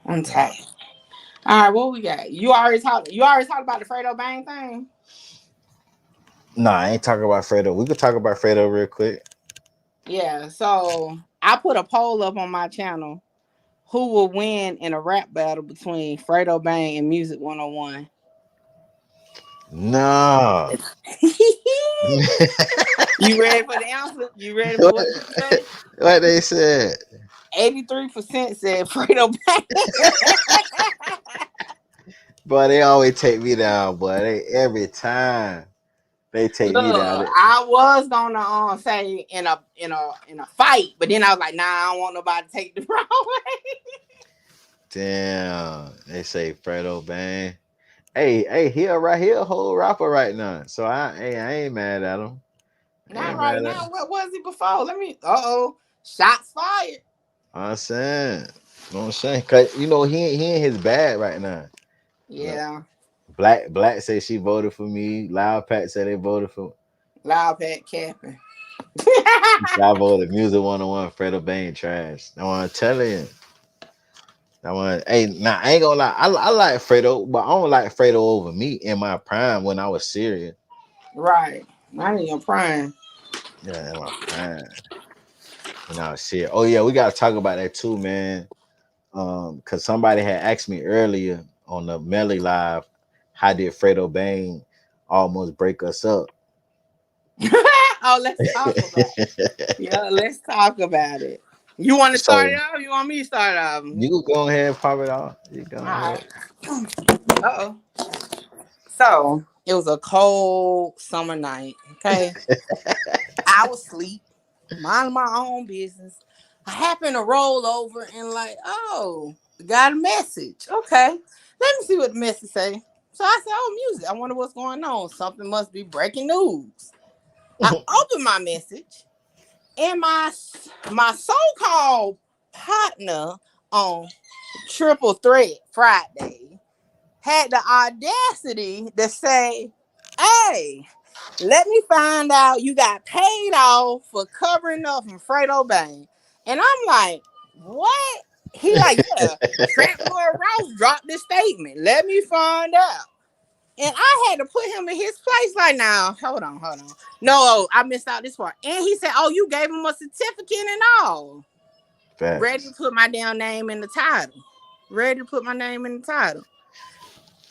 I'm Yeah. tired. All right, what we got? You already talked about the Fredo Bang thing? Nah, I ain't talking about Fredo. We could talk about Fredo real quick. Yeah, so I put a poll up on my channel. Who will win in a rap battle between Fredo Bang and Music 101? No. You ready for the answer? You ready for what you say? What they said? 83% said Fredo Bang. Boy, they always take me down, boy. Every time they take me down. Look, I was gonna say in a fight, but then I was like, nah, I don't want nobody to take the wrong way. Damn. They say Fredo Bang. Hey, he a whole rapper right now. So I ain't mad at him. I Not ain't right mad at now. him. What was he before? Let me. Uh-oh. Shots fired. I'm saying, you know what I'm saying? Cause you know he in his bag right now. Yeah. Black say she voted for me. Loud Pat said they voted for. Loud Pat capping. I voted Music 101. Fredo Bang trash. I want to tell you. I want. Hey, now I ain't gonna lie. I like Fredo, but I don't like Fredo over me in my prime when I was serious. Right. Not in your prime. Yeah, in my prime when I was serious. Oh yeah, we gotta talk about that too, man. Cause somebody had asked me earlier on the Melly Live, how did Fredo Bang almost break us up? Oh, let's talk about it. Yeah, let's talk about it. You want to start it So off? You want me to start it off? you go ahead and pop it off. You go All ahead. right. Uh-oh. So it was a cold summer night. Okay. I was asleep, minding my own business. I happened to roll over and like, oh, got a message. Okay. Let me see what the message say. So I said, oh, music. I wonder what's going on. Something must be breaking news. I opened my message, and my so-called partner on Triple Threat Friday had the audacity to say, hey, let me find out you got paid off for covering up from Fredo Bang. And I'm like, what? He like, yeah, Trap Lord Ross dropped this statement. Let me find out. And I had to put him in his place. Like, now, hold on. No, I missed out this part. And he said, oh, you gave him a certificate and all. Facts. Ready to put my damn name in the title.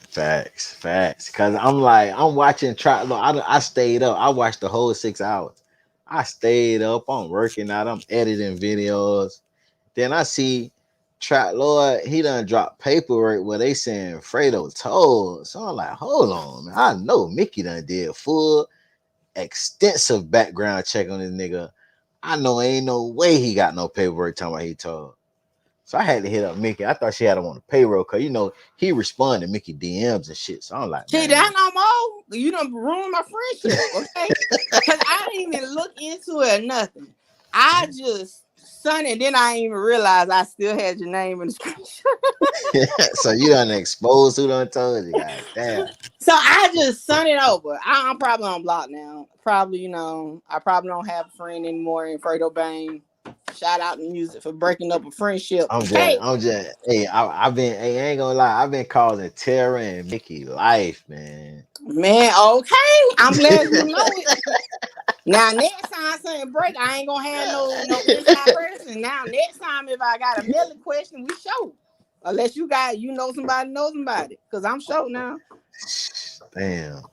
Facts. Cause I'm watching Trap Lord. I stayed up. I watched the whole 6 hours. I stayed up. I'm working out. I'm editing videos. Then I see Trap Lord. He done dropped paperwork where they saying Fredo told. So I'm like, hold on, man. I know Mickey done did full extensive background check on this nigga. I know ain't no way he got no paperwork talking about he told. So I had to hit up Mickey. I thought she had him on the payroll because you know he responded to Mickey DMs and shit. So I'm like, See, man, that no more. You done ruined my friendship, okay? Because I didn't even look into it or nothing. I just, son, and then I didn't even realize I still had your name in the screenshot. so you done exposed who done told you, god damn. So I just sent it over. I'm probably on block now. Probably, you know, I probably don't have a friend anymore in Fredo Bang. Shout out to music for breaking up a friendship. I'm just, hey, I've been, hey, I ain't gonna lie, I've been calling Tara and Mickey life, man. Man, okay. I'm glad you know it. Now, next time something break, I ain't gonna have no inside person. Now, next time if I got a Melly question, we show. Unless you know somebody. Because I'm show now. Damn.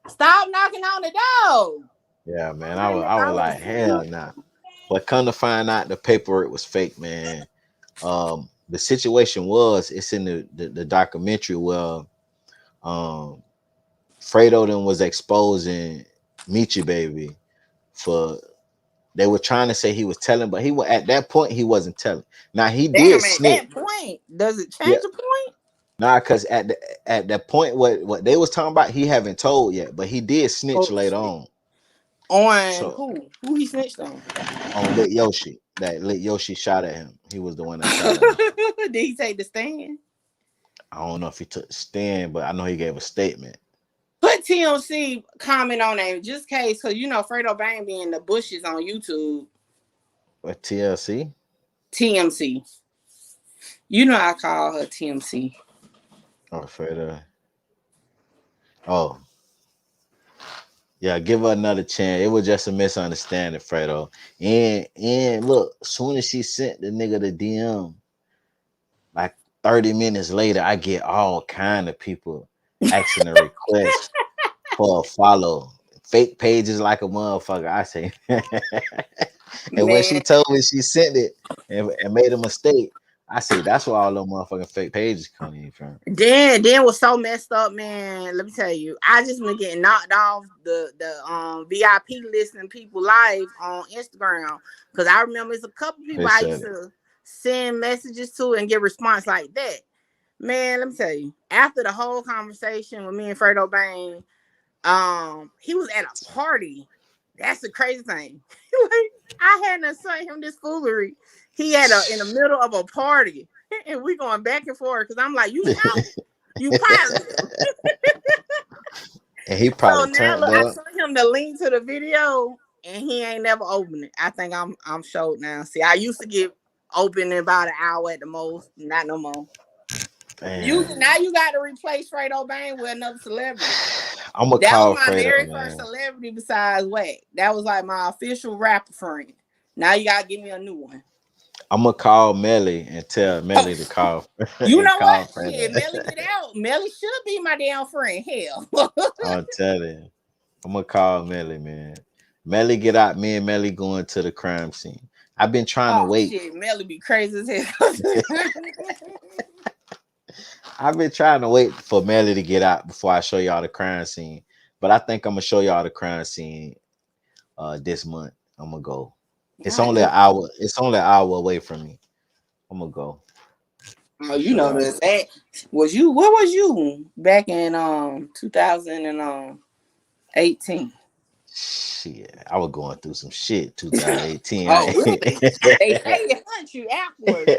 Stop knocking on the door. Yeah, man. I was like, hell nah. But come to find out the paperwork was fake, man. The situation was, it's in the documentary where Fredo then was exposing Michi Baby for, they were trying to say he was telling, but he was at that point he wasn't telling. Now he did snitch. At that point, does it change the point? Nah, because at the point what they was talking about, he haven't told yet, but he did snitch later on. On who he snitched on? On Lit Yoshi. That Lit Yoshi shot at him. He was the one that shot at him. Did he take the stand? I don't know if he took the stand, but I know he gave a statement. Put TMC comment on that just in case, because you know Fredo Bang be in the bushes on YouTube. What, TLC? TMC. You know I call her TMC. Oh, Fredo. Oh. Yeah, give her another chance. It was just a misunderstanding, Fredo. And look, soon as she sent the nigga the DM, like 30 minutes later, I get all kind of people asking a request for a follow. Fake pages like a motherfucker. I say. And when she told me she sent it and made a mistake, I say that's where all them motherfucking fake pages coming from. Dan was so messed up, man. Let me tell you, I just been getting knocked off the VIP listening people live on Instagram because I remember it's a couple people I used to send messages to and get response like that. Man, let me tell you, after the whole conversation with me and Fredo Bang, he was at a party That's the crazy thing. Like, I hadn't sent him this foolery. He had in the middle of a party, and we going back and forth because I'm like, you shout, you positive. And he So probably now turned look, I up. sent him the link to the video, and he ain't never opened it. I think I'm showed now. See, I used to get open in about an hour at the most, not no more. Now you got to replace Fredo Bang with another celebrity. I'm gonna That call was my Fredo, very man. first celebrity besides Wack. That was like my official rapper friend. Now you gotta give me a new one. I'm gonna call Melly and tell Melly to call. You know call what? Fredo. Shit, Melly get out. Melly should be my damn friend. Hell. I'm telling you. I'm gonna call Melly, man. Melly get out. Me and Melly going to the crime scene. I've been trying to wait. Shit, Melly be crazy as hell. I've been trying to wait for Melly to get out before I show y'all the crime scene. But I think I'm gonna show y'all the crime scene this month. I'm gonna go. It's only an hour. It's only an hour away from me. I'm gonna go. Oh, you know this. Was you? Where was you back in 2018? Shit, I was going through some shit 2018. Oh, really? They hunt you afterwards.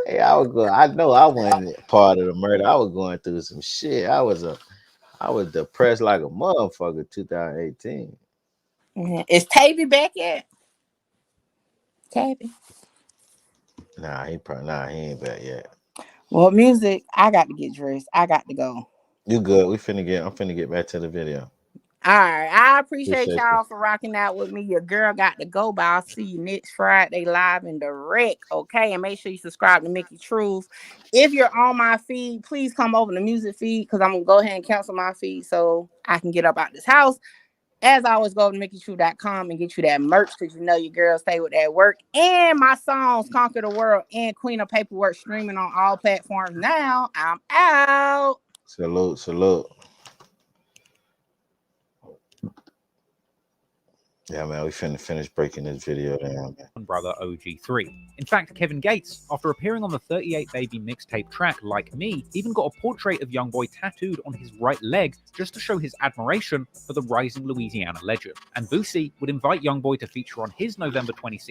Hey, I was going. I know I wasn't part of the murder. I was going through some shit. I was depressed like a motherfucker. 2018. Is Tavy back yet? Tavy? Nah, he ain't back yet. Well, music. I got to get dressed. I got to go. You good? I'm finna get back to the video. All right. I appreciate y'all for rocking out with me. Your girl got to go, but I'll see you next Friday live and direct. Okay. And make sure you subscribe to Mickey Truth. If you're on my feed, please come over to music feed because I'm going to go ahead and cancel my feed so I can get up out this house. As always, go to MickeyTruth.com and get you that merch because you know your girl stay with that work. And my songs, Conquer the World and Queen of Paperwork, streaming on all platforms now. I'm out. Salute. Yeah, man, we finna finish breaking this video down, man. Brother OG3. In fact, Kevin Gates, after appearing on the 38 Baby mixtape track Like Me, even got a portrait of YoungBoy tattooed on his right leg just to show his admiration for the rising Louisiana legend. And Boosie would invite YoungBoy to feature on his November 26th